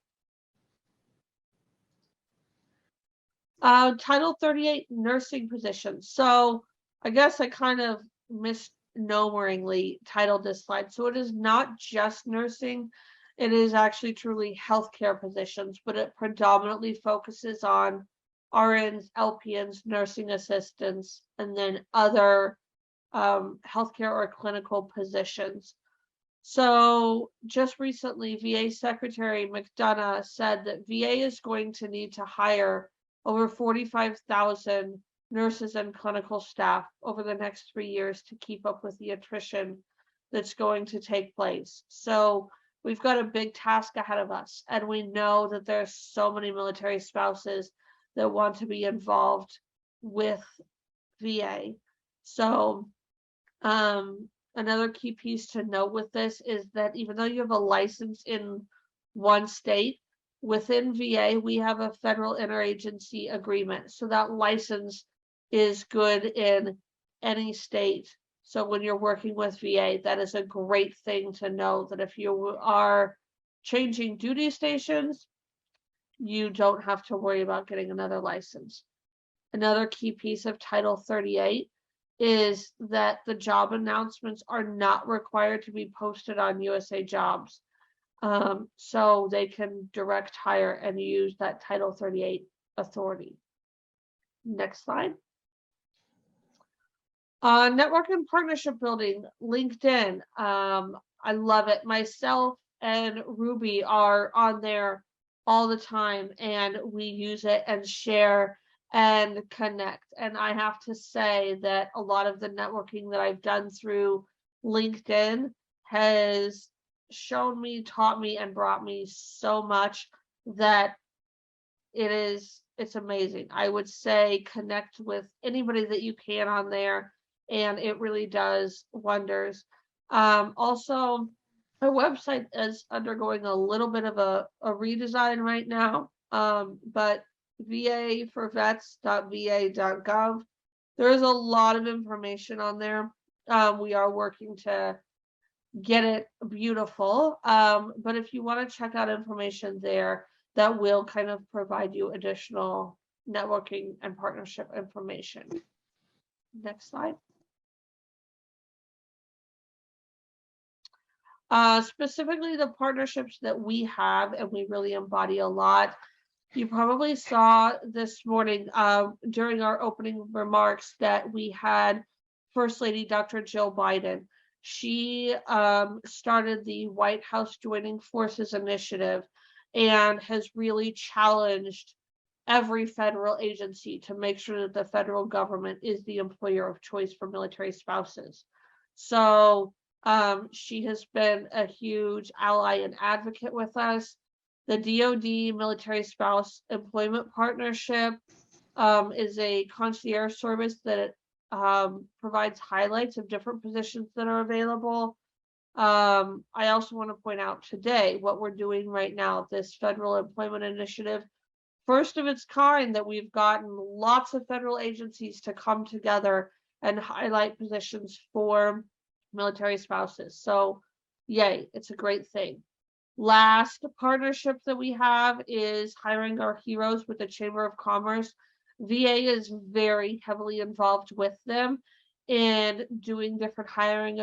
Title 38 nursing positions. So I guess I kind of misnomeringly titled this slide. So it is not just nursing. It is actually truly healthcare positions, but it predominantly focuses on RNs, LPNs, nursing assistants, and then other healthcare or clinical positions. So just recently, VA Secretary McDonough said that VA is going to need to hire over 45,000 nurses and clinical staff over the next 3 years to keep up with the attrition that's going to take place. So we've got a big task ahead of us, and we know that there's so many military spouses that want to be involved with VA. So another key piece to note with this is that even though you have a license in one state, within VA, we have a federal interagency agreement. So that license is good in any state. So when you're working with VA, that is a great thing to know, that if you are changing duty stations, you don't have to worry about getting another license. Another key piece of Title 38 is that the job announcements are not required to be posted on USA Jobs. So they can direct hire and use that Title 38 authority. Next slide. Network and partnership building, LinkedIn. I love it. Myself and Ruby are on there all the time, and we use it and share and connect. And I have to say that a lot of the networking that I've done through LinkedIn has shown me, taught me, and brought me so much that it's amazing. I would say connect with anybody that you can on there, and it really does wonders. Also, our website is undergoing a little bit of a redesign right now, but vaforvets.va.gov. There is a lot of information on there. We are working to get it beautiful, but if you want to check out information there, that will kind of provide you additional networking and partnership information. Next slide. Specifically the partnerships that we have and we really embody a lot. You probably saw this morning during our opening remarks that we had First Lady Dr. Jill Biden. She started the White House Joining Forces initiative and has really challenged every federal agency to make sure that the federal government is the employer of choice for military spouses. So she has been a huge ally and advocate with us. The DoD Military Spouse Employment Partnership is a concierge service that provides highlights of different positions that are available. I also want to point out today what we're doing right now, this federal employment initiative, first of its kind, that we've gotten lots of federal agencies to come together and highlight positions for military spouses. So yay, it's a great thing. Last partnership that we have is hiring our heroes with the Chamber of Commerce. VA is very heavily involved with them in doing different hiring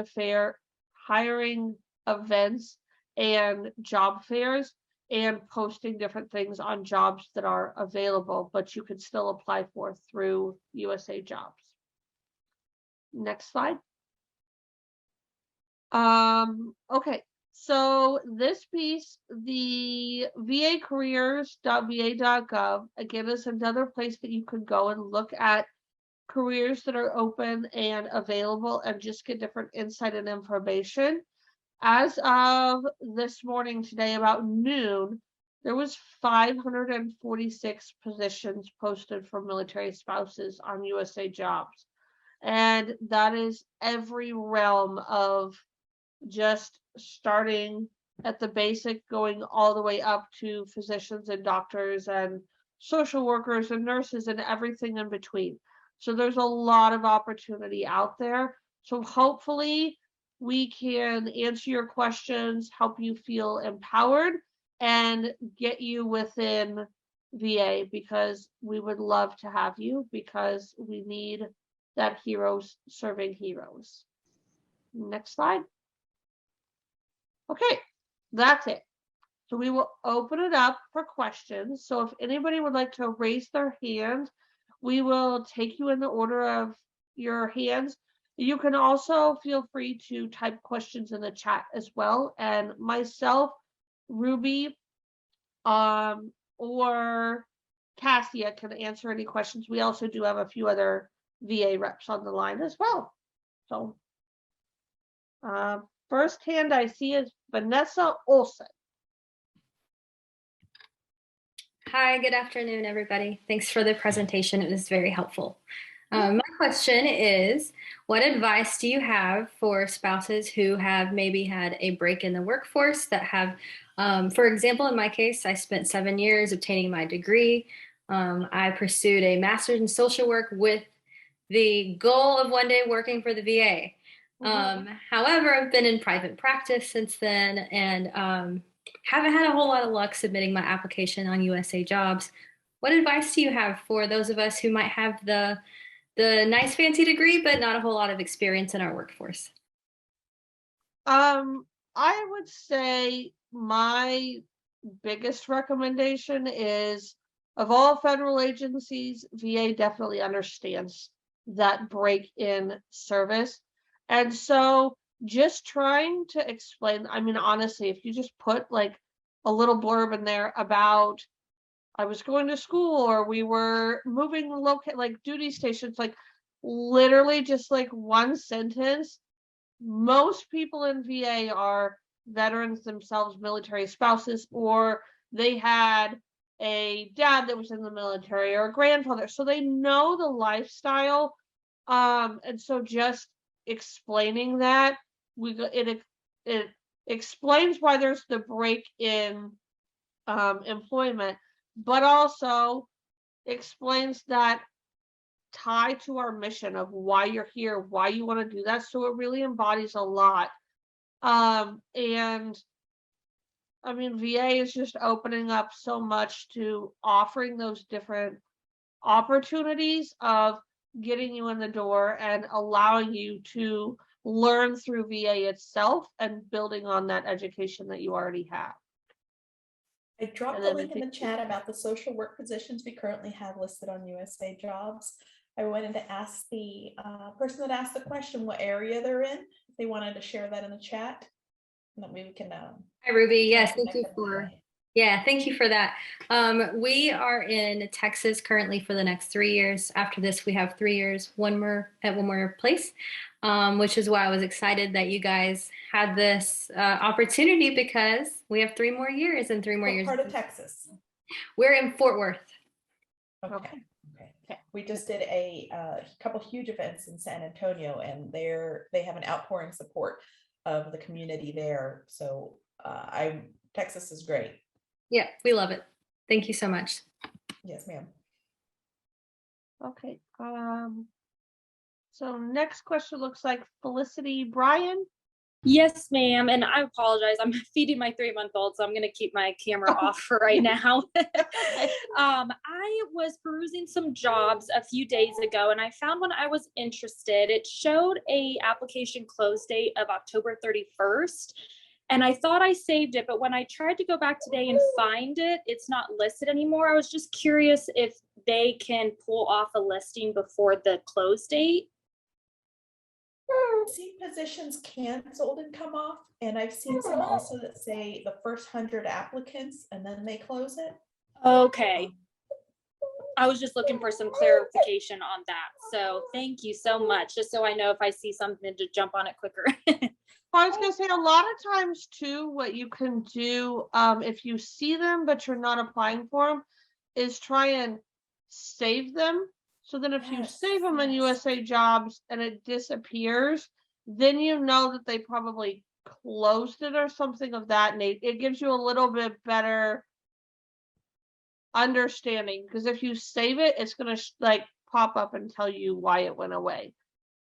events and job fairs, and posting different things on jobs that are available, but you can still apply for through USA Jobs. Next slide. Okay, so this piece, the vacareers.va.gov, again, is another place that you can go and look at careers that are open and available and just get different insight and information. As of this morning, today, about noon, there was 546 positions posted for military spouses on USA Jobs. And that is every realm of just starting at the basic, going all the way up to physicians and doctors and social workers and nurses and everything in between. So there's a lot of opportunity out there. So hopefully we can answer your questions, help you feel empowered, and get you within VA, because we would love to have you, because we need that heroes serving heroes. Next slide. Okay, that's it. So we will open it up for questions. So if anybody would like to raise their hand, we will take you in the order of your hands. You can also feel free to type questions in the chat as well. And myself, Ruby, or Cassia can answer any questions. We also do have a few other VA reps on the line as well. So first hand I see is Vanessa Olson. Hi, good afternoon, everybody. Thanks for the presentation. It was very helpful. My question is, what advice do you have for spouses who have maybe had a break in the workforce that have, for example, in my case, I spent 7 years obtaining my degree. I pursued a master's in social work with the goal of one day working for the VA. However, I've been in private practice since then and haven't had a whole lot of luck submitting my application on USA Jobs. What advice do you have for those of us who might have the nice fancy degree, but not a whole lot of experience in our workforce? I would say my biggest recommendation is of all federal agencies, VA definitely understands that break in service. And so just trying to explain, I mean, honestly, if you just put like a little blurb in there about I was going to school or we were moving like duty stations, like literally just like one sentence. Most people in VA are veterans themselves, military spouses, or they had a dad that was in the military or a grandfather. So they know the lifestyle. And so just explaining that it explains why there's the break in employment, but also explains that tie to our mission of why you're here, why you want to do that. So it really embodies a lot. And I mean, VA is just opening up so much to offering those different opportunities of getting you in the door and allowing you to learn through VA itself and building on that education that you already have. I dropped the link in the chat about the social work positions we currently have listed on USA Jobs. I wanted to ask the person that asked the question what area they're in, if they wanted to share that in the chat. And then we can. Hi, Ruby. Yes, thank you for. Yeah, thank you for that. We are in Texas currently for the next 3 years. After this, we have 3 years, one more at one more place, which is why I was excited that you guys had this opportunity because we have 3 more years and 3 more years. Part of Texas. We're in Fort Worth. Okay. We just did a couple huge events in San Antonio, and they have an outpouring support of the community there. So Texas is great. Yeah, we love it. Thank you so much. Yes, ma'am. Okay. So next question looks like Felicity Bryan. Yes, ma'am. And I apologize. I'm feeding my 3-month-old, so I'm going to keep my camera off for right now. I was perusing some jobs a few days ago, and I found one I was interested. It showed a application close date of October 31st. And I thought I saved it, but when I tried to go back today and find it, it's not listed anymore. I was just curious if they can pull off a listing before the close date. I've seen positions canceled and come off, and I've seen some also that say the first 100 applicants and then they close it. Okay. I was just looking for some clarification on that. So thank you so much. Just so I know if I see something to jump on it quicker. I was gonna say a lot of times too, what you can do if you see them but you're not applying for them is try and save them. So then if you save them in USA Jobs and it disappears, then you know that they probably closed it or something of that nature. It gives you a little bit better understanding, because if you save it, it's gonna like pop up and tell you why it went away.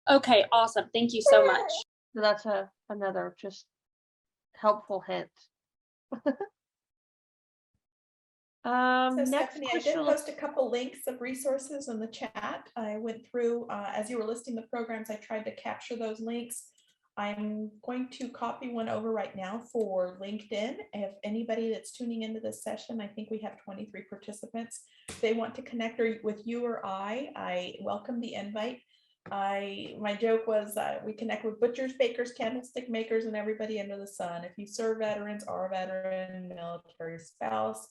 Okay, awesome. Thank you so much. So that's another just helpful hint. So Next Stephanie, I question. did post a couple links of resources in the chat. I went through, as you were listing the programs, I tried to capture those links. I'm going to copy one over right now for LinkedIn. If anybody that's tuning into this session, I think we have 23 participants. If they want to connect with you or I welcome the invite. My joke was we connect with butchers, bakers, candlestick makers, and everybody under the sun. If you serve veterans, are a veteran, military spouse,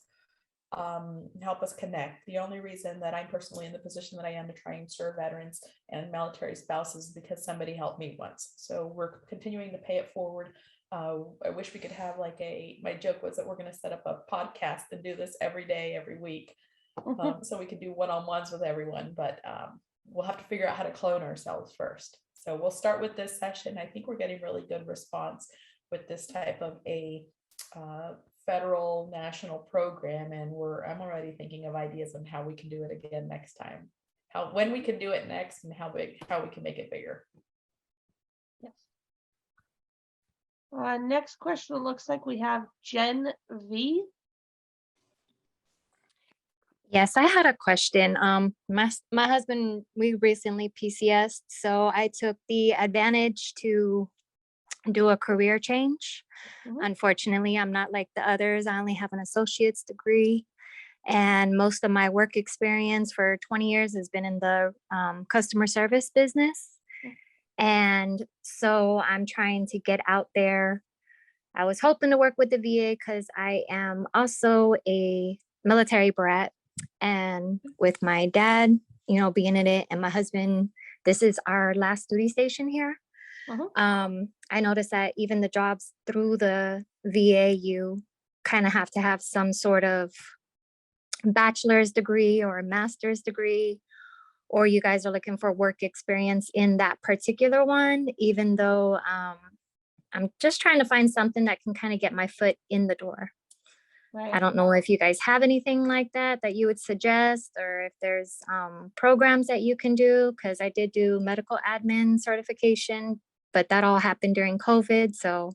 help us connect. The only reason that I'm personally in the position that I am to try and serve veterans and military spouses is because somebody helped me once. So we're continuing to pay it forward. I wish we could have my joke was that we're going to set up a podcast and do this every day, every week. So we could do one-on-ones with everyone, but we'll have to figure out how to clone ourselves first. So we'll start with this session. I think we're getting really good response with this type of a federal national program, and I'm already thinking of ideas on how we can do it again next time. when we can do it next and how we can make it bigger. Yes. Next question, it looks like we have Jen V. Yes, I had a question. My husband, we recently PCSed, so I took the advantage to do a career change. Unfortunately, I'm not like the others. I only have an associate's degree, and most of my work experience for 20 years has been in the customer service business. And so I'm trying to get out there. I was hoping to work with the VA because I am also a military brat. And with my dad, being in it, and my husband, this is our last duty station here. I noticed that even the jobs through the VA, you kind of have to have some sort of bachelor's degree or a master's degree, or you guys are looking for work experience in that particular one, even though I'm just trying to find something that can kind of get my foot in the door. Right. I don't know if you guys have anything like that you would suggest, or if there's programs that you can do, because I did do medical admin certification, but that all happened during COVID. So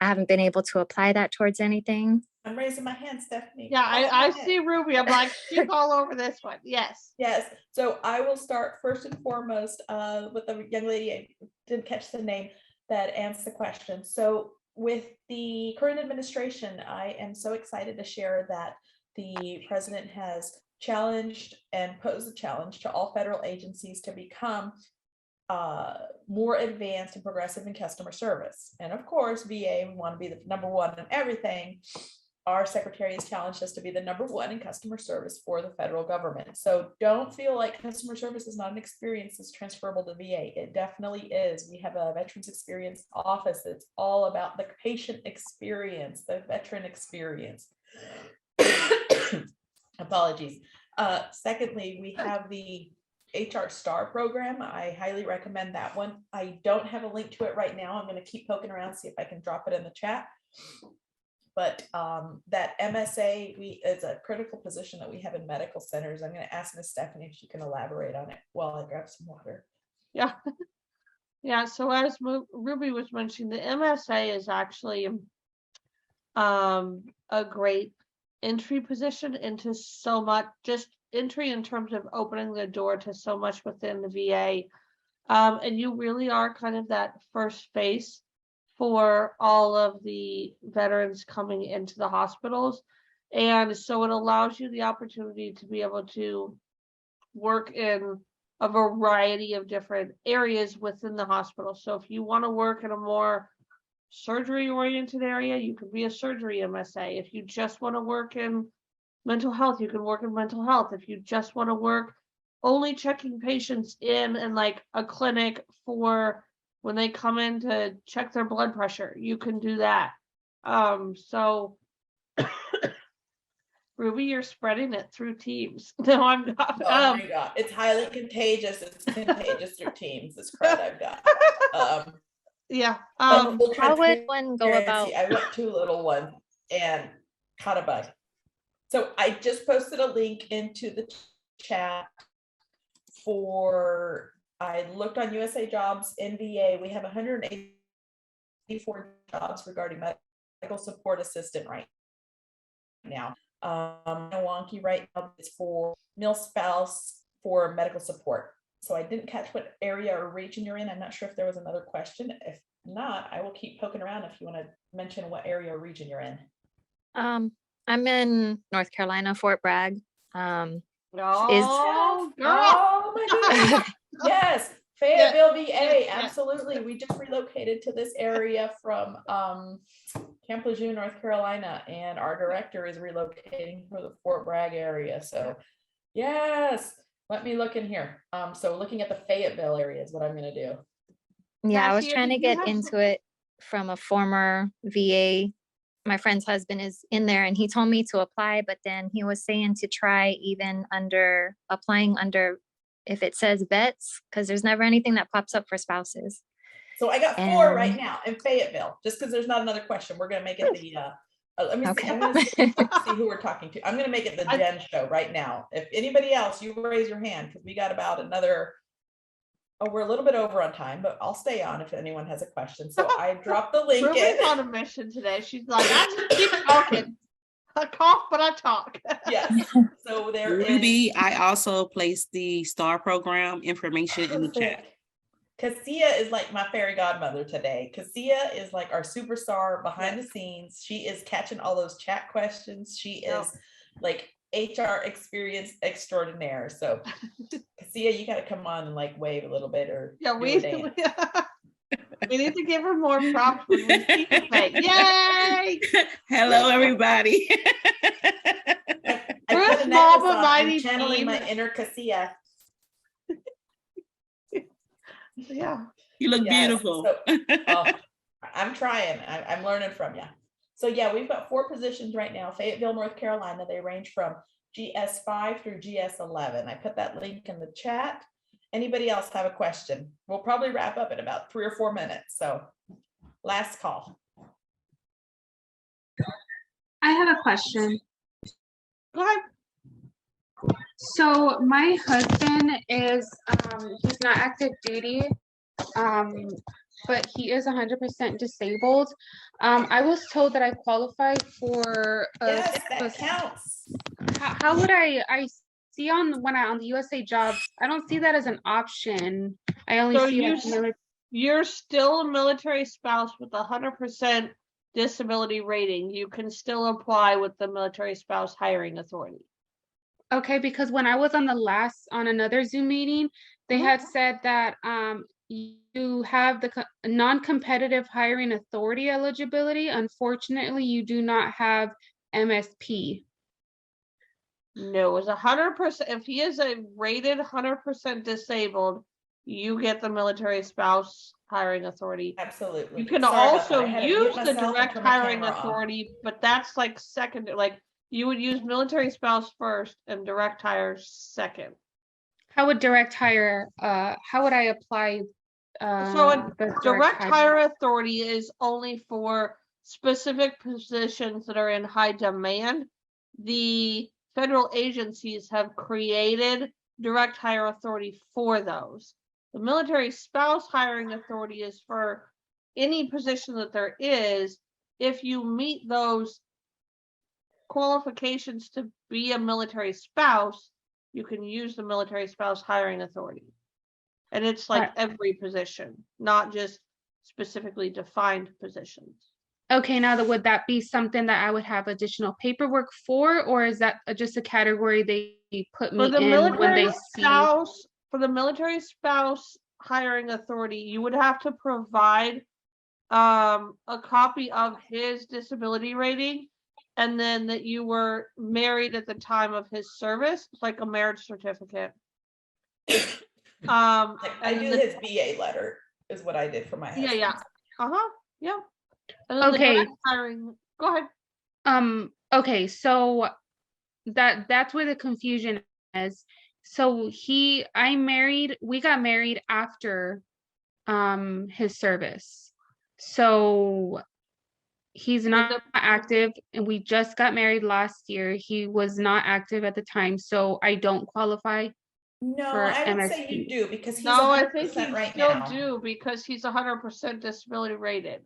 I haven't been able to apply that towards anything. I'm raising my hand, Stephanie. Yeah, I see Ruby. I'm like, she's all over this one. Yes. Yes. So I will start first and foremost with the young lady, I didn't catch the name, that answered the question. So with the current administration, I am so excited to share that the president has challenged and posed a challenge to all federal agencies to become more advanced and progressive in customer service. And of course, VA, we want to be the number one in everything. Our secretary has challenged us to be the number one in customer service for the federal government. So don't feel like customer service is not an experience that's transferable to VA. It definitely is. We have a veterans experience office that's all about the patient experience, the veteran experience. Apologies. Secondly, we have the HR Star program. I highly recommend that one. I don't have a link to it right now. I'm going to keep poking around, see if I can drop it in the chat. But that MSA is a critical position that we have in medical centers. I'm going to ask Miss Stephanie if she can elaborate on it while I grab some water. Yeah. Yeah. So as Ruby was mentioning, the MSA is actually a great entry position into so much, just entry in terms of opening the door to so much within the VA. And you really are kind of that first face for all of the veterans coming into the hospitals. And so it allows you the opportunity to be able to work in a variety of different areas within the hospital. So if you want to work in a more surgery oriented area, you could be a surgery MSA. If you just want to work in mental health, you can work in mental health. If you just want to work only checking patients in like a clinic for when they come in to check their blood pressure, you can do that. So Ruby, you're spreading it through Teams. No, I'm not. Oh my God, it's highly contagious. It's contagious through Teams. This crowd I've got. Yeah. How would one go about? I went to a little one and caught a bug. So I just posted a link into the chat I looked on USA Jobs in VA. We have 184 jobs regarding medical support assistant right now. Wonky right now is for male spouse for medical support. So I didn't catch what area or region you're in. I'm not sure if there was another question. If not, I will keep poking around if you want to mention what area or region you're in. I'm in North Carolina, Fort Bragg. Oh, girl. Oh my goodness. Yes, Fayetteville, VA. Absolutely. We just relocated to this area from Camp Lejeune, North Carolina, and our director is relocating for the Fort Bragg area. So yes, let me look in here. So looking at the Fayetteville area is what I'm going to do. Yeah, I was trying to get into it from a former VA. My friend's husband is in there and he told me to apply, but then he was saying to try even applying under if it says vets, because there's never anything that pops up for spouses. So I got 4 right now in Fayetteville, just because there's not another question. We're going to make it Let me see. Okay. I'm gonna see who we're talking to. I'm gonna make it the Jen show right now. If anybody else, you raise your hand because we got about another. Oh, we're a little bit over on time, but I'll stay on if anyone has a question. So I dropped the link Ruby's in. on a mission today. She's like, I just keep talking. I cough, but I talk. Yes. So there is. Ruby, I also placed the STAR program information in the chat. Cassia is like my fairy godmother today. Cassia is like our superstar behind the scenes. She is catching all those chat questions. She is like HR experience extraordinaire. So Cassia, you got to come on and like wave a little bit or we need to give her more props when we see her face. Yay! Hello, everybody. I put a necklace on. I'm channeling my inner Cassia. Yeah. You look beautiful. So, I'm trying. I'm learning from you. So yeah, we've got 4 positions right now. Fayetteville, North Carolina. They range from GS5 through GS11. I put that link in the chat. Anybody else have a question? We'll probably wrap up in about 3 or 4 minutes. So last call. I have a question. Go ahead. So my husband is he's not active duty, but he is 100% disabled. I was told that I qualify for yes, that counts. How would I see on the USA Jobs? I don't see that as an option. I only So see you're still a military spouse with 100% disability rating. You can still apply with the Military Spouse Hiring Authority. Okay, because when I was on another Zoom meeting, they had said that you have the non-competitive hiring authority eligibility. Unfortunately, you do not have MSP. No, it's 100%. If he is a rated 100% disabled, you get the Military Spouse Hiring Authority. Absolutely. You can Sorry also I had to mute use the myself and Direct turn my Hiring camera off. Authority, but that's like second. Like you would use military spouse first and direct hire second. How would direct hire? How would I apply? So a direct hire authority is only for specific positions that are in high demand. The federal agencies have created direct hire authority for those. The Military Spouse Hiring Authority is for any position that there is. If you meet those qualifications to be a military spouse, you can use the Military Spouse Hiring Authority. And it's like every position, not just specifically defined positions. Okay, now would that be something that I would have additional paperwork for, or is that just a category they put me in when they see? For the Military Spouse Hiring Authority, you would have to provide a copy of his disability rating, and then that you were married at the time of his service, like a marriage certificate. I do his BA letter is what I did for my husband. Yeah. Yeah. Okay. Hiring. Go ahead. Okay, so that's where the confusion is. So we got married after his service. So he's not active, and we just got married last year. He was not active at the time, so I don't qualify. No, for I would MSP. say you do because he's I 100% think you right still now. do because he's 100% disability rated.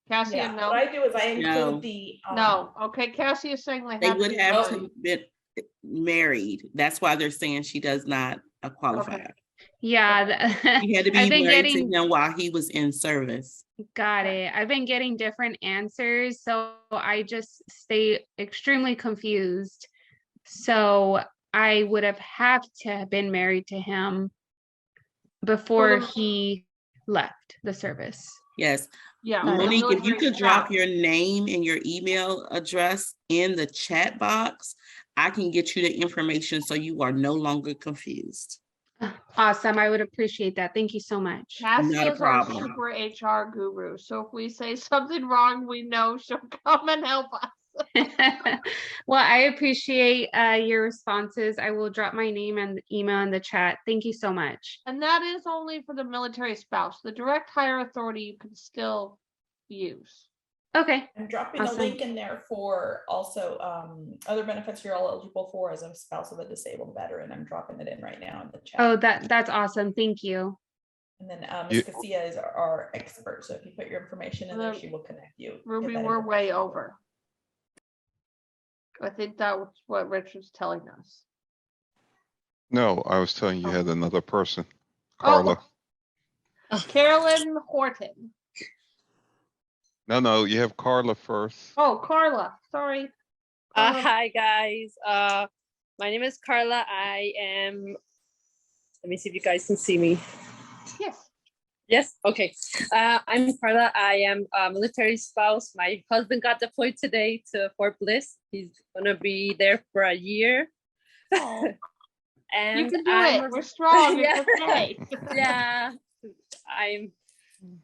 Cassie, Yeah, no. what I do is I include the no. Okay, Cassie is saying They would have to be married. That's why they're saying she does not qualify. Okay. Yeah, He had to be I've been married getting to him while he was in service. Got it. I've been getting different answers, so I just stay extremely confused. So I would have to have been married to him before he left the service. Yes. Yeah. Monique, if you could drop your name and your email address in the chat box, I can get you the information so you are no longer confused. Awesome. I would appreciate that. Thank you so much. Cassie Not a is our problem. super HR guru. So if we say something wrong, we know she'll come and help us. Well, I appreciate your responses. I will drop my name and email in the chat. Thank you so much. And that is only for the military spouse. The direct hire authority you can still use. Okay. I'm dropping a Awesome. link in there for also other benefits you're all eligible for as a spouse of a disabled veteran. I'm dropping it in right now in the chat. Oh, that's awesome. Thank you. And then Ms. Casilla is our expert. So if you put your information in there, she will connect you. Ruby, we're way over. I think that was what Rich was telling us. No, I was telling you had another person, Carla. Carolyn Horton. No, you have Carla first. Oh, Carla. Sorry. Hi guys. My name is Carla. let me see if you guys can see me. Yes. Yes. Okay. I'm Carla. I am a military spouse. My husband got deployed today to Fort Bliss. He's gonna be there for a year. And you can do it. We're strong. Yeah. It's okay. Yeah. I'm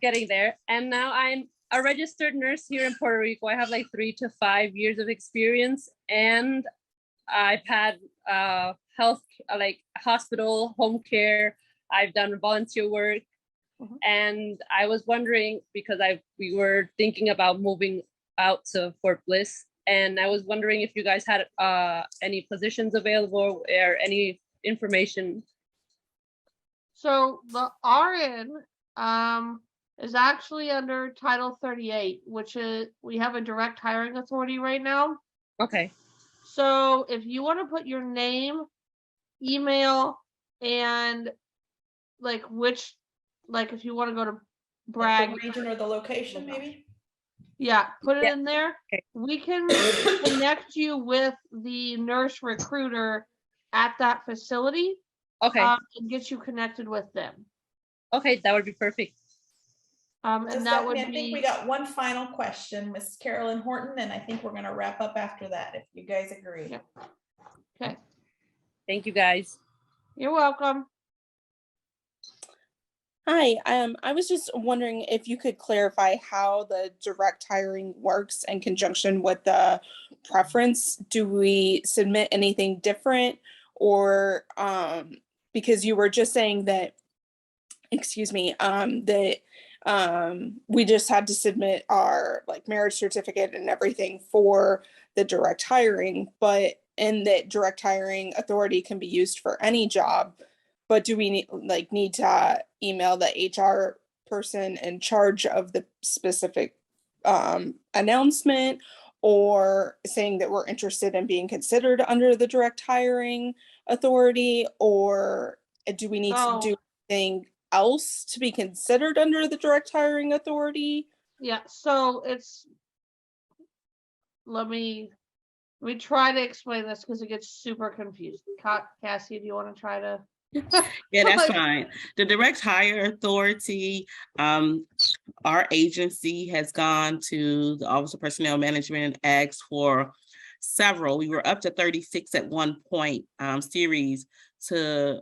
getting there. And now I'm a registered nurse here in Puerto Rico. I have like 3 to 5 years of experience, and I've had health, like hospital, home care. I've done volunteer work. And I was wondering, because we were thinking about moving out to Fort Bliss, and I was wondering if you guys had any positions available or any information. So the RN is actually under Title 38, which is, we have a direct hiring authority right now. Okay. So if you want to put your name, email, and like if you want to go to Bragg, the region or the location, maybe. Yeah, put it in there. Okay. We can connect you with the nurse recruiter at that facility. Okay. And get you connected with them. Okay, that would be perfect. And that would I think we got one final question, Miss Carolyn Horton, and I think we're going to wrap up after that, if you guys agree. Yep. Okay. Thank you, guys. You're welcome. Hi, I was just wondering if you could clarify how the direct hiring works in conjunction with the preference. Do we submit anything different, or because you were just saying that, excuse me, that we just had to submit our like marriage certificate and everything for the direct hiring, but and that direct hiring authority can be used for any job. But do we need to email the HR person in charge of the specific announcement, or saying that we're interested in being considered under the direct hiring authority, or do we need to do anything else to be considered under the direct hiring authority? Yeah, so it's, let me try to explain this because it gets super confusing. Cassie, do you want to try to? Yeah, that's fine. The direct hire authority, our agency has gone to the Office of Personnel Management and asked for several. We were up to 36 at one point, series for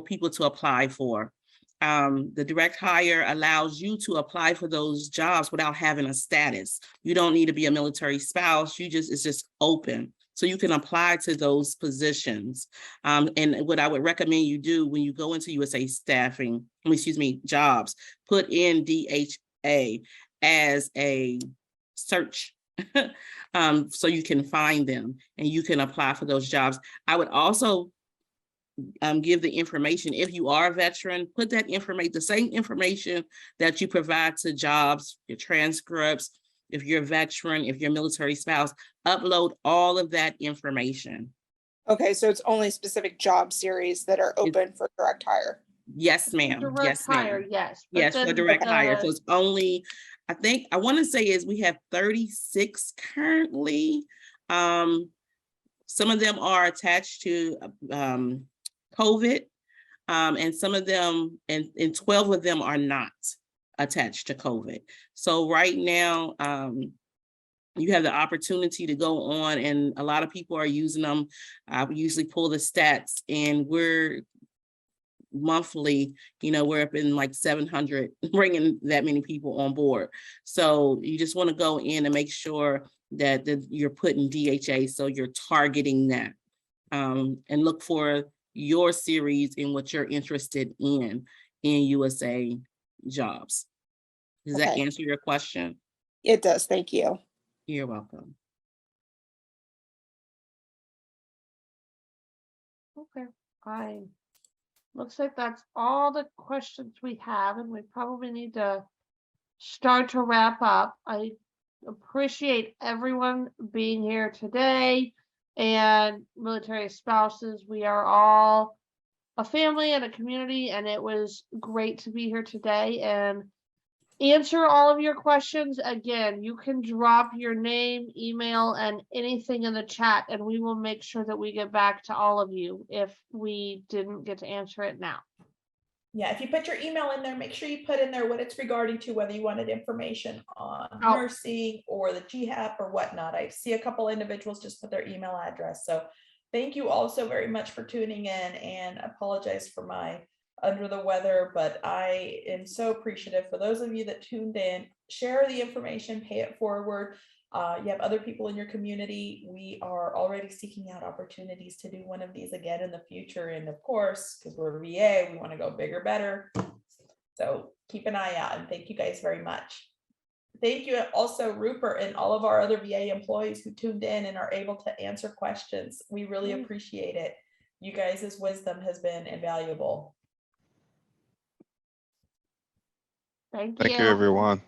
people to apply for. The direct hire allows you to apply for those jobs without having a status. You don't need to be a military spouse. It's just open. So you can apply to those positions. And what I would recommend you do when you go into USA jobs, put in DHA as a search so you can find them and you can apply for those jobs. I would also give the information, if you are a veteran, put that information, the same information that you provide to jobs, your transcripts, if you're a veteran, if you're a military spouse, upload all of that information. Okay, so it's only specific job series that are open for direct hire. Yes, ma'am. Direct hire, yes. Yes, for direct hire. So it's only, I want to say is we have 36 currently. Some of them are attached to COVID, and some of them, and 12 of them are not attached to COVID. So right now, you have the opportunity to go on, and a lot of people are using them. We usually pull the stats, and we're monthly, we're up in like 700, bringing that many people on board. So you just want to go in and make sure that you're putting DHA, so you're targeting that, and look for your series and what you're interested in USA jobs. Does that answer your question? It does. Thank you. You're welcome. Okay, fine. Looks like that's all the questions we have, and we probably need to start to wrap up. I appreciate everyone being here today, and military spouses. We are all a family and a community, and it was great to be here today and answer all of your questions. Again, you can drop your name, email, and anything in the chat, and we will make sure that we get back to all of you if we didn't get to answer it now. Yeah, if you put your email in there, make sure you put in there what it's regarding to, whether you wanted information on nursing or the GHAP or whatnot. I see a couple individuals just put their email address. So thank you all so very much for tuning in, and apologize for my under the weather, but I am so appreciative for those of you that tuned in. Share the information, pay it forward. You have other people in your community. We are already seeking out opportunities to do one of these again in the future. And of course, because we're VA, we want to go bigger, better. So keep an eye out, and thank you guys very much. Thank you also, Rupert, and all of our other VA employees who tuned in and are able to answer questions. We really appreciate it. You guys' wisdom has been invaluable. Thank you, everyone.